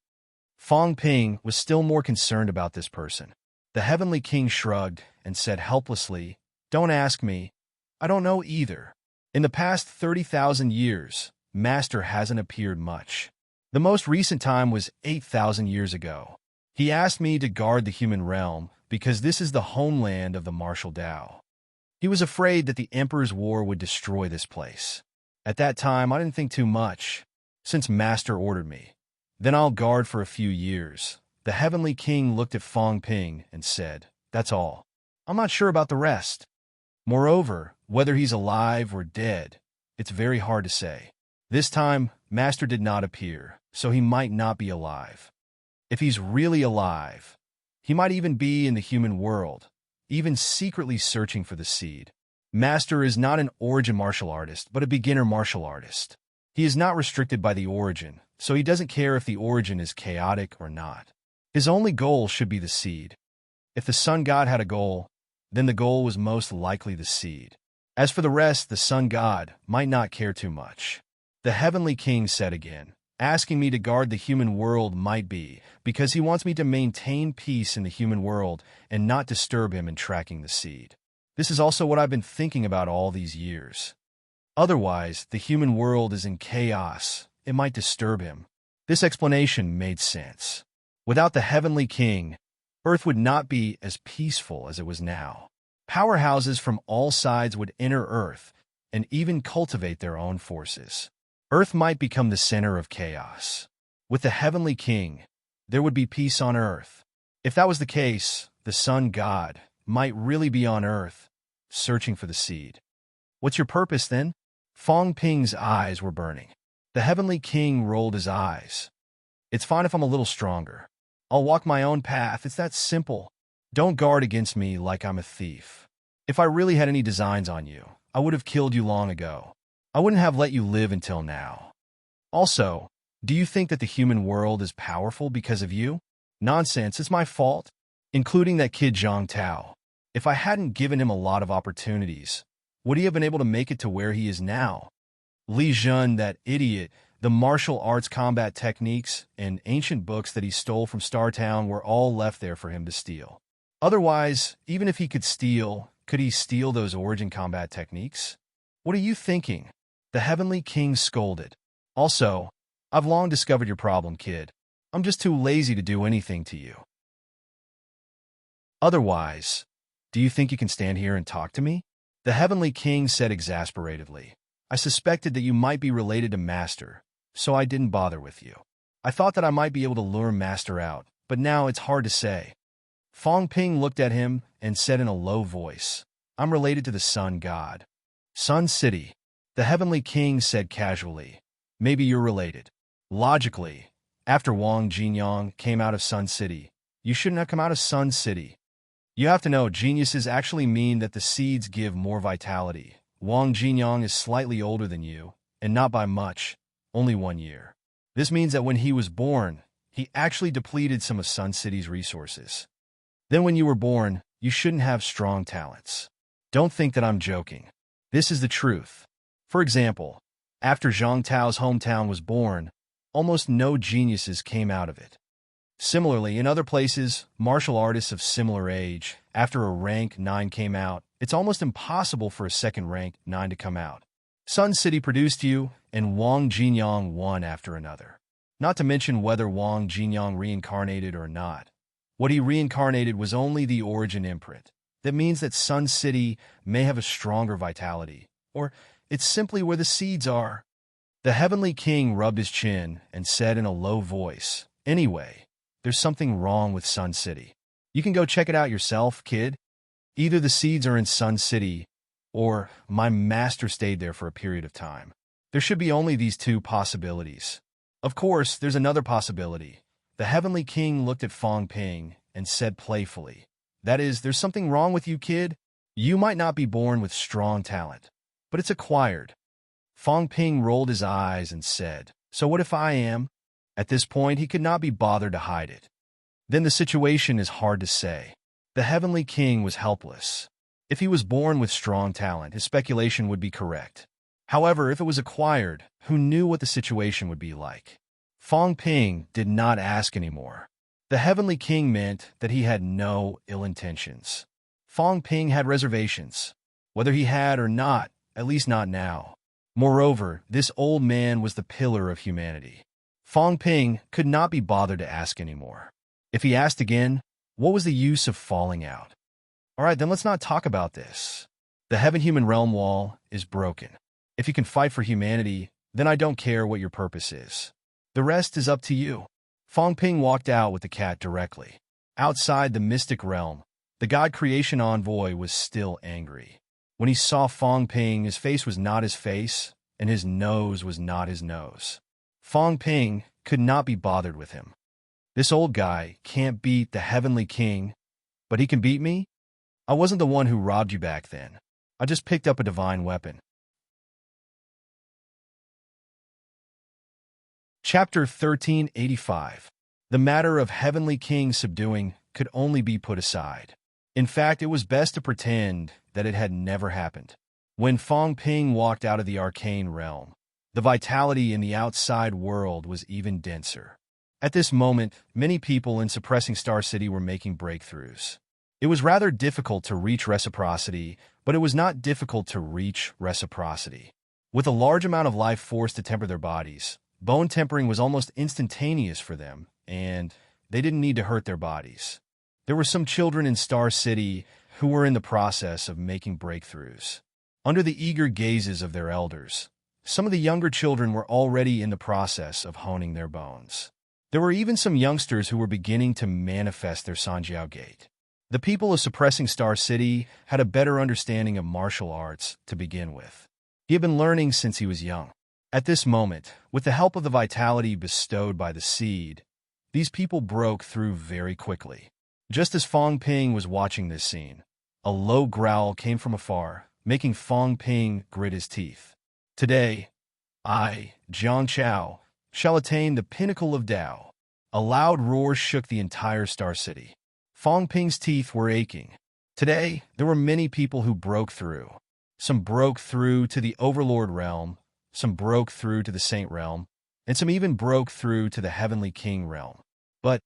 Fong Ping was still more concerned about this person. The Heavenly King shrugged and said helplessly, "Don't ask me. I don't know either. In the past 30,000 years, Master hasn't appeared much. The most recent time was 8,000 years ago. He asked me to guard the human realm because this is the homeland of the martial Tao. He was afraid that the Emperor's war would destroy this place. At that time, I didn't think too much, since Master ordered me. Then I'll guard for a few years." The Heavenly King looked at Fong Ping and said, "That's all. I'm not sure about the rest. Moreover, whether he's alive or dead, it's very hard to say. This time, Master did not appear, so he might not be alive. If he's really alive, he might even be in the human world, even secretly searching for the seed. Master is not an origin martial artist, but a beginner martial artist. He is not restricted by the origin, so he doesn't care if the origin is chaotic or not. His only goal should be the seed. If the Sun God had a goal, then the goal was most likely the seed. As for the rest, the Sun God might not care too much." The Heavenly King said again, "Asking me to guard the human world might be because he wants me to maintain peace in the human world and not disturb him in tracking the seed. This is also what I've been thinking about all these years. Otherwise, the human world is in chaos. It might disturb him." This explanation made sense. Without the Heavenly King, Earth would not be as peaceful as it was now. Powerhouses from all sides would enter Earth and even cultivate their own forces. Earth might become the center of chaos. With the Heavenly King, there would be peace on Earth. If that was the case, the Sun God might really be on Earth, searching for the seed. "What's your purpose, then?" Fong Ping's eyes were burning. The Heavenly King rolled his eyes. "It's fine if I'm a little stronger. I'll walk my own path, it's that simple. Don't guard against me like I'm a thief. If I really had any designs on you, I would have killed you long ago. I wouldn't have let you live until now. Also, do you think that the human world is powerful because of you? Nonsense, it's my fault, including that kid Zhang Tao. If I hadn't given him a lot of opportunities, would he have been able to make it to where he is now? Li Jun, that idiot, the martial arts combat techniques and ancient books that he stole from Startown were all left there for him to steal. Otherwise, even if he could steal, could he steal those origin combat techniques? What are you thinking?" The Heavenly King scolded. "Also, I've long discovered your problem, kid. I'm just too lazy to do anything to you. Otherwise, do you think you can stand here and talk to me?" The Heavenly King said exasperatedly, "I suspected that you might be related to Master, so I didn't bother with you. I thought that I might be able to lure Master out, but now it's hard to say." Fong Ping looked at him and said in a low voice, "I'm related to the Sun God." "Sun City," the Heavenly King said casually. "Maybe you're related. Logically, after Wang Jinyang came out of Sun City, you shouldn't have come out of Sun City. You have to know, geniuses actually mean that the seeds give more vitality. Wang Jinyang is slightly older than you, and not by much, only 1 year. This means that when he was born, he actually depleted some of Sun City's resources. Then when you were born, you shouldn't have strong talents. Don't think that I'm joking. This is the truth. For example, after Zhang Tao's hometown was born, almost no geniuses came out of it. Similarly, in other places, martial artists of similar age, after a rank 9 came out, It's almost impossible for a second-rank 9 to come out. Sun City produced you, and Wang Jinyang one after another. Not to mention whether Wang Jinyang reincarnated or not. What he reincarnated was only the origin imprint. That means that Sun City may have a stronger vitality, or it's simply where the seeds are. The Heavenly King rubbed his chin and said in a low voice, "Anyway, there's something wrong with Sun City. You can go check it out yourself, kid. Either the seeds are in Sun City, or my master stayed there for a period of time. There should be only these two possibilities. Of course, there's another possibility." The Heavenly King looked at Fong Ping and said playfully, "That is, there's something wrong with you, kid. You might not be born with strong talent, but it's acquired." Fong Ping rolled his eyes and said, "So what if I am?" At this point, he could not be bothered to hide it. Then the situation is hard to say. The Heavenly King was helpless. If he was born with strong talent, his speculation would be correct. However, if it was acquired, who knew what the situation would be like? Fong Ping did not ask anymore. The Heavenly King meant that he had no ill intentions. Fong Ping had reservations. Whether he had or not, at least not now. Moreover, this old man was the pillar of humanity. Fong Ping could not be bothered to ask anymore. If he asked again, what was the use of falling out? All right, then let's not talk about this. The heaven-human realm wall is broken. If you can fight for humanity, then I don't care what your purpose is. The rest is up to you. Fong Ping walked out with the cat directly. Outside the mystic realm, the god creation envoy was still angry. When he saw Fong Ping, his face was not his face, and his nose was not his nose. Fong Ping could not be bothered with him. This old guy can't beat the Heavenly King, but he can beat me? I wasn't the one who robbed you back then. I just picked up a divine weapon. Chapter 1385. The matter of Heavenly King subduing could only be put aside. In fact, it was best to pretend that it had never happened. When Fong Ping walked out of the arcane realm, the vitality in the outside world was even denser. At this moment, many people in Suppressing Star City were making breakthroughs. It was rather difficult to reach reciprocity, but it was not difficult to reach reciprocity. With a large amount of life force to temper their bodies, bone tempering was almost instantaneous for them, and they didn't need to hurt their bodies. There were some children in Star City who were in the process of making breakthroughs. Under the eager gazes of their elders, some of the younger children were already in the process of honing their bones. There were even some youngsters who were beginning to manifest their Sanjiao gate. The people of Suppressing Star City had a better understanding of martial arts to begin with. He had been learning since he was young. At this moment, with the help of the vitality bestowed by the seed, these people broke through very quickly. Just as Fong Ping was watching this scene, a low growl came from afar, making Fong Ping grit his teeth. Today, I, Jiang Chao, shall attain the pinnacle of Tao. A loud roar shook the entire Star City. Fong Ping's teeth were aching. Today, there were many people who broke through. Some broke through to the Overlord realm, some broke through to the Saint realm, and some even broke through to the Heavenly King realm. But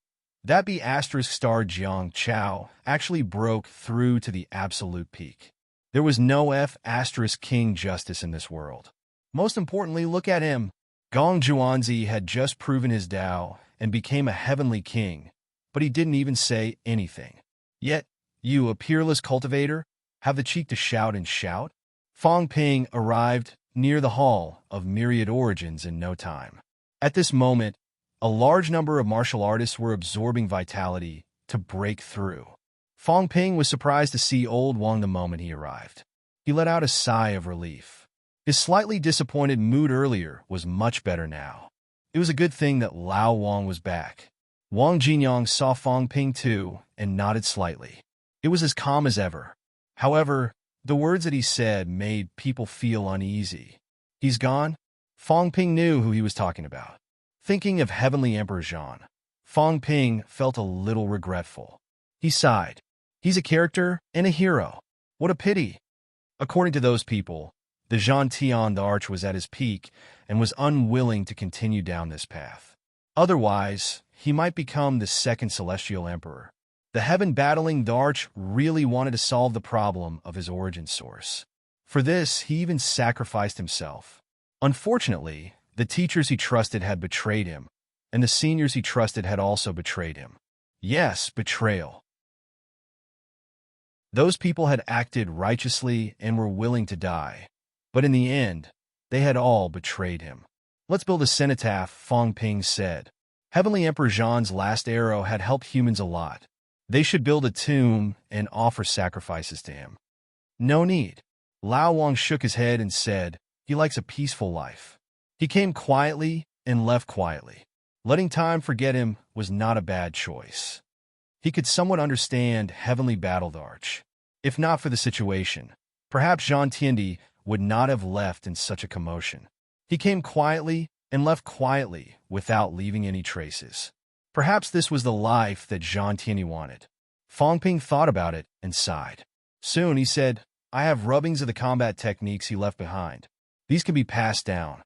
that be asterisk star Jiang Chao actually broke through to the absolute peak. There was no F asterisk King justice in this world. Most importantly, look at him. Gong Zhuanzi had just proven his Tao and became a Heavenly King, but he didn't even say anything. Yet, you, a peerless cultivator, have the cheek to shout and shout? Fong Ping arrived near the Hall of Myriad Origins in no time. At this moment, a large number of martial artists were absorbing vitality to break through. Fong Ping was surprised to see Old Wang the moment he arrived. He let out a sigh of relief. His slightly disappointed mood earlier was much better now. It was a good thing that Lao Wang was back. Wang Jinyang saw Fong Ping too and nodded slightly. It was as calm as ever. However, the words that he said made people feel uneasy. He's gone? Fong Ping knew who he was talking about. Thinking of Heavenly Emperor Zhan, Fong Ping felt a little regretful. He sighed. He's a character and a hero. What a pity. According to those people, the Zhan Tian the Arch was at his peak and was unwilling to continue down this path. Otherwise, he might become the second celestial emperor. The heaven-battling Darch really wanted to solve the problem of his origin source. For this, he even sacrificed himself. Unfortunately, the teachers he trusted had betrayed him, and the seniors he trusted had also betrayed him. Yes, betrayal. Those people had acted righteously and were willing to die, but in the end, they had all betrayed him. Let's build a cenotaph, Fong Ping said. Heavenly Emperor Zhan's last arrow had helped humans a lot. They should build a tomb and offer sacrifices to him. No need. Lao Wang shook his head and said, he likes a peaceful life. He came quietly and left quietly. Letting time forget him was not a bad choice. He could somewhat understand Heavenly Battle Darch. If not for the situation, perhaps Zhan Tiandi would not have left in such a commotion. He came quietly and left quietly without leaving any traces. Perhaps this was the life that Zhan Tiandi wanted. Fong Ping thought about it and sighed. Soon he said, I have rubbings of the combat techniques he left behind. These can be passed down.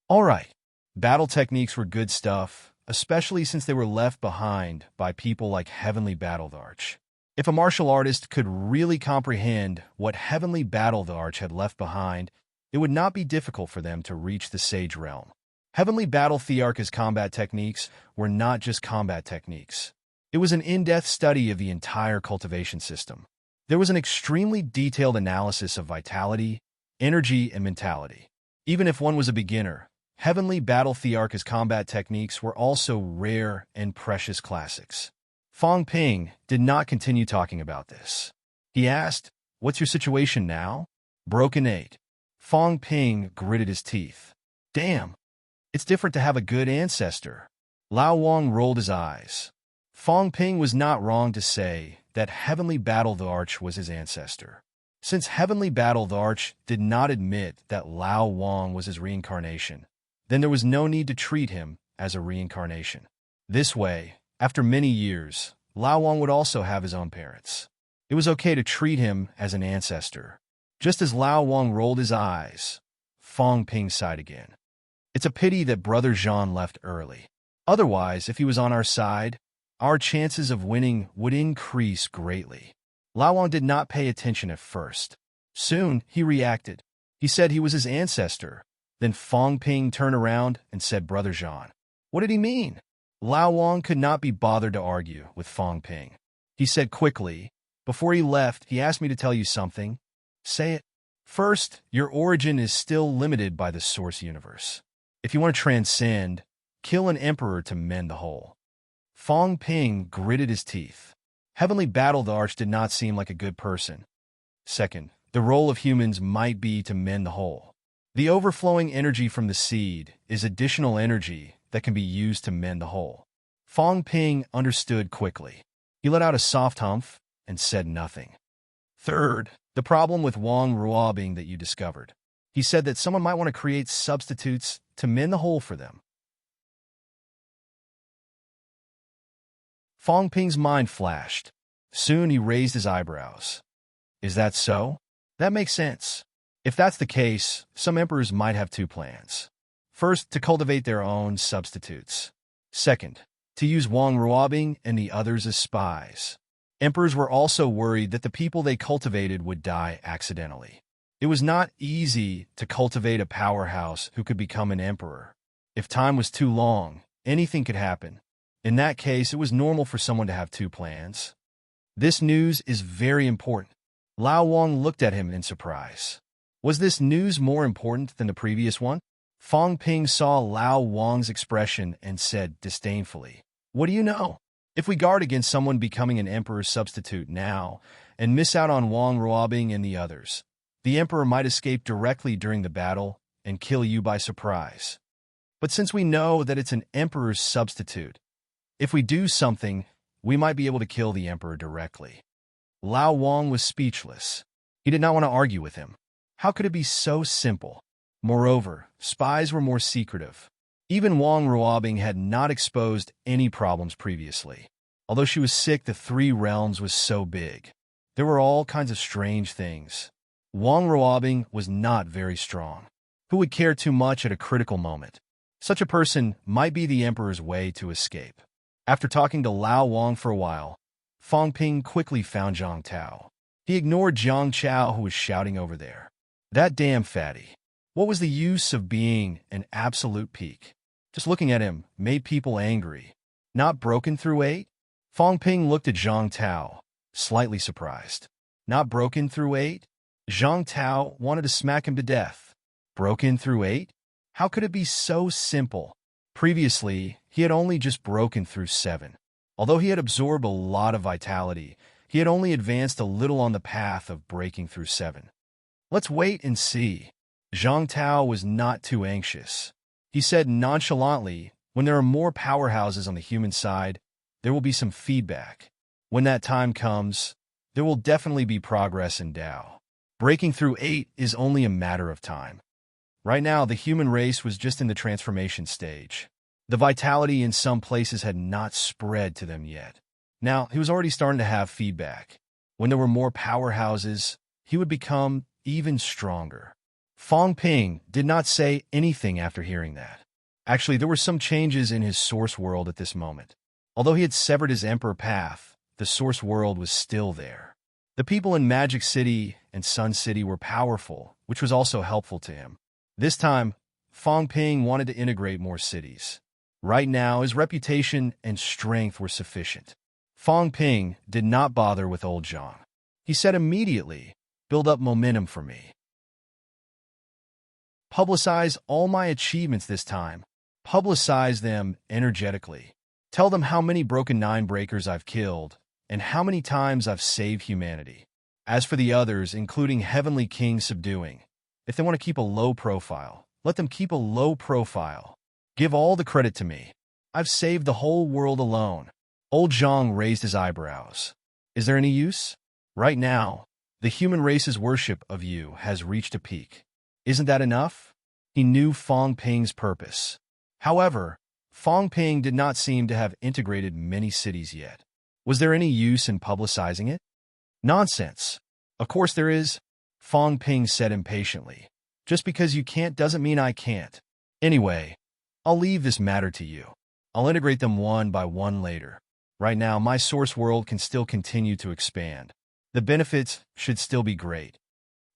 All right. Battle techniques were good stuff, especially since they were left behind by people like Heavenly Battle Darch. If a martial artist could really comprehend what Heavenly Battle Darch had left behind, it would not be difficult for them to reach the Sage Realm. Heavenly Battle Thearch's combat techniques were not just combat techniques. It was an in-depth study of the entire cultivation system. There was an extremely detailed analysis of vitality, energy, and mentality. Even if one was a beginner, Heavenly Battle Thearch's combat techniques were also rare and precious classics. Fong Ping did not continue talking about this. He asked, what's your situation now? Broken 8. Fong Ping gritted his teeth. Damn. It's different to have a good ancestor. Lao Wang rolled his eyes. Fong Ping was not wrong to say that Heavenly Battle Darch was his ancestor. Since Heavenly Battle Darch did not admit that Lao Wang was his reincarnation, then there was no need to treat him as a reincarnation. This way, after many years, Lao Wang would also have his own parents. It was okay to treat him as an ancestor. Just as Lao Wang rolled his eyes, Fong Ping sighed again. It's a pity that Brother Zhan left early. Otherwise, if he was on our side, our chances of winning would increase greatly. Lao Wang did not pay attention at first. Soon, he reacted. He said he was his ancestor. Then Fong Ping turned around and said, Brother Zhan. What did he mean? Lao Wang could not be bothered to argue with Fong Ping. He said quickly, before he left, he asked me to tell you something. Say it. First, your origin is still limited by the source universe. If you want to transcend, kill an emperor to mend the whole. Fong Ping gritted his teeth. Heavenly Battle Darch did not seem like a good person. Second, the role of humans might be to mend the whole. The overflowing energy from the seed is additional energy that can be used to mend the whole. Fong Ping understood quickly. He let out a soft humph and said nothing. Third, the problem with Wang Ruobing that you discovered. He said that someone might want to create substitutes to mend the hole for them. Fong Ping's mind flashed. Soon he raised his eyebrows. Is that so? That makes sense. If that's the case, some emperors might have two plans. First, to cultivate their own substitutes. Second, to use Wang Ruobing and the others as spies. Emperors were also worried that the people they cultivated would die accidentally. It was not easy to cultivate a powerhouse who could become an emperor. If time was too long, anything could happen. In that case, it was normal for someone to have two plans. This news is very important. Lao Wang looked at him in surprise. Was this news more important than the previous one? Fong Ping saw Lao Wang's expression and said disdainfully, What do you know? If we guard against someone becoming an emperor's substitute now and miss out on Wang Ruobing and the others, the emperor might escape directly during the battle and kill you by surprise. But since we know that it's an emperor's substitute, if we do something, we might be able to kill the emperor directly. Lao Wang was speechless. He did not want to argue with him. How could it be so simple? Moreover, spies were more secretive. Even Wang Ruobing had not exposed any problems previously. Although she was sick, the three realms was so big. There were all kinds of strange things. Wang Ruobing was not very strong. Who would care too much at a critical moment? Such a person might be the emperor's way to escape. After talking to Lao Wang for a while, Fong Ping quickly found Zhang Tao. He ignored Zhang Chao, who was shouting over there. That damn fatty. What was the use of being an absolute peak? Just looking at him made people angry. Not broken through 8? Fong Ping looked at Zhang Tao, slightly surprised. Not broken through 8? Zhang Tao wanted to smack him to death. Broken through 8? How could it be so simple? Previously, he had only just broken through 7. Although he had absorbed a lot of vitality, he had only advanced a little on the path of breaking through 7. Let's wait and see. Zhang Tao was not too anxious. He said nonchalantly, when there are more powerhouses on the human side, there will be some feedback. When that time comes, there will definitely be progress in Dao. Breaking through 8 is only a matter of time. Right now, the human race was just in the transformation stage. The vitality in some places had not spread to them yet. Now, he was already starting to have feedback. When there were more powerhouses, he would become even stronger. Fong Ping did not say anything after hearing that. Actually, there were some changes in his source world at this moment. Although he had severed his emperor path, the source world was still there. The people in Magic City and Sun City were powerful, which was also helpful to him. This time, Fong Ping wanted to integrate more cities. Right now, his reputation and strength were sufficient. Fong Ping did not bother with old Zhang. He said immediately, "Build up momentum for me. Publicize all my achievements this time. Publicize them energetically. Tell them how many Broken 9 breakers I've killed and how many times I've saved humanity. As for the others, including Heavenly King subduing, if they want to keep a low profile, let them keep a low profile. Give all the credit to me. I've saved the whole world alone." Old Zhang raised his eyebrows. Is there any use? Right now, the human race's worship of you has reached a peak. Isn't that enough? He knew Fong Ping's purpose. However, Fong Ping did not seem to have integrated many cities yet. Was there any use in publicizing it? Nonsense. Of course there is, Fong Ping said impatiently. Just because you can't doesn't mean I can't. Anyway, I'll leave this matter to you. I'll integrate them one by one later. Right now, my source world can still continue to expand. The benefits should still be great.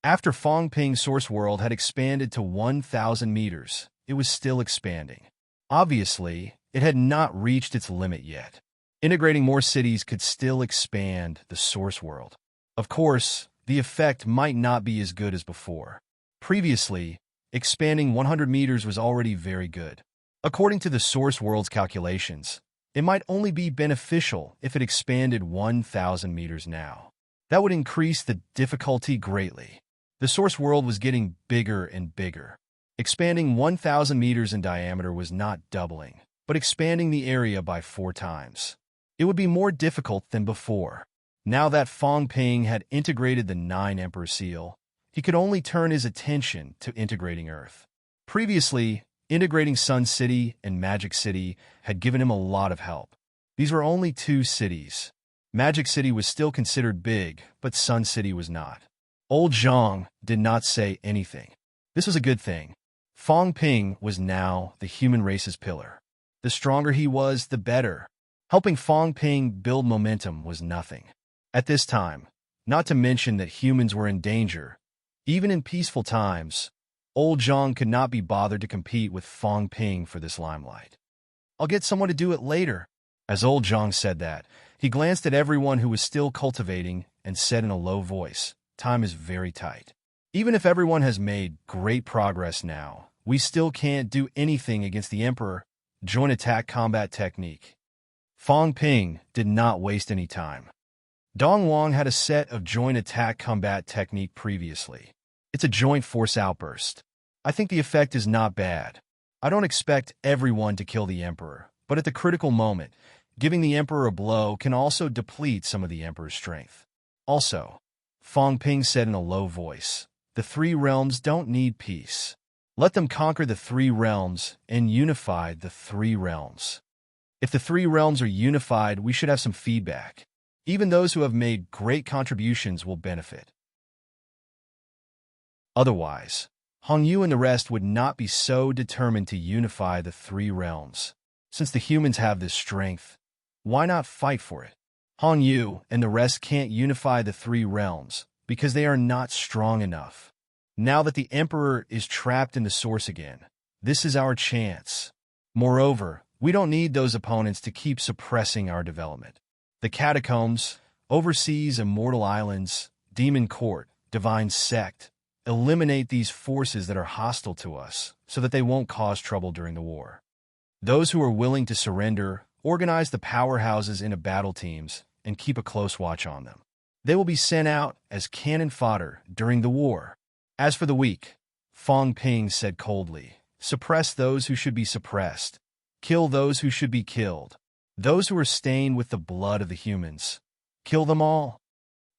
After Fong Ping's source world had expanded to 1,000 meters, it was still expanding. Obviously, it had not reached its limit yet. Integrating more cities could still expand the source world. Of course, the effect might not be as good as before. Previously, expanding 100 meters was already very good. According to the source world's calculations, it might only be beneficial if it expanded 1,000 meters now. That would increase the difficulty greatly. The source world was getting bigger and bigger. Expanding 1,000 meters in diameter was not doubling, but expanding the area by 4 times. It would be more difficult than before. Now that Fong Ping had integrated the 9 Emperor Seal, he could only turn his attention to integrating Earth. Previously, integrating Sun City and Magic City had given him a lot of help. These were only 2 cities. Magic City was still considered big, but Sun City was not. Old Zhang did not say anything. This was a good thing. Fong Ping was now the human race's pillar. The stronger he was, the better. Helping Fong Ping build momentum was nothing. At this time, not to mention that humans were in danger, even in peaceful times, old Zhang could not be bothered to compete with Fong Ping for this limelight. I'll get someone to do it later. As old Zhang said that, he glanced at everyone who was still cultivating and said in a low voice, "Time is very tight. Even if everyone has made great progress now, we still can't do anything against the Emperor. Joint attack combat technique." Fong Ping did not waste any time. Dong Wang had a set of joint attack combat technique previously. It's a joint force outburst. I think the effect is not bad. I don't expect everyone to kill the Emperor, but at the critical moment, giving the Emperor a blow can also deplete some of the Emperor's strength. Also, Fong Ping said in a low voice, "The 3 realms don't need peace. Let them conquer the 3 realms and unify the 3 realms. If the 3 realms are unified, we should have some feedback. Even those who have made great contributions will benefit. Otherwise, Hong Yu and the rest would not be so determined to unify the 3 realms. Since the humans have this strength, why not fight for it? Hong Yu and the rest can't unify the three realms because they are not strong enough. Now that the Emperor is trapped in the source again, this is our chance. Moreover, we don't need those opponents to keep suppressing our development. The catacombs, overseas immortal islands, demon court, divine sect, eliminate these forces that are hostile to us so that they won't cause trouble during the war. Those who are willing to surrender organize the powerhouses into battle teams and keep a close watch on them. They will be sent out as cannon fodder during the war. As for the weak, Fong Ping said coldly, suppress those who should be suppressed. Kill those who should be killed. Those who are stained with the blood of the humans. Kill them all.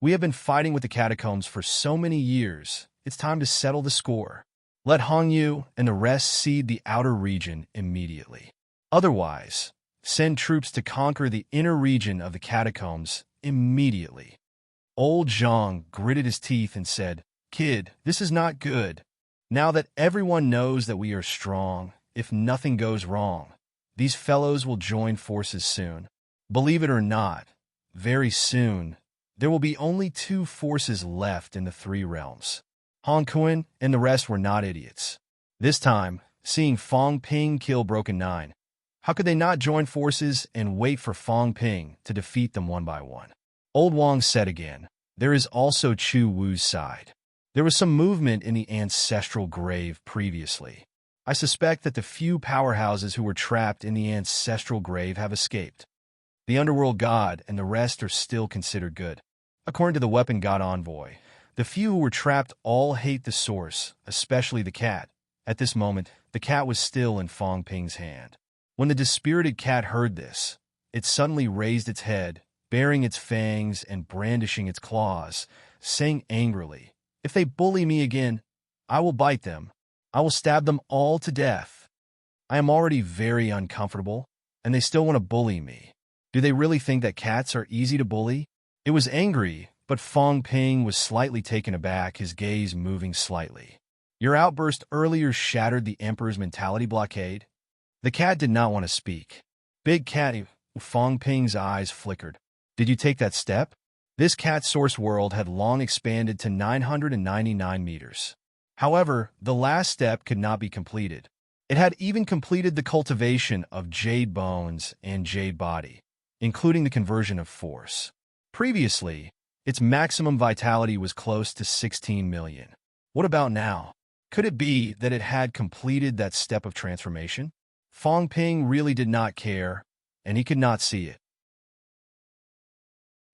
We have been fighting with the catacombs for so many years. It's time to settle the score. Let Hong Yu and the rest cede the outer region immediately. Otherwise, send troops to conquer the inner region of the catacombs immediately. Old Zhang gritted his teeth and said, Kid, this is not good. Now that everyone knows that we are strong, if nothing goes wrong, these fellows will join forces soon. Believe it or not, very soon, there will be only two forces left in the three realms. Hong Kuan and the rest were not idiots. This time, seeing Fong Ping kill Broken Nine, how could they not join forces and wait for Fong Ping to defeat them one by one? Old Wang said again, there is also Chu Wu's side. There was some movement in the ancestral grave previously. I suspect that the few powerhouses who were trapped in the ancestral grave have escaped. The underworld god and the rest are still considered good. According to the weapon god envoy, the few who were trapped all hate the source, especially the cat. At this moment, the cat was still in Fong Ping's hand. When the dispirited cat heard this, it suddenly raised its head, baring its fangs and brandishing its claws, saying angrily, if they bully me again, I will bite them. I will stab them all to death. I am already very uncomfortable, and they still want to bully me. Do they really think that cats are easy to bully? It was angry, but Fong Ping was slightly taken aback, his gaze moving slightly. Your outburst earlier shattered the Emperor's mentality blockade. The cat did not want to speak. Big cat, Fong Ping's eyes flickered. Did you take that step? This cat source world had long expanded to 999 meters. However, the last step could not be completed. It had even completed the cultivation of jade bones and jade body, including the conversion of force. Previously, its maximum vitality was close to 16 million. What about now? Could it be that it had completed that step of transformation? Fong Ping really did not care, and he could not see it.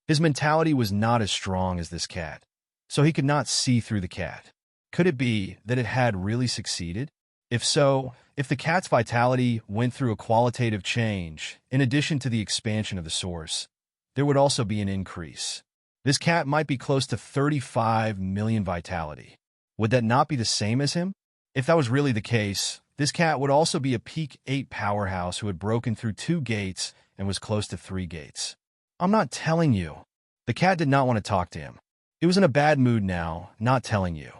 His mentality was not as strong as this cat, so he could not see through the cat. Could it be that it had really succeeded? If so, if the cat's vitality went through a qualitative change, in addition to the expansion of the source, there would also be an increase. This cat might be close to 35 million vitality. Would that not be the same as him? If that was really the case, this cat would also be a peak 8 powerhouse who had broken through 2 gates and was close to 3 gates. I'm not telling you. The cat did not want to talk to him. It was in a bad mood now, not telling you.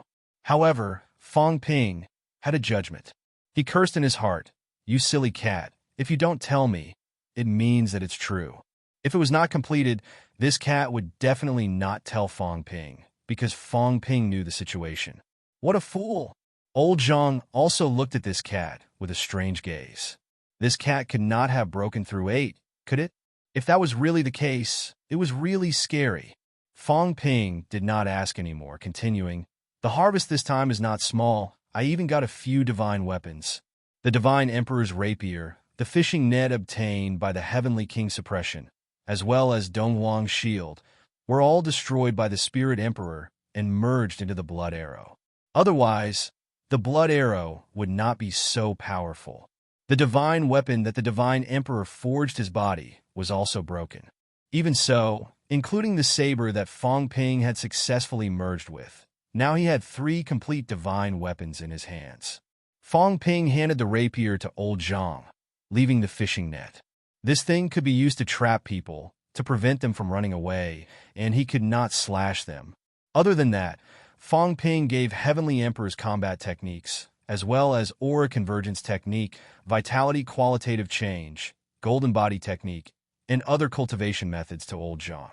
However, Fong Ping had a judgment. He cursed in his heart, you silly cat, if you don't tell me, it means that it's true. If it was not completed, this cat would definitely not tell Fong Ping, because Fong Ping knew the situation. What a fool! Old Zhang also looked at this cat with a strange gaze. This cat could not have broken through 8, could it? If that was really the case, it was really scary. Fong Ping did not ask anymore, continuing, the harvest this time is not small. I even got a few divine weapons. The Divine Emperor's rapier, the fishing net obtained by the Heavenly King suppression, as well as Donghuang's shield, were all destroyed by the Spirit Emperor and merged into the Blood Arrow. Otherwise, the Blood Arrow would not be so powerful. The divine weapon that the Divine Emperor forged his body was also broken. Even so, including the saber that Fong Ping had successfully merged with, now he had 3 complete divine weapons in his hands. Fong Ping handed the rapier to Old Zhang, leaving the fishing net. This thing could be used to trap people, to prevent them from running away, and he could not slash them. Other than that, Fong Ping gave Heavenly Emperor's combat techniques, as well as aura convergence technique, vitality qualitative change, golden body technique, and other cultivation methods to old Zhang.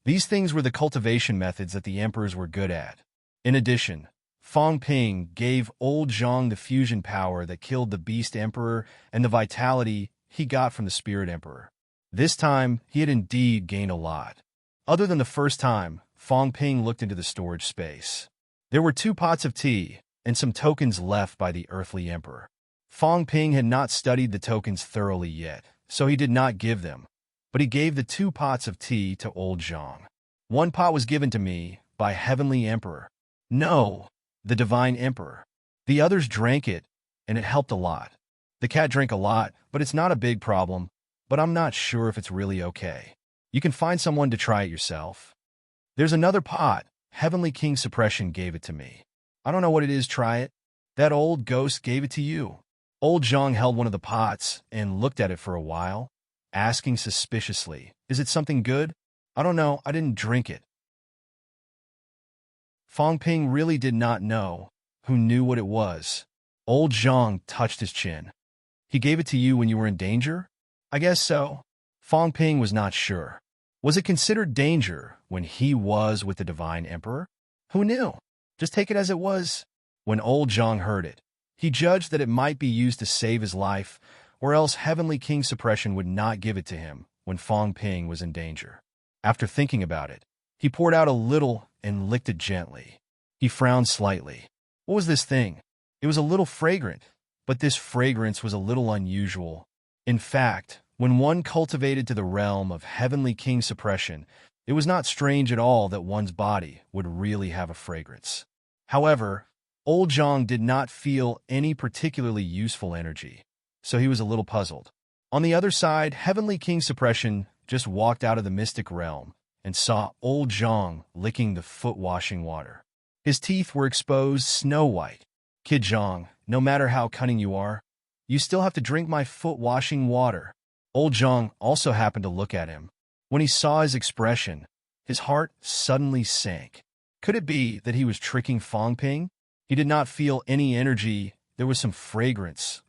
These things were the cultivation methods that the emperors were good at. In addition, Fang Ping gave old Zhang the fusion power that killed the Beast Emperor and the vitality he got from the Spirit Emperor. This time, he had indeed gained a lot. Other than the first time, Fang Ping looked into the storage space. There were 2 pots of tea and some tokens left by the earthly emperor. Fang Ping had not studied the tokens thoroughly yet, so he did not give them, but he gave the 2 pots of tea to old Zhang. 1 pot was given to me by Heavenly Emperor. No, the Divine Emperor. The others drank it, and it helped a lot. The cat drank a lot, but it's not a big problem, but I'm not sure if it's really okay. You can find someone to try it yourself. There's another pot. Heavenly King Suppression gave it to me. I don't know what it is, try it. That old ghost gave it to you. Old Zhang held one of the pots and looked at it for a while, asking suspiciously, is it something good? I don't know, I didn't drink it. Fang Ping really did not know who knew what it was. Old Zhang touched his chin. He gave it to you when you were in danger? I guess so. Fang Ping was not sure. Was it considered danger when he was with the Divine Emperor? Who knew? Just take it as it was. When old Zhang heard it, he judged that it might be used to save his life, or else Heavenly King Suppression would not give it to him when Fang Ping was in danger. After thinking about it, he poured out a little and licked it gently. He frowned slightly. What was this thing? It was a little fragrant, but this fragrance was a little unusual. In fact, when one cultivated to the realm of Heavenly King Suppression, it was not strange at all that one's body would really have a fragrance. However, old Zhang did not feel any particularly useful energy, so he was a little puzzled. On the other side, Heavenly King Suppression just walked out of the mystic realm and saw old Zhang licking the foot-washing water. His teeth were exposed snow-white. Kid Zhang, no matter how cunning you are, you still have to drink my foot-washing water. Old Zhang also happened to look at him. When he saw his expression, his heart suddenly sank. Could it be that he was tricking Fang Ping? He did not feel any energy. There was some fragrance.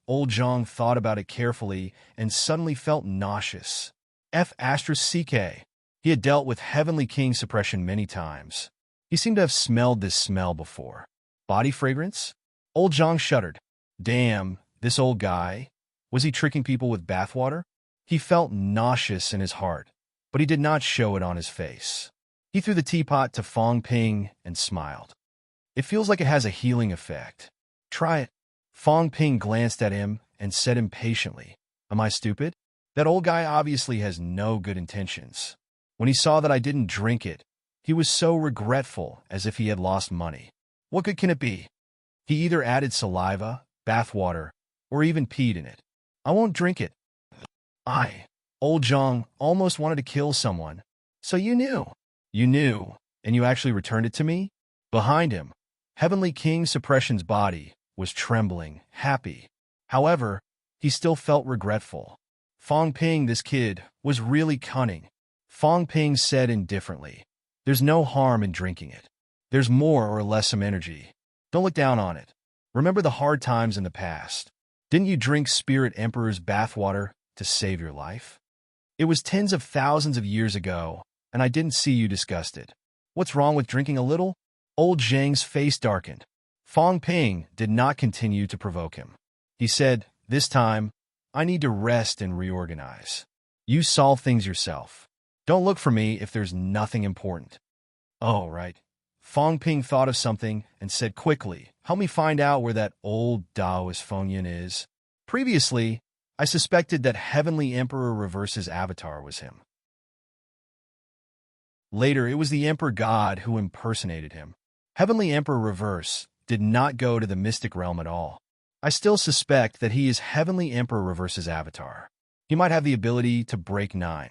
Old Zhang thought about it carefully and suddenly felt nauseous. F***. He had dealt with Heavenly King Suppression many times. He seemed to have smelled this smell before. Body fragrance? Old Zhang shuddered. Damn, this old guy. Was he tricking people with bathwater? He felt nauseous in his heart, but he did not show it on his face. He threw the teapot to Fang Ping and smiled. It feels like it has a healing effect. Try it. Fang Ping glanced at him and said impatiently, Am I stupid? That old guy obviously has no good intentions. When he saw that I didn't drink it, he was so regretful as if he had lost money. What good can it be? He either added saliva, bathwater, or even peed in it. I won't drink it. Old Zhang almost wanted to kill someone. So you knew. You knew, and you actually returned it to me? Behind him, Heavenly King Suppression's body was trembling, happy. However, he still felt regretful. Fang Ping, this kid, was really cunning. Fang Ping said indifferently, There's no harm in drinking it. There's more or less some energy. Don't look down on it. Remember the hard times in the past. Didn't you drink Spirit Emperor's bathwater to save your life? It was tens of thousands of years ago, and I didn't see you disgusted. What's wrong with drinking a little? Old Zhang's face darkened. Fang Ping did not continue to provoke him. He said, This time, I need to rest and reorganize. You solve things yourself. Don't look for me if there's nothing important. Oh, right. Fang Ping thought of something and said quickly, Help me find out where that old Taoist Fengyan is. Previously, I suspected that Heavenly Emperor Reverse's avatar was him. Later, it was the Emperor God who impersonated him. Heavenly Emperor Reverse did not go to the mystic realm at all. I still suspect that he is Heavenly Emperor Reverse's avatar. He might have the ability to break 9.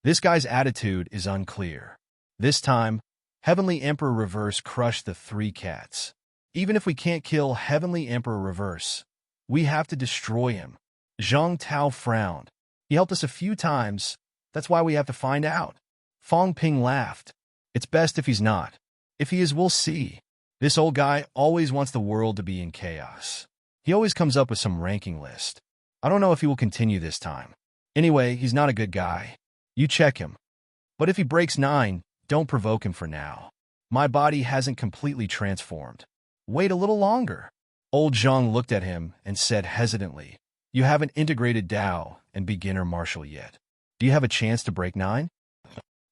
This guy's attitude is unclear. This time, Heavenly Emperor Reverse crushed the 3 cats. Even if we can't kill Heavenly Emperor Reverse, we have to destroy him. Zhang Tao frowned. He helped us a few times. That's why we have to find out. Fang Ping laughed. It's best if he's not. If he is, we'll see. This old guy always wants the world to be in chaos. He always comes up with some ranking list. I don't know if he will continue this time. Anyway, he's not a good guy. You check him. But if he breaks 9, don't provoke him for now. My body hasn't completely transformed. Wait a little longer. Old Zhang looked at him and said hesitantly, you haven't integrated Tao and beginner martial yet. Do you have a chance to break 9?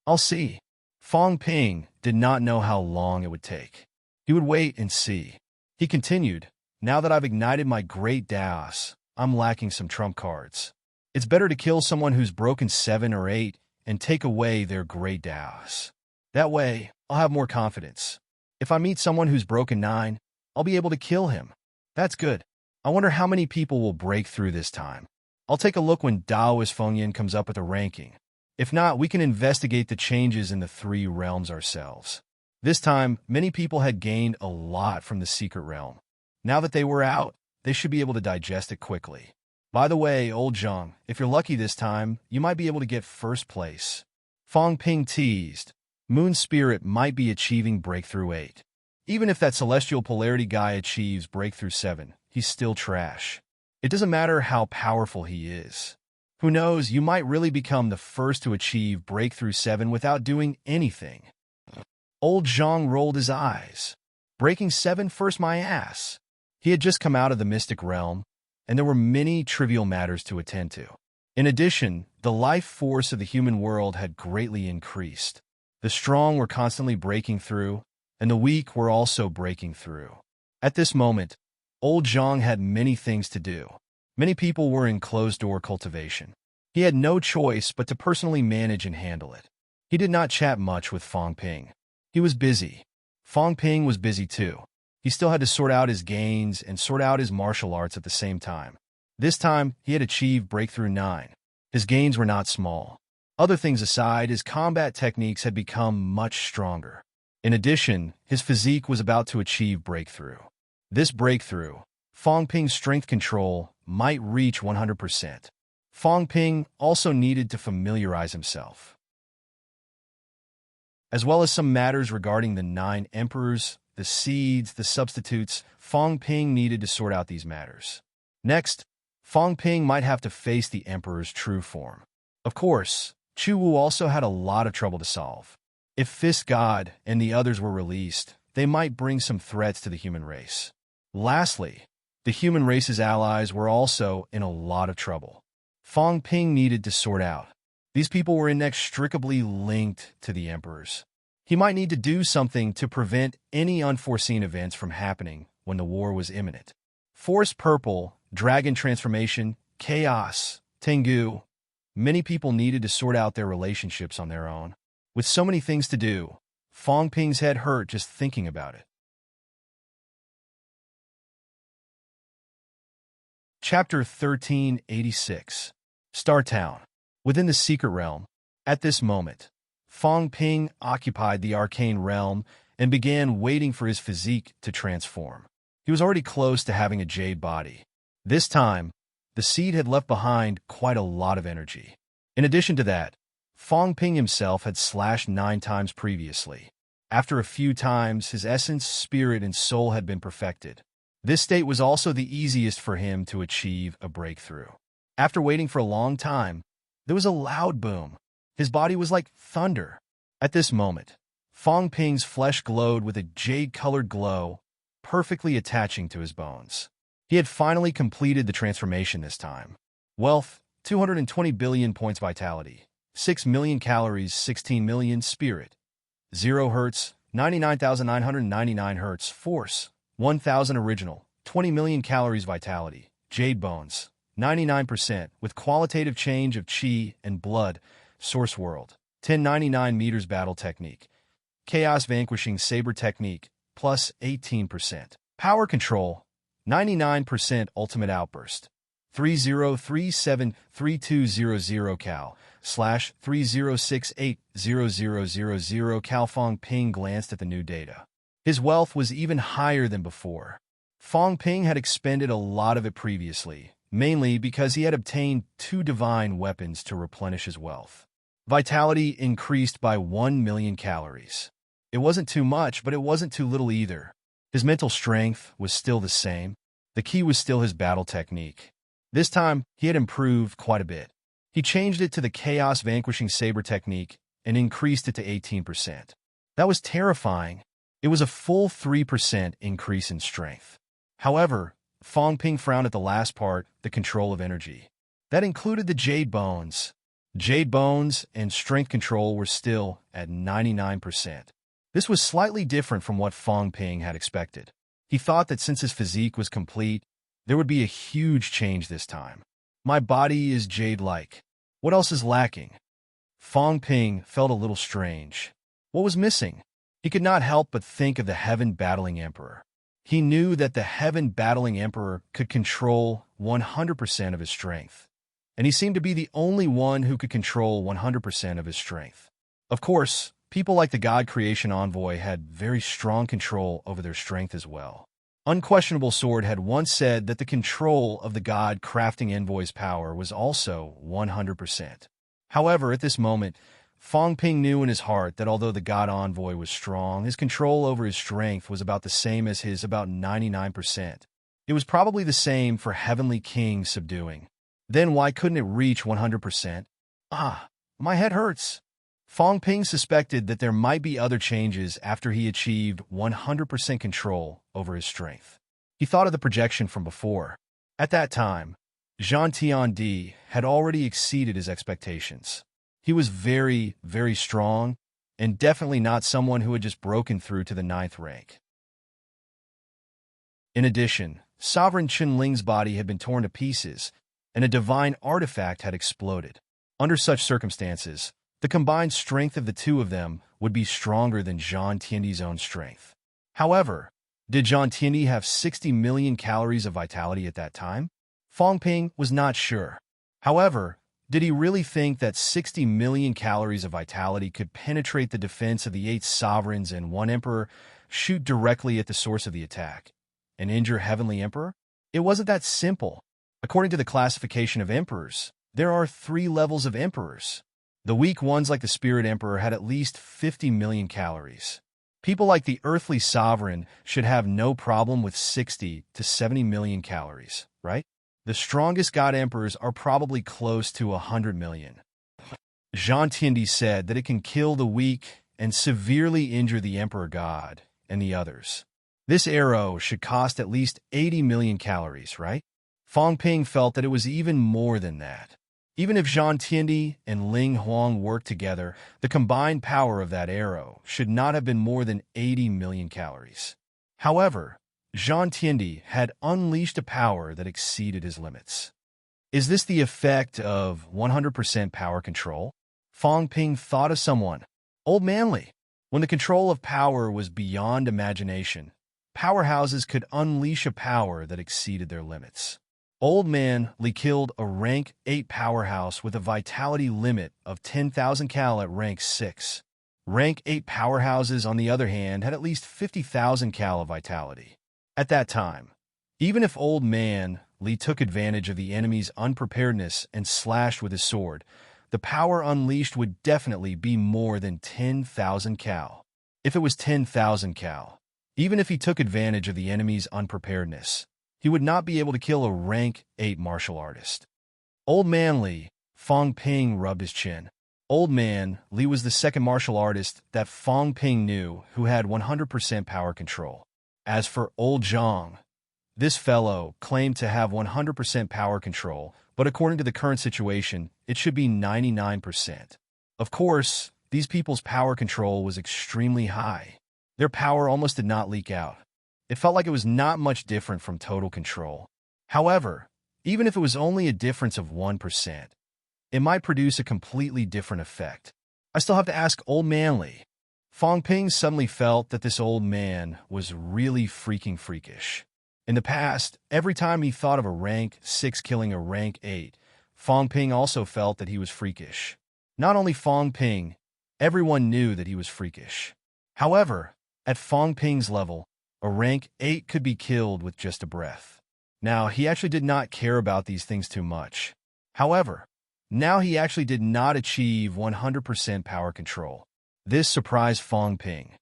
I'll see. Fong Ping did not know how long it would take. He would wait and see. He continued, now that I've ignited my great Daos, I'm lacking some trump cards. It's better to kill someone who's broken 7 or 8 and take away their great Daos. That way, I'll have more confidence. If I meet someone who's broken 9, I'll be able to kill him. That's good. I wonder how many people will break through this time. I'll take a look when Daoist Fengyan comes up with a ranking. If not, we can investigate the changes in the 3 realms ourselves. This time, many people had gained a lot from the secret realm. Now that they were out, they should be able to digest it quickly. By the way, old Zhang, if you're lucky this time, you might be able to get first place. Fong Ping teased. Moon Spirit might be achieving Breakthrough 8. Even if that Celestial Polarity guy achieves Breakthrough 7, he's still trash. It doesn't matter how powerful he is. Who knows, you might really become the first to achieve Breakthrough 7 without doing anything. Old Zhang rolled his eyes. Breaking 7 first my ass. He had just come out of the mystic realm, and there were many trivial matters to attend to. In addition, the life force of the human world had greatly increased. The strong were constantly breaking through, and the weak were also breaking through. At this moment, old Zhang had many things to do. Many people were in closed-door cultivation. He had no choice but to personally manage and handle it. He did not chat much with Fong Ping. He was busy. Fong Ping was busy too. He still had to sort out his gains and sort out his martial arts at the same time. This time, he had achieved Breakthrough 9. His gains were not small. Other things aside, his combat techniques had become much stronger. In addition, his physique was about to achieve Breakthrough. This breakthrough, Fong Ping's strength control, might reach 100%. Fong Ping also needed to familiarize himself, as well as some matters regarding the 9 emperors, the seeds, the substitutes. Fong Ping needed to sort out these matters. Next, Fong Ping might have to face the emperor's true form. Of course, Chu Wu also had a lot of trouble to solve. If Fist God and the others were released, they might bring some threats to the human race. Lastly, the human race's allies were also in a lot of trouble. Fong Ping needed to sort out. These people were inextricably linked to the emperors. He might need to do something to prevent any unforeseen events from happening when the war was imminent. Force Purple, Dragon Transformation, Chaos, Tengu. Many people needed to sort out their relationships on their own. With so many things to do, Fong Ping's head hurt just thinking about it. Chapter 1386. Star Town. Within the secret realm, at this moment, Fong Ping occupied the arcane realm and began waiting for his physique to transform. He was already close to having a jade body. This time, the seed had left behind quite a lot of energy. In addition to that, Fong Ping himself had slashed 9 times previously. After a few times, his essence, spirit, and soul had been perfected. This state was also the easiest for him to achieve a breakthrough. After waiting for a long time, there was a loud boom. His body was like thunder. At this moment, Fong Ping's flesh glowed with a jade-colored glow, perfectly attaching to his bones. He had finally completed the transformation this time. Wealth, 220 billion points vitality, 6 million calories, 16 million spirit, 0 hertz, 99,999 hertz, force, 1,000 original, 20 million calories vitality, jade bones, 99% with qualitative change of chi and blood, source world, 1099 meters battle technique, chaos vanquishing saber technique, plus 18%. Power control, 99% ultimate outburst, 30373200 cal, /30680000 cal. Fong Ping glanced at the new data. His wealth was even higher than before. Fong Ping had expended a lot of it previously, mainly because he had obtained 2 divine weapons to replenish his wealth. Vitality increased by 1 million calories. It wasn't too much, but it wasn't too little either. His mental strength was still the same. The key was still his battle technique. This time, he had improved quite a bit. He changed it to the chaos vanquishing saber technique and increased it to 18%. That was terrifying. It was a full 3% increase in strength. However, Fong Ping frowned at the last part, the control of energy. That included the Jade Bones. Jade Bones and strength control were still at 99%. This was slightly different from what Fong Ping had expected. He thought that since his physique was complete, there would be a huge change this time. My body is jade-like. What else is lacking? Fong Ping felt a little strange. What was missing? He could not help but think of the Heaven-battling Emperor. He knew that the Heaven-battling Emperor could control 100% of his strength, and he seemed to be the only one who could control 100% of his strength. Of course, people like the God Creation Envoy had very strong control over their strength as well. Unquestionable Sword had once said that the control of the God Crafting Envoy's power was also 100%. However, at this moment, Fong Ping knew in his heart that although the God Envoy was strong, his control over his strength was about the same as his, about 99%. It was probably the same for Heavenly King subduing. Then why couldn't it reach 100%? Ah, my head hurts. Fong Ping suspected that there might be other changes after he achieved 100% control over his strength. He thought of the projection from before. At that time, Zhang Tiandi had already exceeded his expectations. He was very, very strong, and definitely not someone who had just broken through to the 9th rank. In addition, Sovereign Qinling's body had been torn to pieces, and a divine artifact had exploded. Under such circumstances, the combined strength of the two of them would be stronger than Zhang Tiandi's own strength. However, did Zhang Tiandi have 60 million calories of vitality at that time? Fong Ping was not sure. However, did he really think that 60 million calories of vitality could penetrate the defense of the 8 sovereigns and 1 emperor, shoot directly at the source of the attack, and injure Heavenly Emperor? It wasn't that simple. According to the classification of emperors, there are 3 levels of emperors. The weak ones like the Spirit Emperor had at least 50 million calories. People like the Earthly Sovereign should have no problem with 60 to 70 million calories, right? The strongest God Emperors are probably close to 100 million. Zhang Tiandi said that it can kill the weak and severely injure the Emperor God and the others. This arrow should cost at least 80 million calories, right? Fong Ping felt that it was even more than that. Even if Zhang Tiandi and Ling Huang worked together, the combined power of that arrow should not have been more than 80 million calories. However, Zhang Tiandi had unleashed a power that exceeded his limits. Is this the effect of 100% power control? Fong Ping thought of someone. Old Manly. When the control of power was beyond imagination, powerhouses could unleash a power that exceeded their limits. Old Man Li killed a rank 8 powerhouse with a vitality limit of 10,000 cal at rank 6. Rank 8 powerhouses, on the other hand, had at least 50,000 cal of vitality. At that time, even if Old Man Li took advantage of the enemy's unpreparedness and slashed with his sword, the power unleashed would definitely be more than 10,000 cal. If it was 10,000 cal, even if he took advantage of the enemy's unpreparedness, he would not be able to kill a rank 8 martial artist. Old Man Li, Fong Ping rubbed his chin. Old Man Li was the second martial artist that Fong Ping knew who had 100% power control. As for Old Zhang, this fellow claimed to have 100% power control, but according to the current situation, it should be 99%. Of course, these people's power control was extremely high. Their power almost did not leak out. It felt like it was not much different from total control. However, even if it was only a difference of 1%, it might produce a completely different effect. I still have to ask Old Man Li. Fong Ping suddenly felt that this old man was really freaking freakish. In the past, every time he thought of a rank 6 killing a rank 8, Fong Ping also felt that he was freakish. Not only Fong Ping, everyone knew that he was freakish. However, at Fong Ping's level, a rank 8 could be killed with just a breath. Now, he actually did not care about these things too much. However, now he actually did not achieve 100% power control. This surprised Fong Ping.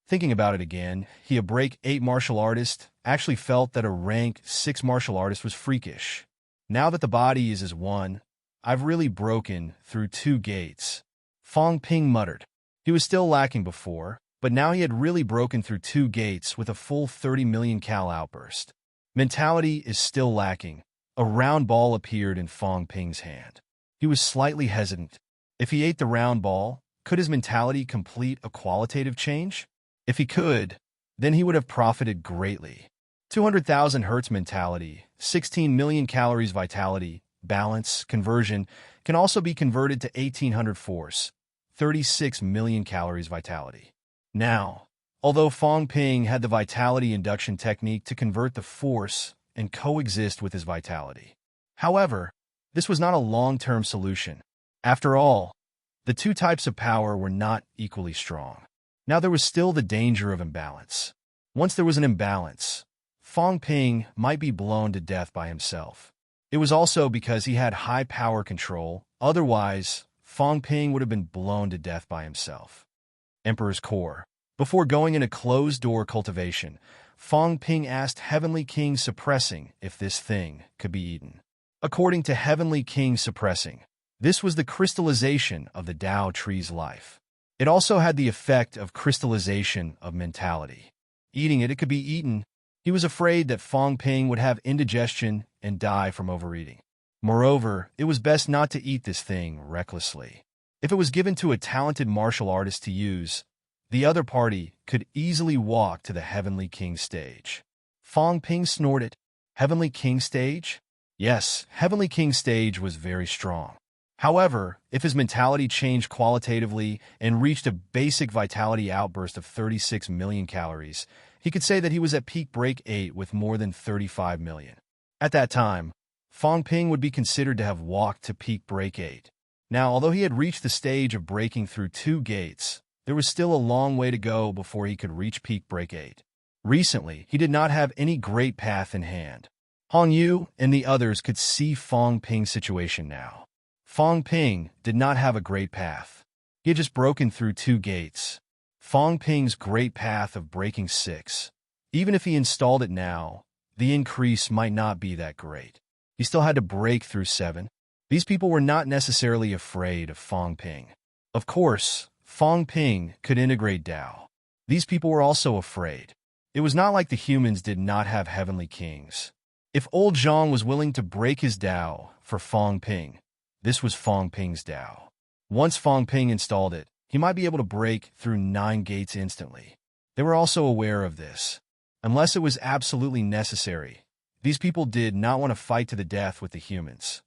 Thinking about it again, he, a break 8 martial artist, actually felt that a rank 6 martial artist was freakish. Now that the body is as one, I've really broken through 2 gates. Fong Ping muttered. He was still lacking before, but now he had really broken through 2 gates with a full 30 million cal outburst. Mentality is still lacking. A round ball appeared in Fong Ping's hand. He was slightly hesitant. If he ate the round ball, could his mentality complete a qualitative change? If he could, then he would have profited greatly. 200,000 Hertz mentality, 16 million calories vitality, balance, conversion, can also be converted to 1800 force, 36 million calories vitality. Now, although Fong Ping had the vitality induction technique to convert the force and coexist with his vitality. However, this was not a long-term solution. After all, the 2 types of power were not equally strong. Now there was still the danger of imbalance. Once there was an imbalance, Fong Ping might be blown to death by himself. It was also because he had high power control, otherwise, Fong Ping would have been blown to death by himself. Emperor's Core. Before going into closed-door cultivation, Fong Ping asked Heavenly King Suppressing if this thing could be eaten. According to Heavenly King Suppressing, this was the crystallization of the Tao tree's life. It also had the effect of crystallization of mentality. Eating it could be eaten. He was afraid that Fong Ping would have indigestion and die from overeating. Moreover, it was best not to eat this thing recklessly. If it was given to a talented martial artist to use, the other party could easily walk to the Heavenly King stage. Fong Ping snorted. Heavenly King stage? Yes, Heavenly King stage was very strong. However, if his mentality changed qualitatively and reached a basic vitality outburst of 36 million calories, he could say that he was at peak break 8 with more than 35 million. At that time, Fong Ping would be considered to have walked to peak break 8. Now, although he had reached the stage of breaking through 2 gates, there was still a long way to go before he could reach peak break 8. Recently, he did not have any great path in hand. Hong Yu and the others could see Fong Ping's situation now. Fong Ping did not have a great path. He had just broken through 2 gates. Fong Ping's great path of breaking 6. Even if he installed it now, the increase might not be that great. He still had to break through 7. These people were not necessarily afraid of Fong Ping. Of course, Fong Ping could integrate Tao. These people were also afraid. It was not like the humans did not have heavenly kings. If old Zhang was willing to break his Tao for Fong Ping, this was Fong Ping's Tao. Once Fong Ping installed it, he might be able to break through 9 gates instantly. They were also aware of this. Unless it was absolutely necessary, these people did not want to fight to the death with the humans.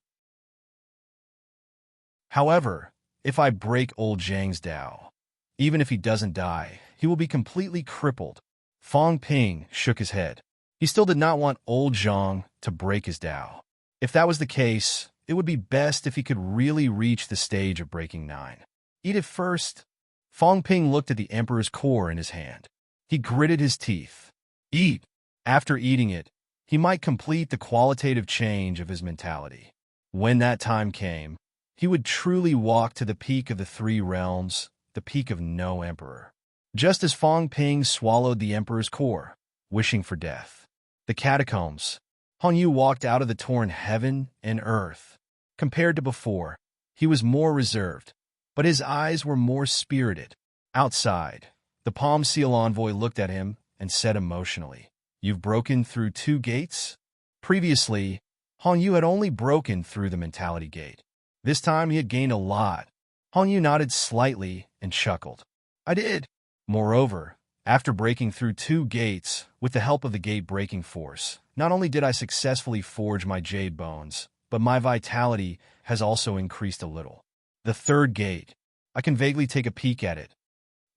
However, if I break old Zhang's Tao, even if he doesn't die, he will be completely crippled. Fong Ping shook his head. He still did not want old Zhang to break his Tao. If that was the case, it would be best if he could really reach the stage of breaking 9. Eat it first. Fong Ping looked at the Emperor's core in his hand. He gritted his teeth. Eat. After eating it, he might complete the qualitative change of his mentality. When that time came, he would truly walk to the peak of the 3 realms, the peak of no emperor. Just as Fong Ping swallowed the Emperor's core, wishing for death. The catacombs. Hong Yu walked out of the torn heaven and earth. Compared to before, he was more reserved, but his eyes were more spirited. Outside, the Palm Seal envoy looked at him and said emotionally, "You've broken through 2 gates?" Previously, Hong Yu had only broken through the mentality gate. This time he had gained a lot. Hong Yu nodded slightly and chuckled. "I did." Moreover, after breaking through 2 gates with the help of the gate-breaking force, not only did I successfully forge my jade bones, but my vitality has also increased a little. The 3rd gate. I can vaguely take a peek at it.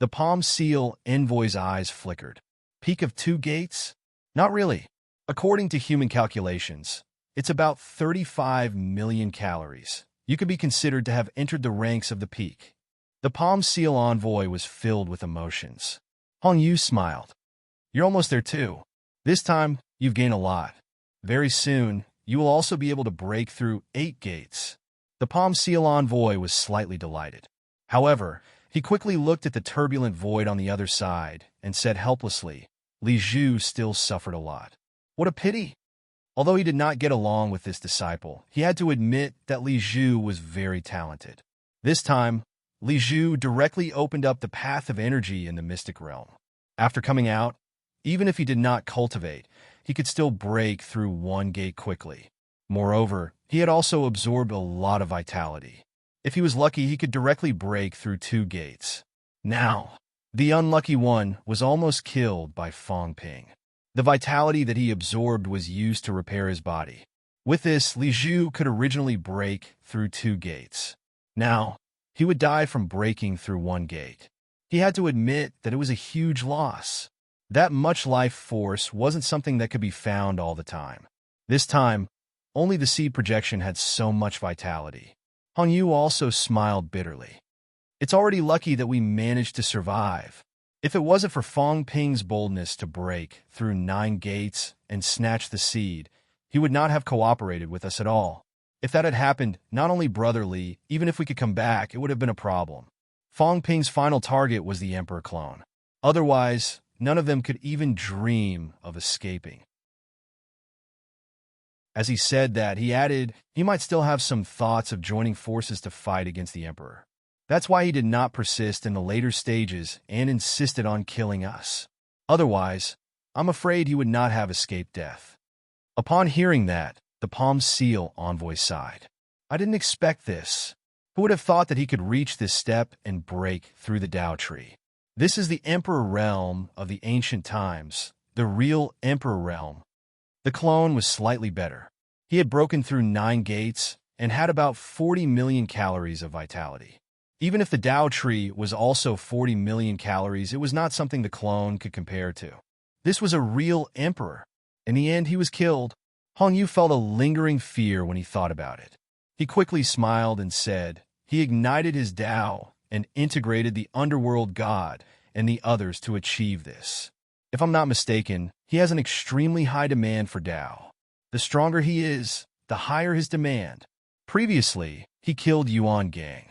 The Palm Seal envoy's eyes flickered. Peak of 2 gates? Not really. According to human calculations, it's about 35 million calories. You could be considered to have entered the ranks of the peak. The Palm Seal envoy was filled with emotions. Hong Yu smiled. "You're almost there too. This time, you've gained a lot. Very soon, you will also be able to break through 8 gates." The Palm Seal envoy was slightly delighted. However, he quickly looked at the turbulent void on the other side and said helplessly, "Li Zhu still suffered a lot. What a pity." Although he did not get along with this disciple, he had to admit that Li Zhu was very talented. This time, Li Zhu directly opened up the path of energy in the mystic realm. After coming out, even if he did not cultivate, he could still break through one gate quickly. Moreover, he had also absorbed a lot of vitality. If he was lucky, he could directly break through 2 gates. Now, the unlucky one was almost killed by Fang Ping. The vitality that he absorbed was used to repair his body. With this, Li Zhu could originally break through 2 gates. Now, he would die from breaking through 1 gate. He had to admit that it was a huge loss. That much life force wasn't something that could be found all the time. This time, only the seed projection had so much vitality. Hong Yu also smiled bitterly. It's already lucky that we managed to survive. If it wasn't for Fang Ping's boldness to break through 9 gates and snatch the seed, he would not have cooperated with us at all. If that had happened, not only brotherly, even if we could come back, it would have been a problem. Fang Ping's final target was the Emperor clone. Otherwise, none of them could even dream of escaping. As he said that, he added, he might still have some thoughts of joining forces to fight against the Emperor. That's why he did not persist in the later stages and insisted on killing us. Otherwise, I'm afraid he would not have escaped death. Upon hearing that, the Palm Seal envoy sighed. I didn't expect this. Who would have thought that he could reach this step and break through the Tao Tree? This is the Emperor realm of the ancient times, the real Emperor realm. The clone was slightly better. He had broken through 9 gates and had about 40 million calories of vitality. Even if the Tao Tree was also 40 million calories, it was not something the clone could compare to. This was a real emperor. In the end, he was killed. Hong Yu felt a lingering fear when he thought about it. He quickly smiled and said, he ignited his Tao and integrated the underworld god and the others to achieve this. If I'm not mistaken, he has an extremely high demand for Tao. The stronger he is, the higher his demand. Previously, he killed Yuan Gang.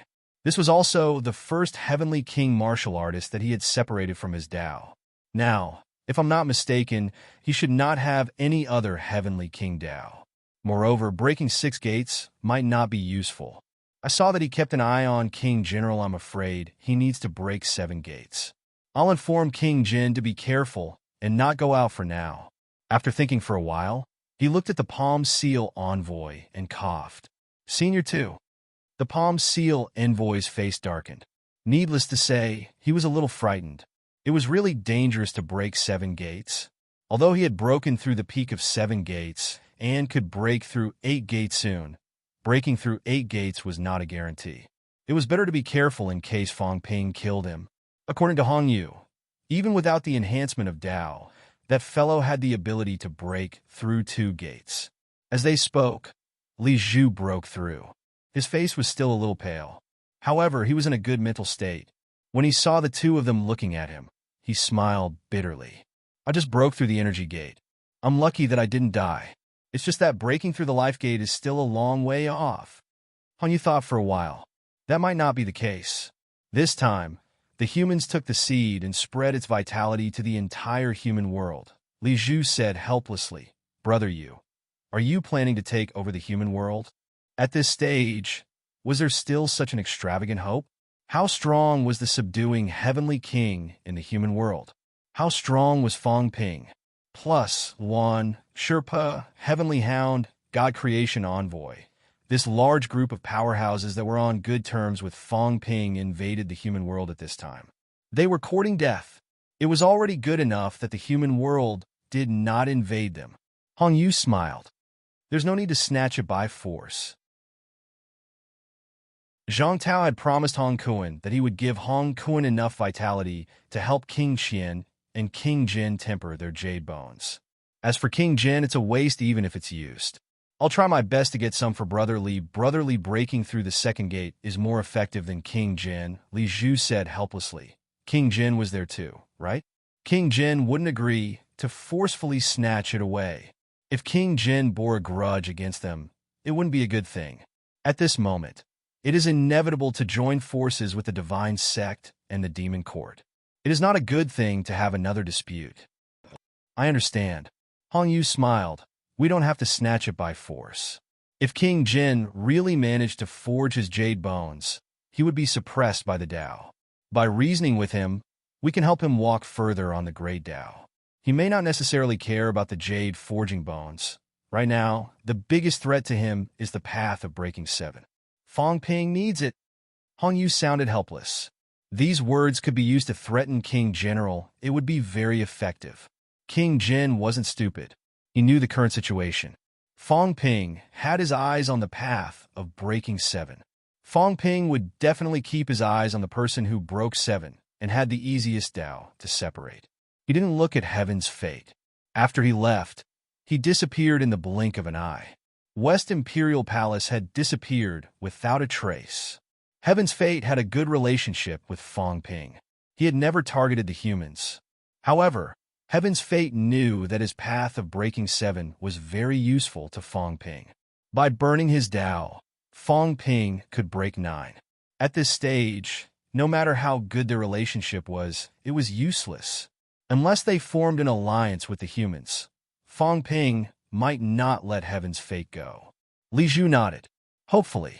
This was also the first Heavenly King martial artist that he had separated from his Tao. Now, if I'm not mistaken, he should not have any other Heavenly King Tao. Moreover, breaking 6 gates might not be useful. I saw that he kept an eye on King General. I'm afraid he needs to break 7 gates. I'll inform King Jin to be careful and not go out for now. After thinking for a while, he looked at the Palm Seal envoy and coughed. Senior 2. The Palm Seal envoy's face darkened. Needless to say, he was a little frightened. It was really dangerous to break 7 gates. Although he had broken through the peak of 7 gates and could break through 8 gates soon, breaking through 8 gates was not a guarantee. It was better to be careful in case Fang Ping killed him. According to Hong Yu, even without the enhancement of Tao, that fellow had the ability to break through 2 gates. As they spoke, Li Zhu broke through. His face was still a little pale. However, he was in a good mental state. When he saw the 2 of them looking at him, he smiled bitterly. I just broke through the energy gate. I'm lucky that I didn't die. It's just that breaking through the life gate is still a long way off. Hong Yu thought for a while. That might not be the case. This time, the humans took the seed and spread its vitality to the entire human world. Li Zhu said helplessly, Brother Yu, are you planning to take over the human world? At this stage, was there still such an extravagant hope? How strong was the subduing Heavenly King in the human world? How strong was Fang Ping? Plus, Wan, Sherpa, Heavenly Hound, God Creation Envoy. This large group of powerhouses that were on good terms with Fang Ping invaded the human world at this time. They were courting death. It was already good enough that the human world did not invade them. Hong Yu smiled. There's no need to snatch it by force. Zhang Tao had promised Hong Kuan that he would give Hong Kuan enough vitality to help King Qian and King Jin temper their jade bones. As for King Jin, it's a waste even if it's used. I'll try my best to get some for Brother Li. Brother Li breaking through the 2nd gate is more effective than King Jin, Li Zhu said helplessly. King Jin was there too, right? King Jin wouldn't agree to forcefully snatch it away. If King Jin bore a grudge against them, it wouldn't be a good thing. At this moment, it is inevitable to join forces with the divine sect and the demon court. It is not a good thing to have another dispute. I understand. Hong Yu smiled. We don't have to snatch it by force. If King Jin really managed to forge his jade bones, he would be suppressed by the Tao. By reasoning with him, we can help him walk further on the great Tao. He may not necessarily care about the jade forging bones. Right now, the biggest threat to him is the path of breaking 7. Fong Ping needs it. Hong Yu sounded helpless. These words could be used to threaten King General. It would be very effective. King Jin wasn't stupid. He knew the current situation. Fong Ping had his eyes on the path of breaking 7. Fong Ping would definitely keep his eyes on the person who broke 7 and had the easiest Tao to separate. He didn't look at Heaven's fate. After he left, he disappeared in the blink of an eye. West Imperial Palace had disappeared without a trace. Heaven's fate had a good relationship with Fong Ping. He had never targeted the humans. However, Heaven's fate knew that his path of breaking 7 was very useful to Fong Ping. By burning his Tao, Fong Ping could break 9. At this stage, no matter how good their relationship was, it was useless. Unless they formed an alliance with the humans, Fong Ping might not let Heaven's fate go. Li Zhu nodded. Hopefully.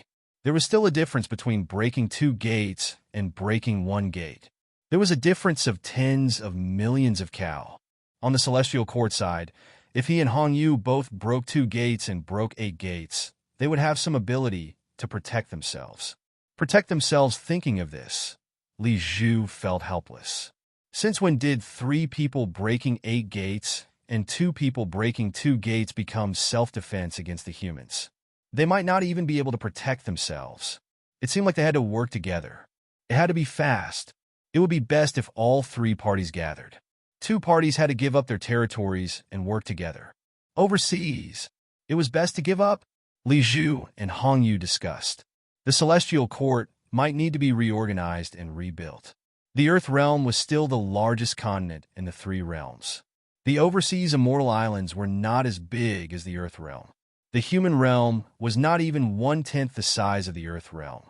There was still a difference between breaking 2 gates and breaking 1 gate. There was a difference of tens of millions of cow. On the Celestial Court side, if he and Hong Yu both broke 2 gates and broke 8 gates, they would have some ability to protect themselves. Protect themselves thinking of this. Li Zhu felt helpless. Since when did 3 people breaking 8 gates and 2 people breaking 2 gates become self-defense against the humans? They might not even be able to protect themselves. It seemed like they had to work together. It had to be fast. It would be best if all 3 parties gathered. 2 parties had to give up their territories and work together. Overseas, it was best to give up. Li Zhu and Hong Yu discussed. The Celestial Court might need to be reorganized and rebuilt. The Earth Realm was still the largest continent in the 3 realms. The overseas Immortal Islands were not as big as the Earth Realm. The Human Realm was not even 1/10 the size of the Earth Realm.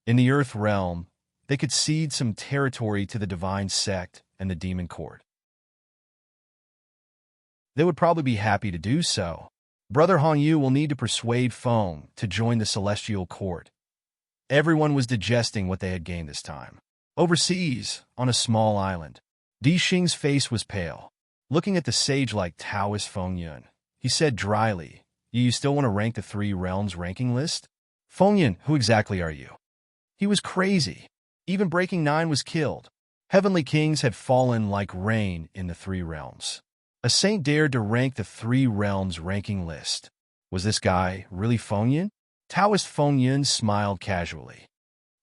In the Earth Realm, they could cede some territory to the Divine Sect and the Demon Court. They would probably be happy to do so. Brother Hong Yu will need to persuade Feng to join the Celestial Court. Everyone was digesting what they had gained this time. Overseas, on a small island, Di Xing's face was pale. Looking at the sage-like Taoist Feng Yun, he said dryly, "You still want to rank the 3 realms ranking list?" Feng Yun, who exactly are you? He was crazy. Even breaking 9 was killed. Heavenly kings had fallen like rain in the 3 realms. A saint dared to rank the 3 realms ranking list. Was this guy really Feng Yun? Taoist Feng Yun smiled casually.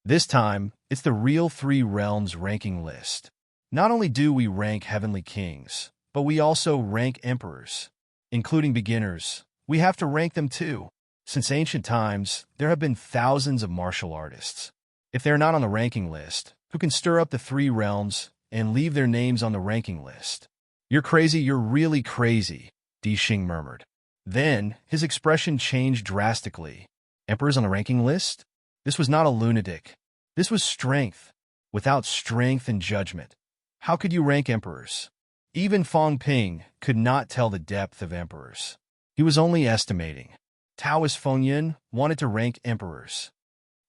This time, it's the real 3 realms ranking list. Not only do we rank heavenly kings, but we also rank emperors. Including beginners, we have to rank them too. Since ancient times, there have been thousands of martial artists. If they're not on the ranking list, who can stir up the 3 realms and leave their names on the ranking list? "You're crazy, you're really crazy," Di Xing murmured. Then, his expression changed drastically. Emperors on the ranking list? This was not a lunatic. This was strength. Without strength and judgment, how could you rank emperors? Even Fong Ping could not tell the depth of emperors. He was only estimating. Taoist Feng Yun wanted to rank emperors.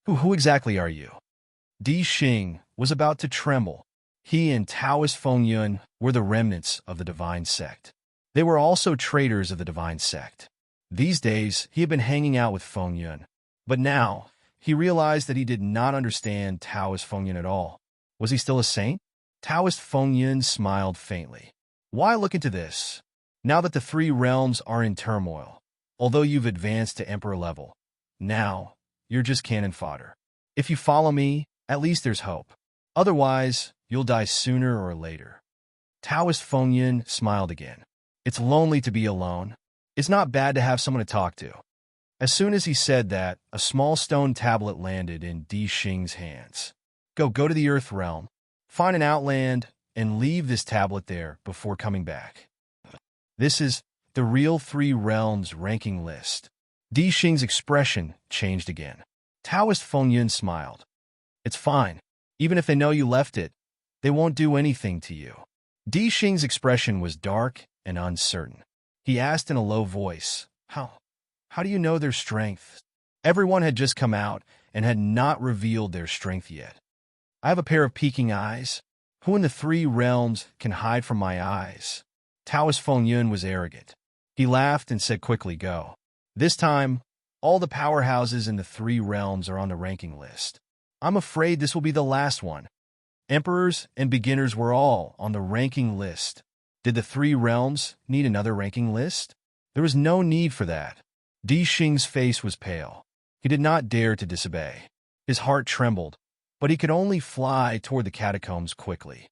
Who exactly are you? Di Xing was about to tremble. He and Taoist Feng Yun were the remnants of the Divine Sect. They were also traitors of the Divine Sect. These days, he had been hanging out with Feng Yun. But now, he realized that he did not understand Taoist Feng Yun at all. Was he still a saint? Taoist Feng Yun smiled faintly. Why look into this? Now that the 3 realms are in turmoil, although you've advanced to emperor level, now you're just cannon fodder. If you follow me, at least there's hope. Otherwise, you'll die sooner or later. Taoist Feng Yun smiled again. It's lonely to be alone. It's not bad to have someone to talk to. As soon as he said that, a small stone tablet landed in Di Xing's hands. Go to the Earth Realm, find an outland, and leave this tablet there before coming back. This is the real 3 realms ranking list. Di Xing's expression changed again. Taoist Feng Yun smiled. It's fine. Even if they know you left it, they won't do anything to you. Di Xing's expression was dark and uncertain. He asked in a low voice, How? How do you know their strength? Everyone had just come out and had not revealed their strength yet. I have a pair of peeking eyes. Who in the three realms can hide from my eyes? Taoist Feng Yun was arrogant. He laughed and said quickly, go. This time, all the powerhouses in the three realms are on the ranking list. I'm afraid this will be the last one. Emperors and beginners were all on the ranking list. Did the three realms need another ranking list? There was no need for that. Di Xing's face was pale. He did not dare to disobey. His heart trembled, but he could only fly toward the catacombs quickly.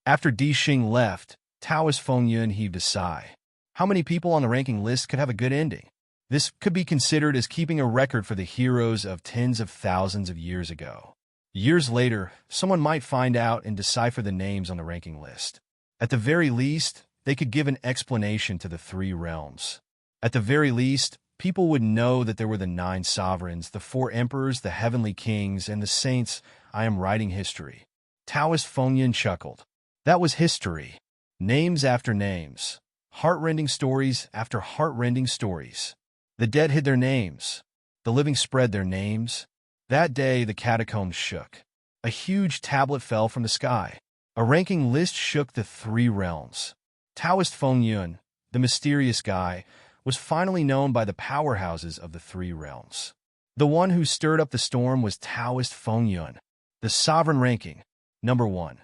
After Di Xing left, Taoist Feng Yun heaved a sigh. How many people on the ranking list could have a good ending? This could be considered as keeping a record for the heroes of tens of thousands of years ago. Years later, someone might find out and decipher the names on the ranking list. At the very least, they could give an explanation to the three realms. At the very least, people would know that there were the 9 sovereigns, the 4 emperors, the heavenly kings, and the saints. I am writing history. Taoist Feng Yun chuckled. That was history. Names after names. Heart-rending stories after heart-rending stories. The dead hid their names. The living spread their names. That day, the catacombs shook. A huge tablet fell from the sky. A ranking list shook the three realms. Taoist Feng Yun, the mysterious guy, was finally known by the powerhouses of the three realms. The one who stirred up the storm was Taoist Feng Yun. The sovereign ranking. Number 1.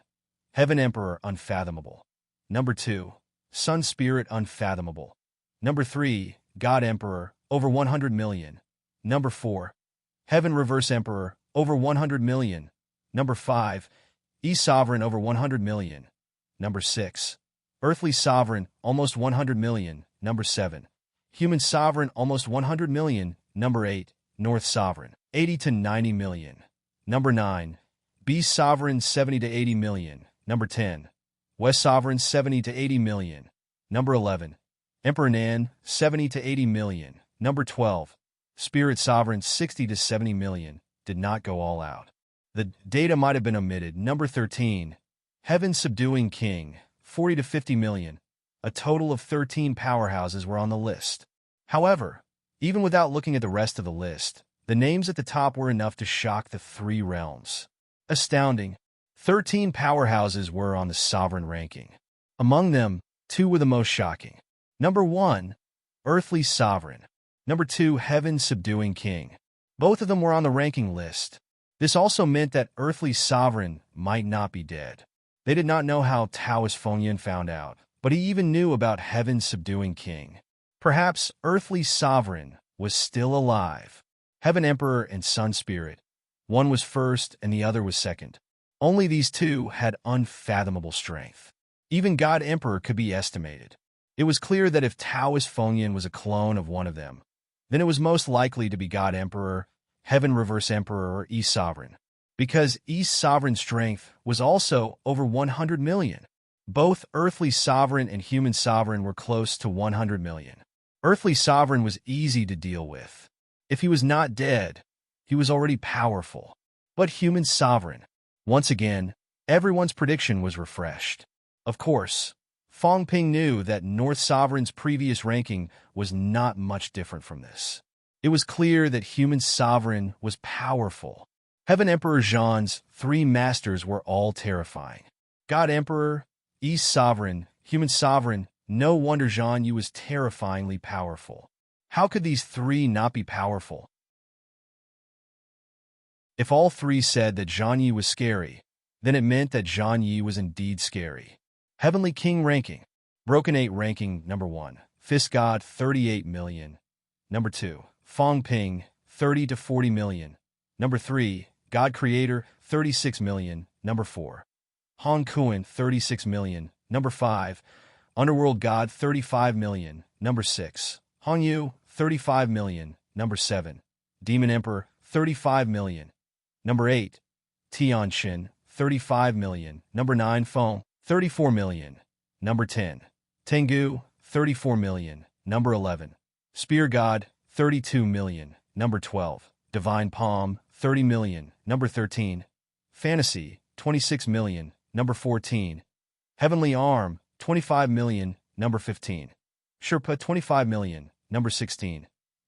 Heaven Emperor, unfathomable. Number 2. Sun Spirit, unfathomable. Number 3. God Emperor, over 100 million. Number 4. Heaven Reverse Emperor, over 100 million. Number 5. Sovereign, over 100 million. Number 6. Earthly Sovereign, almost 100 million. Number 7. Human Sovereign, almost 100 million. Number 8. North Sovereign, 80 to 90 million. Number 9. Beast Sovereign, 70 to 80 million. Number 10. West Sovereign, 70 to 80 million. Number 11. Emperor Nan, 70 to 80 million. Number 12. Spirit Sovereign, 60 to 70 million. Did not go all out. The data might have been omitted. Number 13. Heaven Subduing King, 40 to 50 million. A total of 13 powerhouses were on the list. However, even without looking at the rest of the list, the names at the top were enough to shock the three realms. Astounding. 13 powerhouses were on the sovereign ranking. Among them, 2 were the most shocking. Number 1, Earthly Sovereign. Number 2, Heaven Subduing King. Both of them were on the ranking list. This also meant that Earthly Sovereign might not be dead. They did not know how Taoist Feng Yun found out, but he even knew about Heaven Subduing King. Perhaps Earthly Sovereign was still alive. Heaven Emperor and Sun Spirit. One was first and the other was second. Only these two had unfathomable strength. Even God Emperor could be estimated. It was clear that if Taoist Feng Yun was a clone of one of them, then it was most likely to be God Emperor, Heaven Reverse Emperor, or East Sovereign, because East Sovereign's strength was also over 100 million. Both Earthly Sovereign and Human Sovereign were close to 100 million. Earthly Sovereign was easy to deal with. If he was not dead, he was already powerful. But Human Sovereign, once again, everyone's prediction was refreshed. Of course, Fong Ping knew that North Sovereign's previous ranking was not much different from this. It was clear that Human Sovereign was powerful. Heaven Emperor Zhan's 3 masters were all terrifying. God Emperor, East Sovereign, Human Sovereign, no wonder Zhan Yu was terrifyingly powerful. How could these 3 not be powerful? If all 3 said that Zhan Yu was scary, then it meant that Zhan Yu was indeed scary. Heavenly King ranking. Broken 8 ranking. Number 1. Fist God, 38 million. Number 2. Fong Ping, 30 to 40 million. Number 3. God Creator, 36 million. Number 4. Hong Kuan, 36 million. Number 5. Underworld God, 35 million. Number 6. Hong Yu, 35 million. Number 7. Demon Emperor, 35 million. Number 8. Tianxin, 35 million. Number 9. Feng, 34 million. Number 10. Tengu, 34 million. Number 11. Spear God, 32 million. Number 12. Divine Palm, 30 million. Number 13. Fantasy, 26 million. Number 14. Heavenly Arm, 25 million. Number 15. Sherpa 25 million, number 16.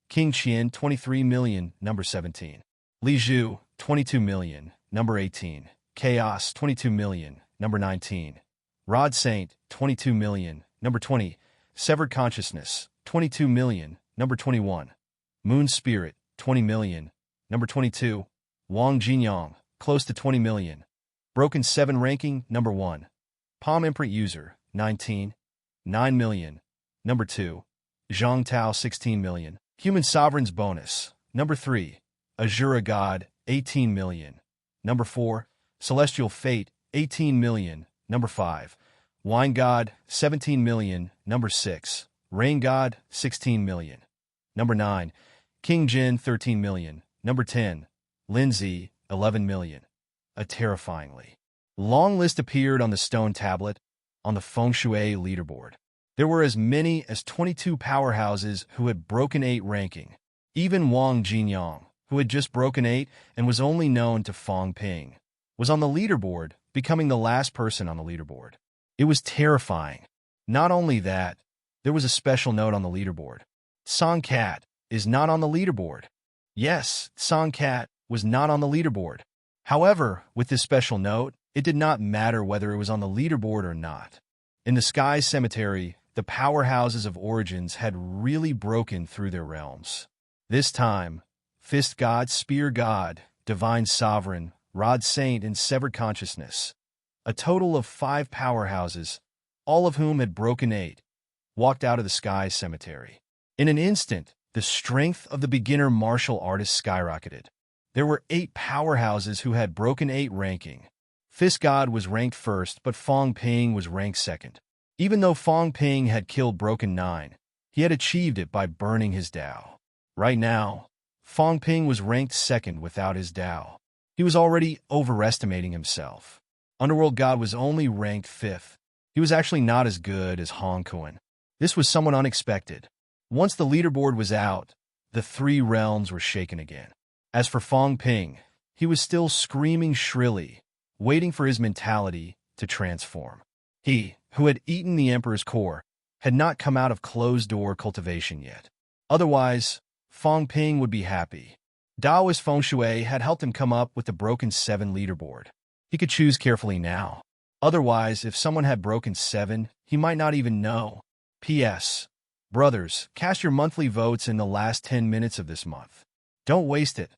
King Qian 23 million, number 17. Li Zhu 22 million, number 18. Chaos 22 million, number 19. Rod Saint 22 million, number 20. Severed Consciousness 22 million, number 21. Moon Spirit 20 million, number 22. Wang Jinyang, close to 20 million. Broken 7 ranking, number 1. Palm Imprint User 19. 9 million, number 2. Zhang Tao 16 million. Human Sovereign's Bonus, number 3. Azura God 18 million, number 4. Celestial Fate 18 million, number 5. Wine God 17 million, number 6. Rain God 16 million, number 9. King Jin 13 million, number 10. Lindsay 11 million. A terrifyingly long list appeared on the stone tablet on the Feng Shui leaderboard. There were as many as 22 powerhouses who had broken 8 ranking. Even Wang Jinyang, who had just broken 8 and was only known to Fong Ping, was on the leaderboard, becoming the last person on the leaderboard. It was terrifying. Not only that, there was a special note on the leaderboard. Song Cat is not on the leaderboard. Yes, Song Cat was not on the leaderboard. However, with this special note, it did not matter whether it was on the leaderboard or not. In the Sky Cemetery, the powerhouses of Origins had really broken through their realms. This time, Fist God, Spear God, Divine Sovereign, Rod Saint, and Severed Consciousness, a total of 5 powerhouses, all of whom had broken 8, walked out of the Sky Cemetery. In an instant, the strength of the beginner martial artist skyrocketed. There were 8 powerhouses who had broken 8 ranking. Fist God was ranked first, but Fong Ping was ranked second. Even though Fong Ping had killed Broken 9, he had achieved it by burning his Dao. Right now, Fong Ping was ranked second without his Dao. He was already overestimating himself. Underworld God was only ranked 5th. He was actually not as good as Hong Kuan. This was somewhat unexpected. Once the leaderboard was out, the 3 realms were shaken again. As for Fong Ping, he was still screaming shrilly, waiting for his mentality to transform. He, who had eaten the Emperor's core, had not come out of closed-door cultivation yet. Otherwise, Fong Ping would be happy. Daoist Feng Shui had helped him come up with the Broken 7 leaderboard. He could choose carefully now. Otherwise, if someone had broken 7, he might not even know. P.S. Brothers, cast your monthly votes in the last 10 minutes of this month. Don't waste it.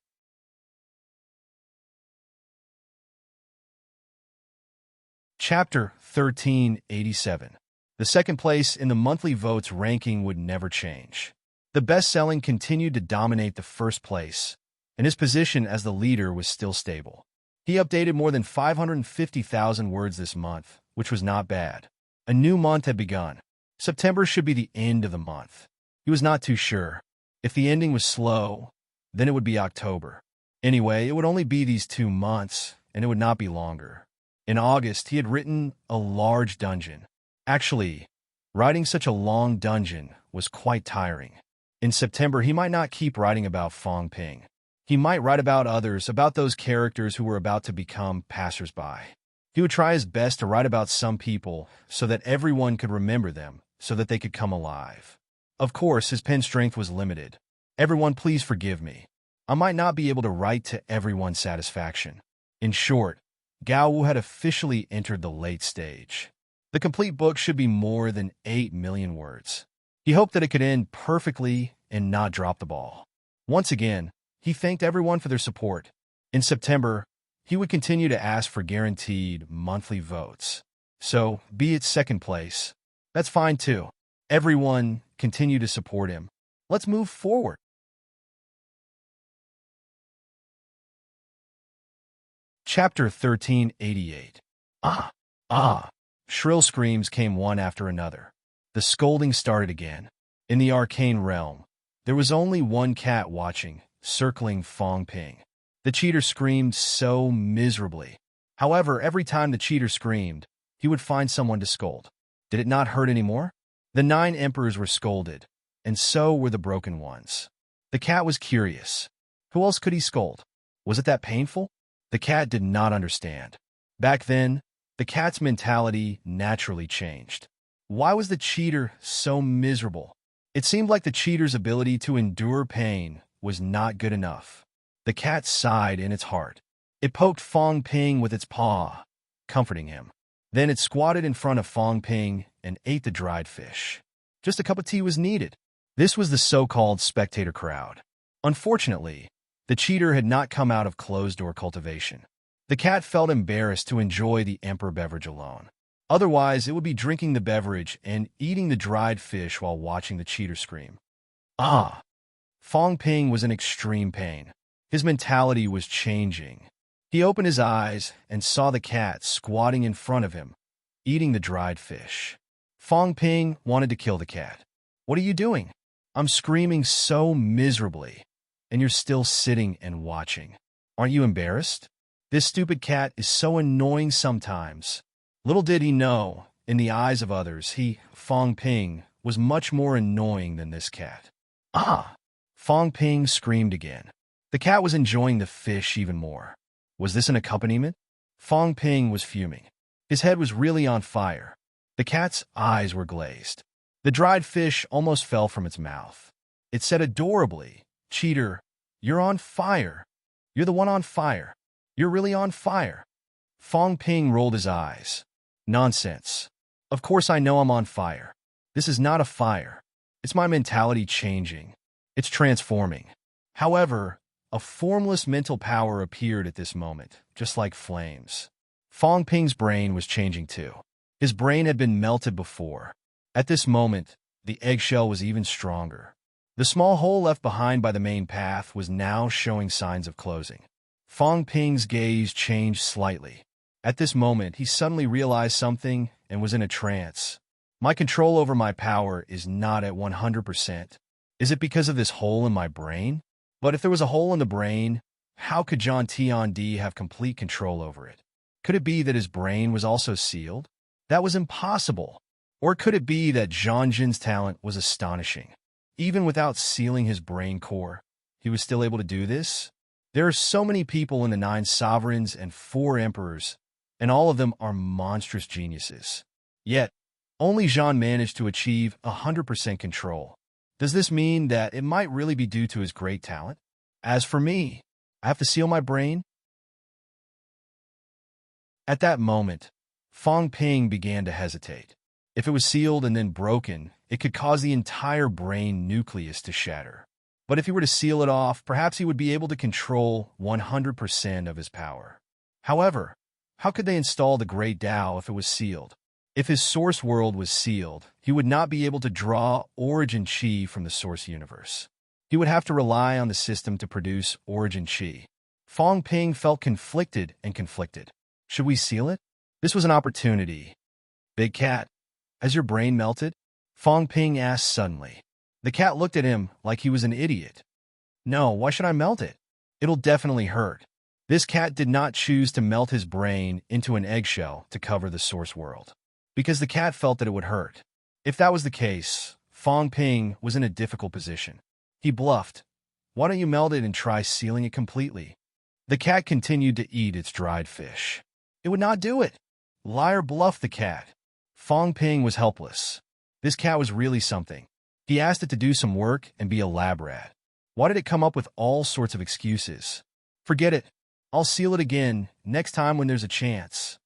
Chapter 1387. The second place in the monthly votes ranking would never change. The best-selling continued to dominate the first place, and his position as the leader was still stable. He updated more than 550,000 words this month, which was not bad. A new month had begun. September should be the end of the month. He was not too sure. If the ending was slow, then it would be October. Anyway, it would only be these 2 months, and it would not be longer. In August, he had written a large dungeon. Actually, writing such a long dungeon was quite tiring. In September, he might not keep writing about Fong Ping. He might write about others, about those characters who were about to become passersby. He would try his best to write about some people so that everyone could remember them, so that they could come alive. Of course, his pen strength was limited. Everyone, please forgive me. I might not be able to write to everyone's satisfaction. In short, Gao Wu had officially entered the late stage. The complete book should be more than 8 million words. He hoped that it could end perfectly and not drop the ball. Once again, he thanked everyone for their support. In September, he would continue to ask for guaranteed monthly votes. So, be it second place. That's fine too. Everyone continue to support him. Let's move forward. Chapter 1388. Ah! Shrill screams came one after another. The scolding started again. In the arcane realm, there was only one cat watching, circling Fong Ping. The cheater screamed so miserably. However, every time the cheater screamed, he would find someone to scold. Did it not hurt anymore? The 9 emperors were scolded, and so were the broken ones. The cat was curious. Who else could he scold? Was it that painful? The cat did not understand. Back then, the cat's mentality naturally changed. Why was the cheater so miserable? It seemed like the cheater's ability to endure pain was not good enough. The cat sighed in its heart. It poked Fong Ping with its paw, comforting him. Then it squatted in front of Fong Ping and ate the dried fish. Just a cup of tea was needed. This was the so-called spectator crowd. Unfortunately, the cheater had not come out of closed-door cultivation. The cat felt embarrassed to enjoy the emperor beverage alone. Otherwise, it would be drinking the beverage and eating the dried fish while watching the cheater scream. Ah! Fong Ping was in extreme pain. His mentality was changing. He opened his eyes and saw the cat squatting in front of him, eating the dried fish. Fong Ping wanted to kill the cat. What are you doing? I'm screaming so miserably, and you're still sitting and watching. Aren't you embarrassed? This stupid cat is so annoying sometimes. Little did he know, in the eyes of others, Fong Ping, was much more annoying than this cat. Ah! Fong Ping screamed again. The cat was enjoying the fish even more. Was this an accompaniment? Fong Ping was fuming. His head was really on fire. The cat's eyes were glazed. The dried fish almost fell from its mouth. It said adorably, "Cheater, you're on fire. You're the one on fire. You're really on fire." Fong Ping rolled his eyes. Nonsense. Of course I know I'm on fire. This is not a fire. It's my mentality changing. It's transforming. However, a formless mental power appeared at this moment, just like flames. Fong Ping's brain was changing too. His brain had been melted before. At this moment, the eggshell was even stronger. The small hole left behind by the main path was now showing signs of closing. Fong Ping's gaze changed slightly. At this moment, he suddenly realized something and was in a trance. My control over my power is not at 100%. Is it because of this hole in my brain? But if there was a hole in the brain, how could John Tiandi have complete control over it? Could it be that his brain was also sealed? That was impossible. Or could it be that Zhang Jin's talent was astonishing? Even without sealing his brain core, he was still able to do this? There are so many people in the 9 sovereigns and 4 emperors, and all of them are monstrous geniuses. Yet, only Zhang managed to achieve 100% control. Does this mean that it might really be due to his great talent? As for me, I have to seal my brain? At that moment, Fong Ping began to hesitate. If it was sealed and then broken, it could cause the entire brain nucleus to shatter. But if he were to seal it off, perhaps he would be able to control 100% of his power. However, how could they install the Great Tao if it was sealed? If his source world was sealed, he would not be able to draw origin chi from the source universe. He would have to rely on the system to produce origin chi. Fong Ping felt conflicted and conflicted. Should we seal it? This was an opportunity. Big cat, has your brain melted? Fong Ping asked suddenly. The cat looked at him like he was an idiot. No, why should I melt it? It'll definitely hurt. This cat did not choose to melt his brain into an eggshell to cover the source world, because the cat felt that it would hurt. If that was the case, Fong Ping was in a difficult position. He bluffed. Why don't you melt it and try sealing it completely? The cat continued to eat its dried fish. It would not do it. Liar bluffed the cat. Fong Ping was helpless. This cat was really something. He asked it to do some work and be a lab rat. Why did it come up with all sorts of excuses? Forget it. I'll seal it again next time when there's a chance.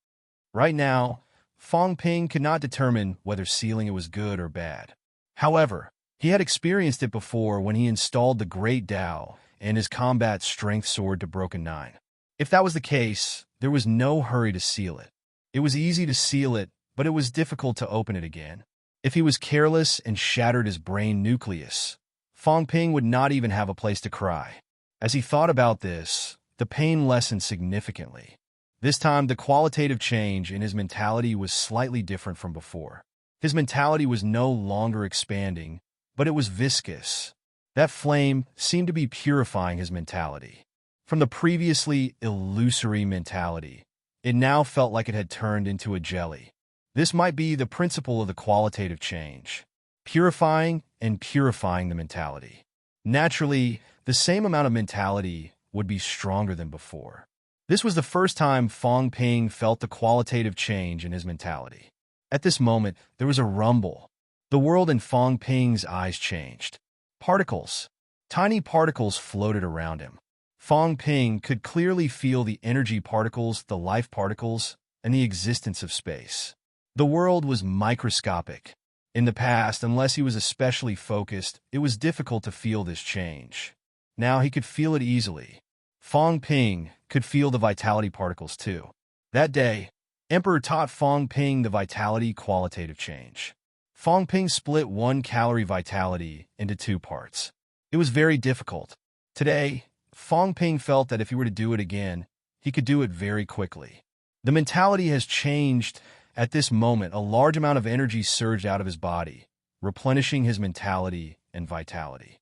Right now, Fong Ping could not determine whether sealing it was good or bad. However, he had experienced it before when he installed the Great Tao and his combat strength sword to Broken 9. If that was the case, there was no hurry to seal it. It was easy to seal it, but it was difficult to open it again. If he was careless and shattered his brain nucleus, Fong Ping would not even have a place to cry. As he thought about this, the pain lessened significantly. This time, the qualitative change in his mentality was slightly different from before. His mentality was no longer expanding, but it was viscous. That flame seemed to be purifying his mentality. From the previously illusory mentality, it now felt like it had turned into a jelly. This might be the principle of the qualitative change, purifying and purifying the mentality. Naturally, the same amount of mentality would be stronger than before. This was the first time Fong Ping felt the qualitative change in his mentality. At this moment, there was a rumble. The world in Fong Ping's eyes changed. Particles. Tiny particles floated around him. Fong Ping could clearly feel the energy particles, the life particles, and the existence of space. The world was microscopic. In the past, unless he was especially focused, it was difficult to feel this change. Now he could feel it easily. Fong Ping could feel the vitality particles too. That day, Emperor taught Fong Ping the vitality qualitative change. Fong Ping split 1 calorie vitality into 2 parts. It was very difficult. Today, Fong Ping felt that if he were to do it again, he could do it very quickly. The mentality has changed. At this moment, a large amount of energy surged out of his body, replenishing his mentality and vitality.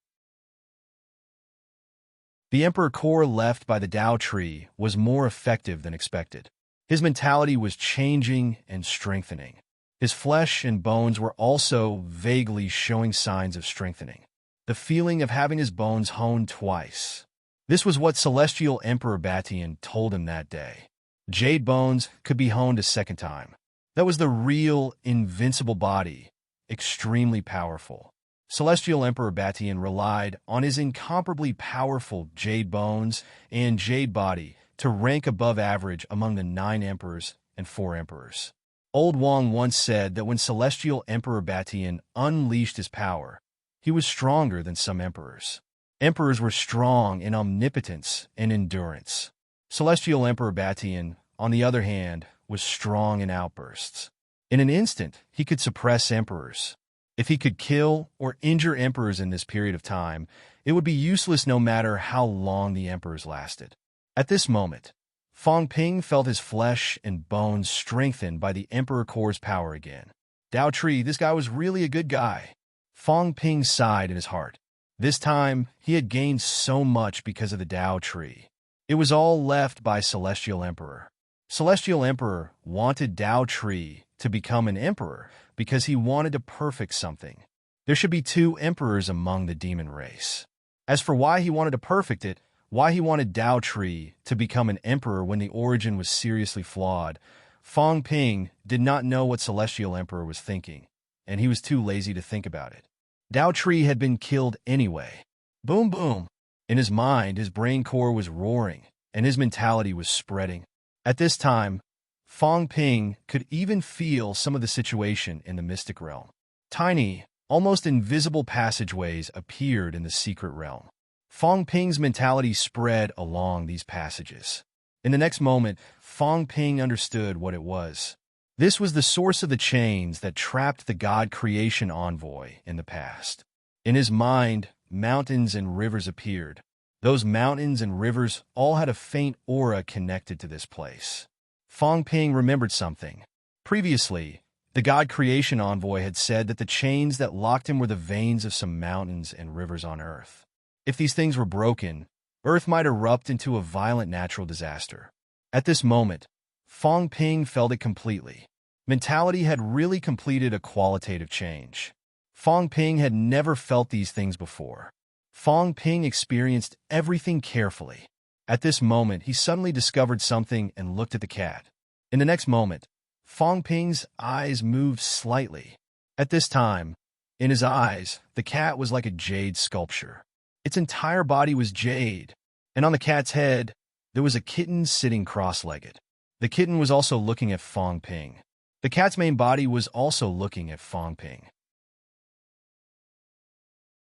The Emperor core left by the Tao tree was more effective than expected. His mentality was changing and strengthening. His flesh and bones were also vaguely showing signs of strengthening. The feeling of having his bones honed twice. This was what Celestial Emperor Batian told him that day. Jade bones could be honed a second time. That was the real, invincible body, extremely powerful. Celestial Emperor Batian relied on his incomparably powerful jade bones and jade body to rank above average among the 9 emperors and 4 emperors. Old Wang once said that when Celestial Emperor Batian unleashed his power, he was stronger than some emperors. Emperors were strong in omnipotence and endurance. Celestial Emperor Batian, on the other hand, was strong in outbursts. In an instant, he could suppress emperors. If he could kill or injure emperors in this period of time, it would be useless no matter how long the emperors lasted. At this moment, Fong Ping felt his flesh and bones strengthened by the Emperor Core's power again. Tao Tree, this guy was really a good guy. Fong Ping sighed in his heart. This time, he had gained so much because of the Tao Tree. It was all left by Celestial Emperor. Celestial Emperor wanted Tao Tree to become an emperor because he wanted to perfect something. There should be 2 emperors among the demon race. As for why he wanted to perfect it, why he wanted Tao Tree to become an emperor when the origin was seriously flawed, Fong Ping did not know what Celestial Emperor was thinking, and he was too lazy to think about it. Tao Tree had been killed anyway. Boom boom. In his mind, his brain core was roaring, and his mentality was spreading. At this time, Fong Ping could even feel some of the situation in the mystic realm. Tiny, almost invisible passageways appeared in the secret realm. Fong Ping's mentality spread along these passages. In the next moment, Fong Ping understood what it was. This was the source of the chains that trapped the God creation envoy in the past. In his mind, mountains and rivers appeared. Those mountains and rivers all had a faint aura connected to this place. Fong Ping remembered something. Previously, the God creation envoy had said that the chains that locked him were the veins of some mountains and rivers on Earth. If these things were broken, Earth might erupt into a violent natural disaster. At this moment, Fong Ping felt it completely. Mentality had really completed a qualitative change. Fong Ping had never felt these things before. Fong Ping experienced everything carefully. At this moment, he suddenly discovered something and looked at the cat. In the next moment, Fong Ping's eyes moved slightly. At this time, in his eyes, the cat was like a jade sculpture. Its entire body was jade, and on the cat's head, there was a kitten sitting cross-legged. The kitten was also looking at Fong Ping. The cat's main body was also looking at Fong Ping.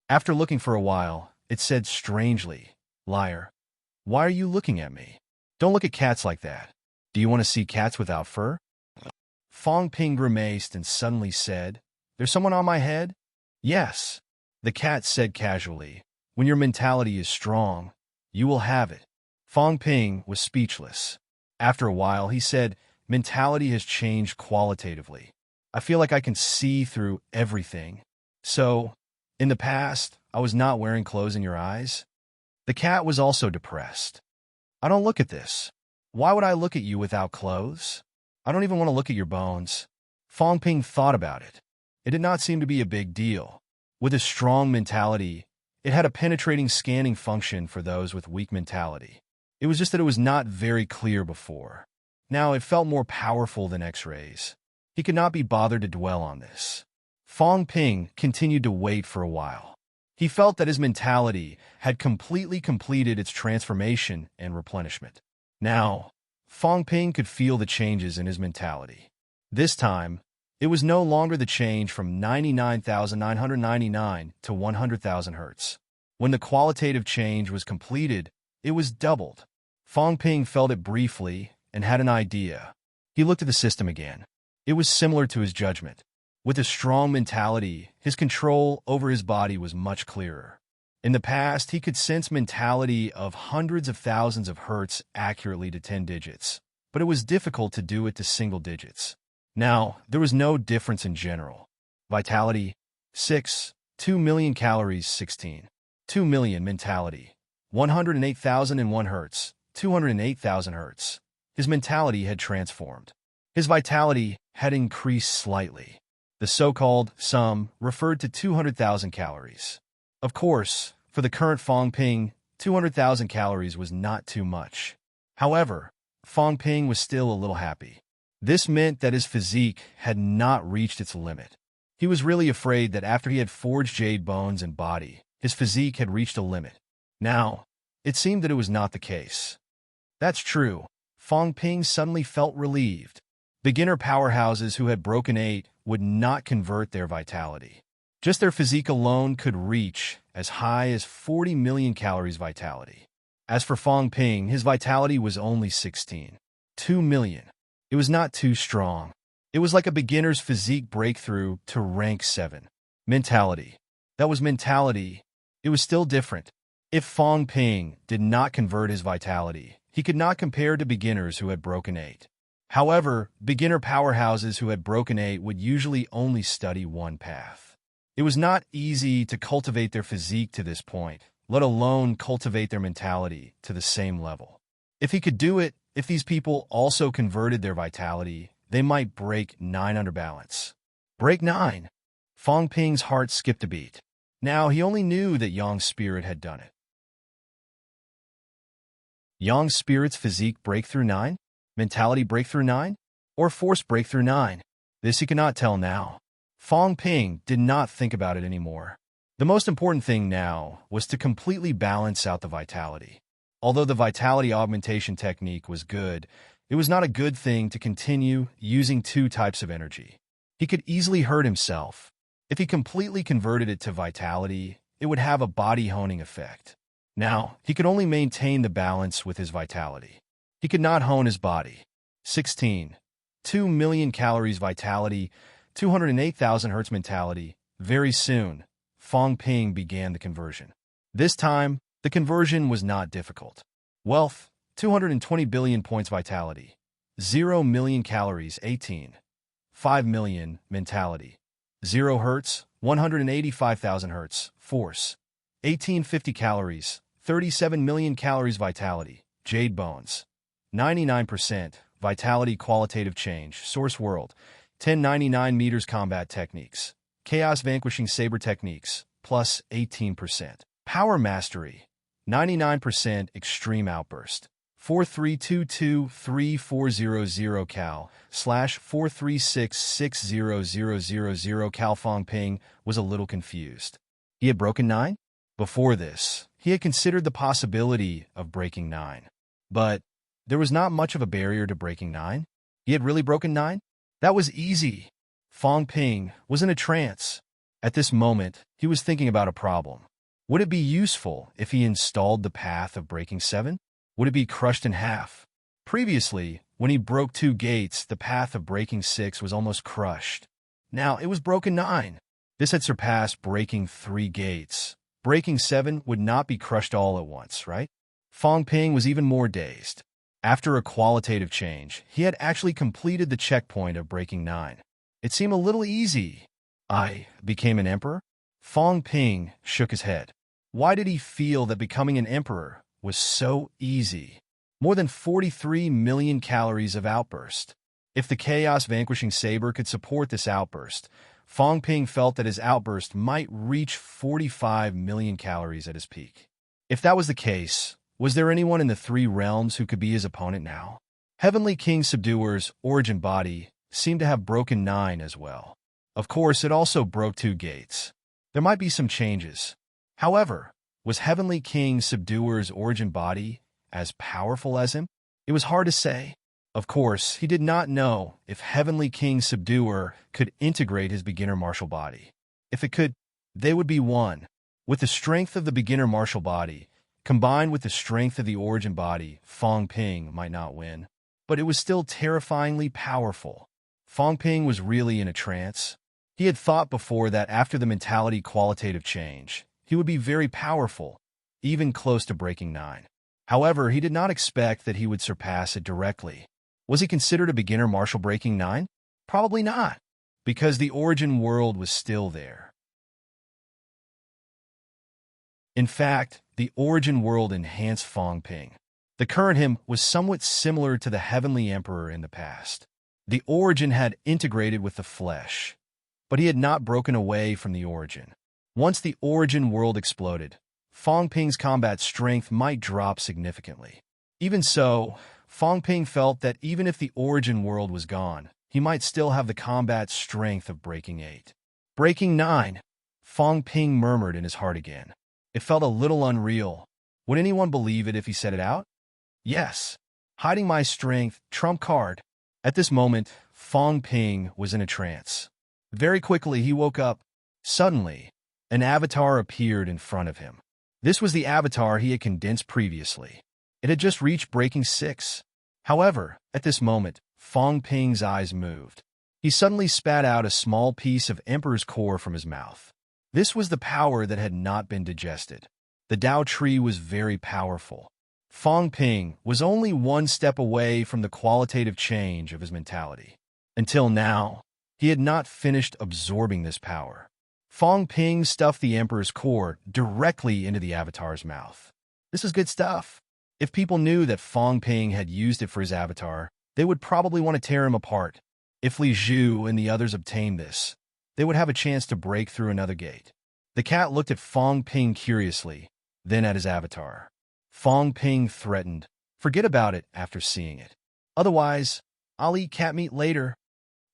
After looking for a while, it said strangely, "Liar, why are you looking at me? Don't look at cats like that. Do you want to see cats without fur?" Fong Ping grimaced and suddenly said, "There's someone on my head?" "Yes," the cat said casually. "When your mentality is strong, you will have it." Fong Ping was speechless. After a while, he said, "Mentality has changed qualitatively. I feel like I can see through everything. So, in the past, I was not wearing clothes in your eyes?" The cat was also depressed. "I don't look at this. Why would I look at you without clothes? I don't even want to look at your bones." Fong Ping thought about it. It did not seem to be a big deal. With a strong mentality, it had a penetrating scanning function for those with weak mentality. It was just that it was not very clear before. Now it felt more powerful than X-rays. He could not be bothered to dwell on this. Fong Ping continued to wait for a while. He felt that his mentality had completely completed its transformation and replenishment. Now, Fong Ping could feel the changes in his mentality. This time, it was no longer the change from 99,999 to 100,000 hertz. When the qualitative change was completed, it was doubled. Fong Ping felt it briefly and had an idea. He looked at the system again. It was similar to his judgment. With a strong mentality, his control over his body was much clearer. In the past, he could sense mentality of hundreds of thousands of hertz accurately to 10 digits, but it was difficult to do it to single digits. Now, there was no difference in general. Vitality, 6. 2 million calories, 16. 2 million mentality, 108,001 hertz, 208,000 hertz. His mentality had transformed. His vitality had increased slightly. The so-called sum referred to 200,000 calories. Of course, for the current Fong Ping, 200,000 calories was not too much. However, Fong Ping was still a little happy. This meant that his physique had not reached its limit. He was really afraid that after he had forged jade bones and body, his physique had reached a limit. Now, it seemed that it was not the case. That's true. Fong Ping suddenly felt relieved. Beginner powerhouses who had broken 8 would not convert their vitality. Just their physique alone could reach as high as 40 million calories vitality. As for Fong Ping, his vitality was only 16. 2 million. It was not too strong. It was like a beginner's physique breakthrough to rank 7. Mentality. That was mentality. It was still different. If Fong Ping did not convert his vitality, he could not compare to beginners who had broken 8. However, beginner powerhouses who had broken 8 would usually only study one path. It was not easy to cultivate their physique to this point, let alone cultivate their mentality to the same level. If he could do it, if these people also converted their vitality, they might break 9 under balance. Break 9. Fong Ping's heart skipped a beat. Now he only knew that Yang Spirit had done it. Yang Spirit's physique breakthrough 9? Mentality breakthrough 9? Or force breakthrough 9? This he could not tell now. Fong Ping did not think about it anymore. The most important thing now was to completely balance out the vitality. Although the vitality augmentation technique was good, it was not a good thing to continue using 2 types of energy. He could easily hurt himself. If he completely converted it to vitality, it would have a body honing effect. Now, he could only maintain the balance with his vitality. He could not hone his body. 16. 2 million calories vitality, 208,000 hertz mentality. Very soon, Fong Ping began the conversion. This time, the conversion was not difficult. Wealth, 220 billion points vitality. 0 million calories, 18. 5 million mentality. 0 hertz, 185,000 hertz. Force, 1850 calories. 37 million calories vitality. Jade bones. 99% vitality qualitative change. Source world. 1099 meters combat techniques. Chaos vanquishing saber techniques. Plus 18%. Power mastery. 99% extreme outburst. 43223400 cal /436600000 cal. Fong Ping was a little confused. He had broken 9? Before this, he had considered the possibility of breaking 9. But there was not much of a barrier to breaking 9. He had really broken 9? That was easy. Fong Ping was in a trance. At this moment, he was thinking about a problem. Would it be useful if he installed the path of breaking 7? Would it be crushed in half? Previously, when he broke 2 gates, the path of breaking 6 was almost crushed. Now it was broken 9. This had surpassed breaking 3 gates. Breaking 7 would not be crushed all at once, right? Fong Ping was even more dazed. After a qualitative change, he had actually completed the checkpoint of breaking 9. It seemed a little easy. I became an emperor? Fong Ping shook his head. Why did he feel that becoming an emperor was so easy? More than 43 million calories of outburst. If the Chaos Vanquishing Saber could support this outburst, Fong Ping felt that his outburst might reach 45 million calories at his peak. If that was the case, was there anyone in the 3 realms who could be his opponent now? Heavenly King Subduer's origin body, seemed to have broken 9 as well. Of course, it also broke 2 gates. There might be some changes. However, was Heavenly King Subduer's origin body as powerful as him? It was hard to say. Of course, he did not know if Heavenly King Subduer could integrate his beginner martial body. If it could, they would be one. With the strength of the beginner martial body, combined with the strength of the origin body, Fong Ping might not win. But it was still terrifyingly powerful. Fong Ping was really in a trance. He had thought before that after the mentality qualitative change, he would be very powerful, even close to breaking 9. However, he did not expect that he would surpass it directly. Was he considered a beginner martial breaking 9? Probably not, because the origin world was still there. In fact, the origin world enhanced Fong Ping. The current him was somewhat similar to the Heavenly Emperor in the past. The origin had integrated with the flesh, but he had not broken away from the origin. Once the origin world exploded, Fong Ping's combat strength might drop significantly. Even so, Fong Ping felt that even if the origin world was gone, he might still have the combat strength of breaking 8. Breaking 9, Fong Ping murmured in his heart again. It felt a little unreal. Would anyone believe it if he said it out? Yes. Hiding my strength, trump card. At this moment, Fong Ping was in a trance. Very quickly, he woke up. Suddenly, an avatar appeared in front of him. This was the avatar he had condensed previously. It had just reached breaking 6. However, at this moment, Fong Ping's eyes moved. He suddenly spat out a small piece of Emperor's core from his mouth. This was the power that had not been digested. The Tao tree was very powerful. Fong Ping was only one step away from the qualitative change of his mentality. Until now, he had not finished absorbing this power. Fong Ping stuffed the Emperor's core directly into the avatar's mouth. This is good stuff. If people knew that Fong Ping had used it for his avatar, they would probably want to tear him apart. If Li Zhu and the others obtained this, they would have a chance to break through another gate. The cat looked at Fong Ping curiously, then at his avatar. Fong Ping threatened, "Forget about it after seeing it. Otherwise, I'll eat cat meat later."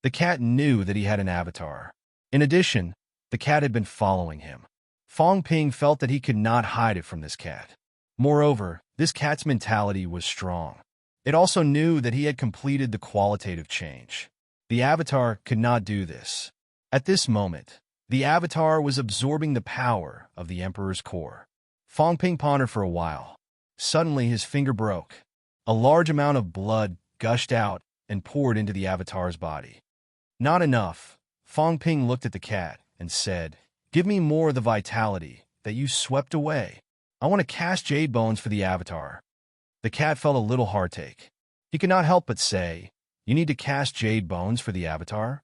The cat knew that he had an avatar. In addition, the cat had been following him. Fong Ping felt that he could not hide it from this cat. Moreover, this cat's mentality was strong. It also knew that he had completed the qualitative change. The avatar could not do this. At this moment, the avatar was absorbing the power of the Emperor's core. Fong Ping pondered for a while. Suddenly, his finger broke. A large amount of blood gushed out and poured into the avatar's body. Not enough. Fong Ping looked at the cat and said, "Give me more of the vitality that you swept away. I want to cast jade bones for the avatar." The cat felt a little heartache. He could not help but say, "You need to cast jade bones for the avatar?"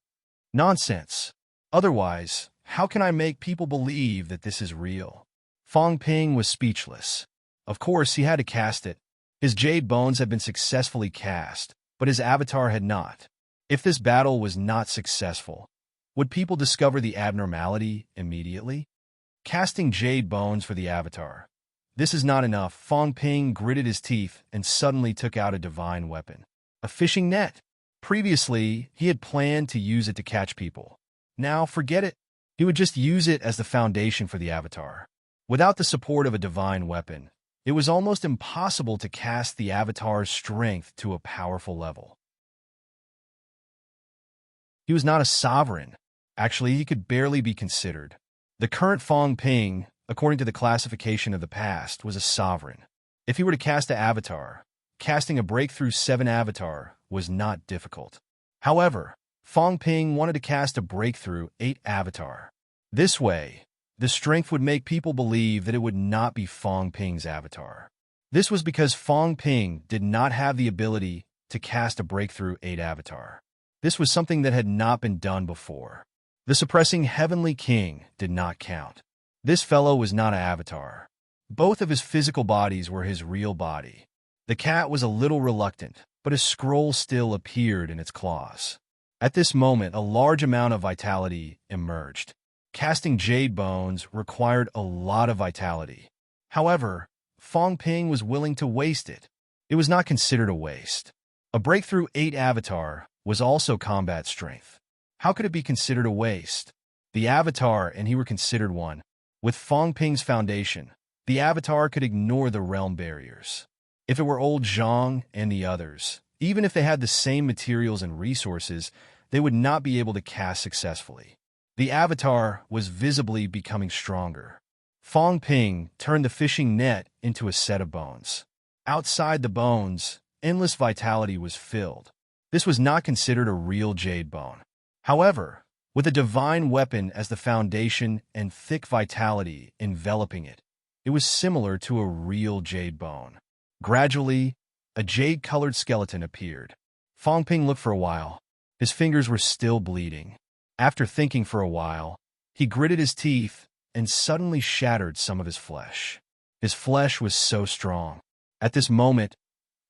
Nonsense. Otherwise, how can I make people believe that this is real? Fong Ping was speechless. Of course, he had to cast it. His jade bones had been successfully cast, but his avatar had not. If this battle was not successful, would people discover the abnormality immediately? Casting jade bones for the avatar. This is not enough. Fong Ping gritted his teeth and suddenly took out a divine weapon. A fishing net. Previously, he had planned to use it to catch people. Now, forget it. He would just use it as the foundation for the avatar. Without the support of a divine weapon, it was almost impossible to cast the avatar's strength to a powerful level. He was not a sovereign. Actually, he could barely be considered. The current Fong Ping, according to the classification of the past, was a sovereign. If he were to cast an avatar, casting a breakthrough 7 avatar was not difficult. However, Fong Ping wanted to cast a breakthrough 8 avatar. This way, the strength would make people believe that it would not be Fong Ping's avatar. This was because Fong Ping did not have the ability to cast a breakthrough 8 avatar. This was something that had not been done before. The suppressing Heavenly King did not count. This fellow was not an avatar. Both of his physical bodies were his real body. The cat was a little reluctant, but a scroll still appeared in its claws. At this moment, a large amount of vitality emerged. Casting jade bones required a lot of vitality. However, Fong Ping was willing to waste it. It was not considered a waste. A breakthrough 8 avatar was also combat strength. How could it be considered a waste? The Avatar and he were considered one. With Fong Ping's foundation, the Avatar could ignore the realm barriers. If it were old Zhang and the others, even if they had the same materials and resources, they would not be able to cast successfully. The Avatar was visibly becoming stronger. Fong Ping turned the fishing net into a set of bones. Outside the bones, endless vitality was filled. This was not considered a real jade bone. However, with a divine weapon as the foundation and thick vitality enveloping it, it was similar to a real jade bone. Gradually, a jade-colored skeleton appeared. Fong Ping looked for a while. His fingers were still bleeding. After thinking for a while, he gritted his teeth and suddenly shattered some of his flesh. His flesh was so strong. At this moment,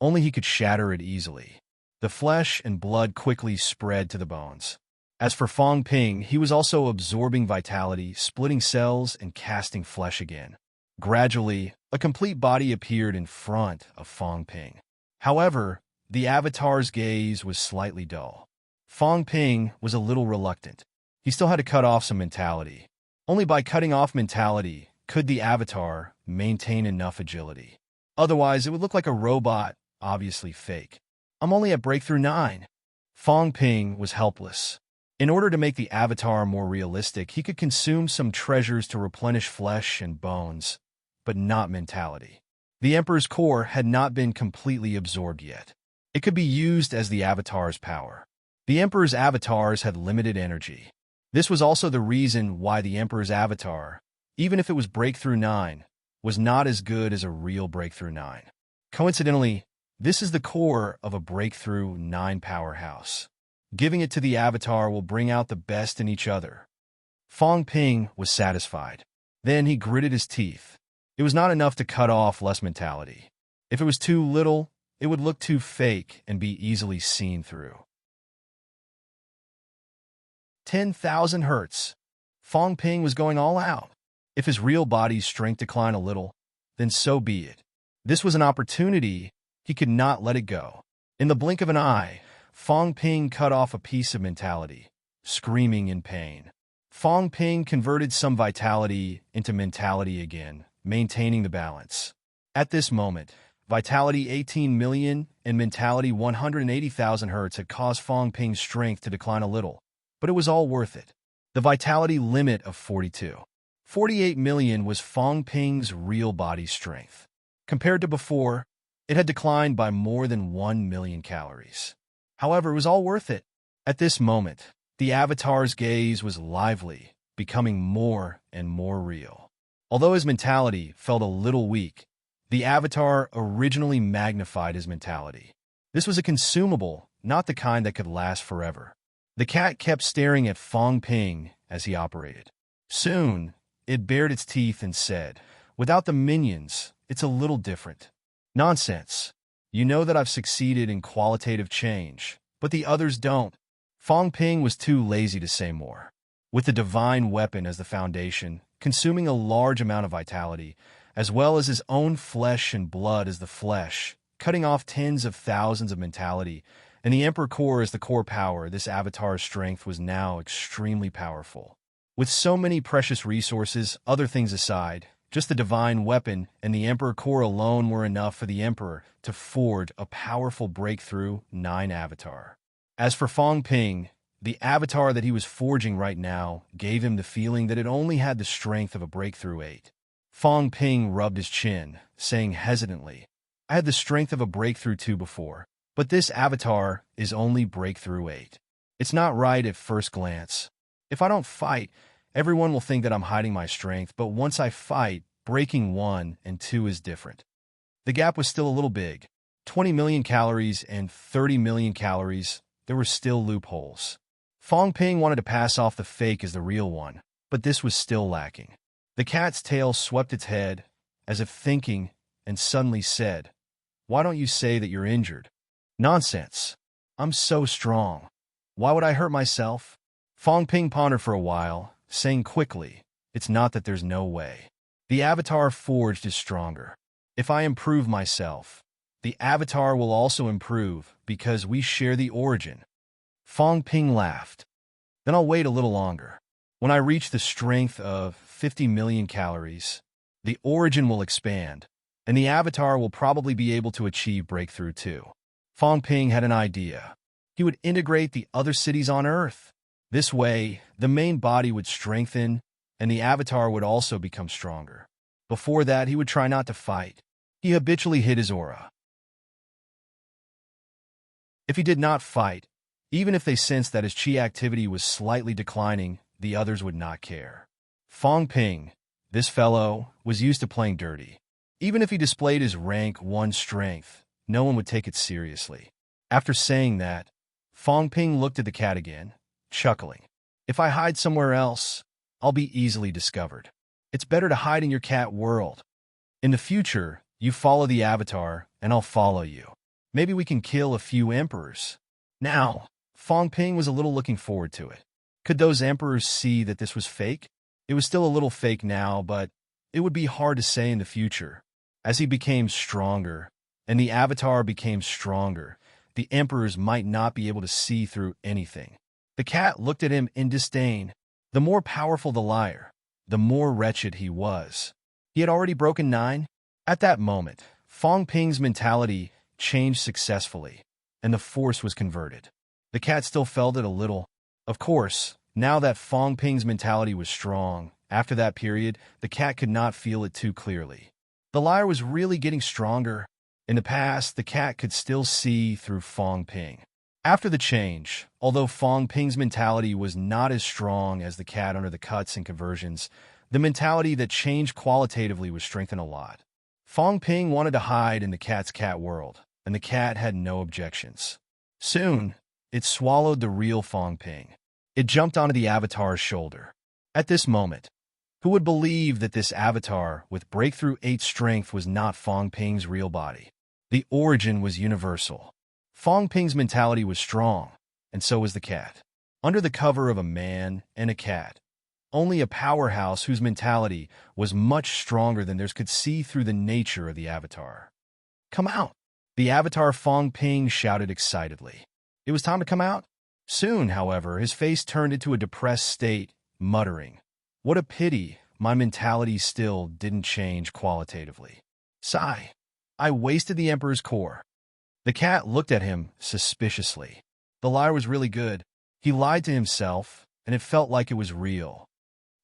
only he could shatter it easily. The flesh and blood quickly spread to the bones. As for Fong Ping, he was also absorbing vitality, splitting cells, and casting flesh again. Gradually, a complete body appeared in front of Fong Ping. However, the Avatar's gaze was slightly dull. Fong Ping was a little reluctant. He still had to cut off some mentality. Only by cutting off mentality could the Avatar maintain enough agility. Otherwise, it would look like a robot, obviously fake. I'm only at Breakthrough 9. Fong Ping was helpless. In order to make the Avatar more realistic, he could consume some treasures to replenish flesh and bones, but not mentality. The Emperor's core had not been completely absorbed yet. It could be used as the Avatar's power. The Emperor's avatars had limited energy. This was also the reason why the Emperor's avatar, even if it was Breakthrough 9, was not as good as a real Breakthrough 9. Coincidentally, this is the core of a Breakthrough 9 powerhouse. Giving it to the Avatar will bring out the best in each other. Fong Ping was satisfied. Then he gritted his teeth. It was not enough to cut off less mentality. If it was too little, it would look too fake and be easily seen through. 10,000 hertz. Fong Ping was going all out. If his real body's strength declined a little, then so be it. This was an opportunity. He could not let it go. In the blink of an eye, Fong Ping cut off a piece of mentality, screaming in pain. Fong Ping converted some vitality into mentality again, maintaining the balance. At this moment, vitality 18 million and mentality 180,000 hertz had caused Fong Ping's strength to decline a little, but it was all worth it. The vitality limit of 48 million was Fong Ping's real body strength. Compared to before, it had declined by more than 1 million calories. However, it was all worth it. At this moment, the Avatar's gaze was lively, becoming more and more real. Although his mentality felt a little weak, the Avatar originally magnified his mentality. This was a consumable, not the kind that could last forever. The cat kept staring at Fong Ping as he operated. Soon, it bared its teeth and said, "Without the minions, it's a little different." "Nonsense. You know that I've succeeded in qualitative change, but the others don't." Fong Ping was too lazy to say more. With the divine weapon as the foundation, consuming a large amount of vitality, as well as his own flesh and blood as the flesh, cutting off tens of thousands of mentality, and the Emperor core as the core power, this Avatar's strength was now extremely powerful. With so many precious resources, other things aside, just the divine weapon and the Emperor core alone were enough for the Emperor to forge a powerful Breakthrough 9 avatar. As for Fong Ping, the avatar that he was forging right now gave him the feeling that it only had the strength of a Breakthrough 8. Fong Ping rubbed his chin, saying hesitantly, "I had the strength of a Breakthrough 2 before, but this avatar is only Breakthrough 8. It's not right at first glance. If I don't fight, everyone will think that I'm hiding my strength, but once I fight, breaking 1 and 2 is different." The gap was still a little big. 20 million calories and 30 million calories, there were still loopholes. Fong Ping wanted to pass off the fake as the real one, but this was still lacking. The cat's tail swept its head, as if thinking, and suddenly said, "Why don't you say that you're injured?" "Nonsense. I'm so strong. Why would I hurt myself?" Fong Ping pondered for a while, saying quickly, "It's not that there's no way. The avatar forged is stronger. If I improve myself, the avatar will also improve because we share the origin. Fong Ping laughed. Then I'll wait a little longer. When I reach the strength of 50 million calories, the origin will expand, and the avatar will probably be able to achieve breakthrough too. Fong Ping had an idea. He would integrate the other cities on Earth. This way, the main body would strengthen, and the avatar would also become stronger. Before that, he would try not to fight. He habitually hid his aura. If he did not fight, even if they sensed that his chi activity was slightly declining, the others would not care. Fong Ping, this fellow, was used to playing dirty. Even if he displayed his rank 1 strength, no one would take it seriously. After saying that, Fong Ping looked at the cat again, chuckling. If I hide somewhere else, I'll be easily discovered. It's better to hide in your cat world. In the future, you follow the avatar, and I'll follow you. Maybe we can kill a few emperors. Now, Fong Ping was a little looking forward to it. Could those emperors see that this was fake? It was still a little fake now, but it would be hard to say in the future. As he became stronger, and the avatar became stronger, the emperors might not be able to see through anything. The cat looked at him in disdain. The more powerful the liar, the more wretched he was. He had already broken 9. At that moment, Fong Ping's mentality changed successfully, and the force was converted. The cat still felt it a little. Of course, now that Fong Ping's mentality was strong, after that period, the cat could not feel it too clearly. The liar was really getting stronger. In the past, the cat could still see through Fong Ping. After the change, although Fong Ping's mentality was not as strong as the cat under the cuts and conversions, the mentality that changed qualitatively was strengthened a lot. Fong Ping wanted to hide in the cat's cat world, and the cat had no objections. Soon, it swallowed the real Fong Ping. It jumped onto the avatar's shoulder. At this moment, who would believe that this avatar with breakthrough 8 strength was not Fong Ping's real body? The origin was universal. Fong Ping's mentality was strong, and so was the cat. Under the cover of a man and a cat, only a powerhouse whose mentality was much stronger than theirs could see through the nature of the avatar. Come out! The avatar Fong Ping shouted excitedly. It was time to come out. Soon, however, his face turned into a depressed state, muttering, "What a pity my mentality still didn't change qualitatively. Sigh. I wasted the Emperor's core." The cat looked at him suspiciously. The liar was really good. He lied to himself, and it felt like it was real.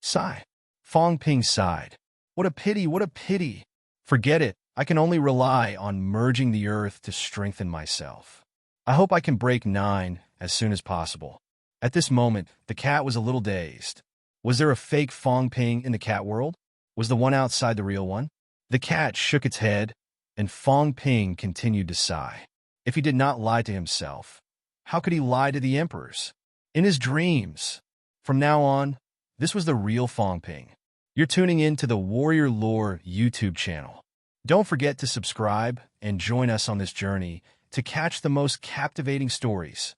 Sigh. Fong Ping sighed. What a pity, what a pity. Forget it. I can only rely on merging the earth to strengthen myself. I hope I can break 9 as soon as possible. At this moment, the cat was a little dazed. Was there a fake Fong Ping in the cat world? Was the one outside the real one? The cat shook its head, and Fong Ping continued to sigh. If he did not lie to himself, how could he lie to the emperors? In his dreams. From now on, this was the real Fong Ping. You're tuning in to the Warrior Lore YouTube channel. Don't forget to subscribe and join us on this journey to catch the most captivating stories.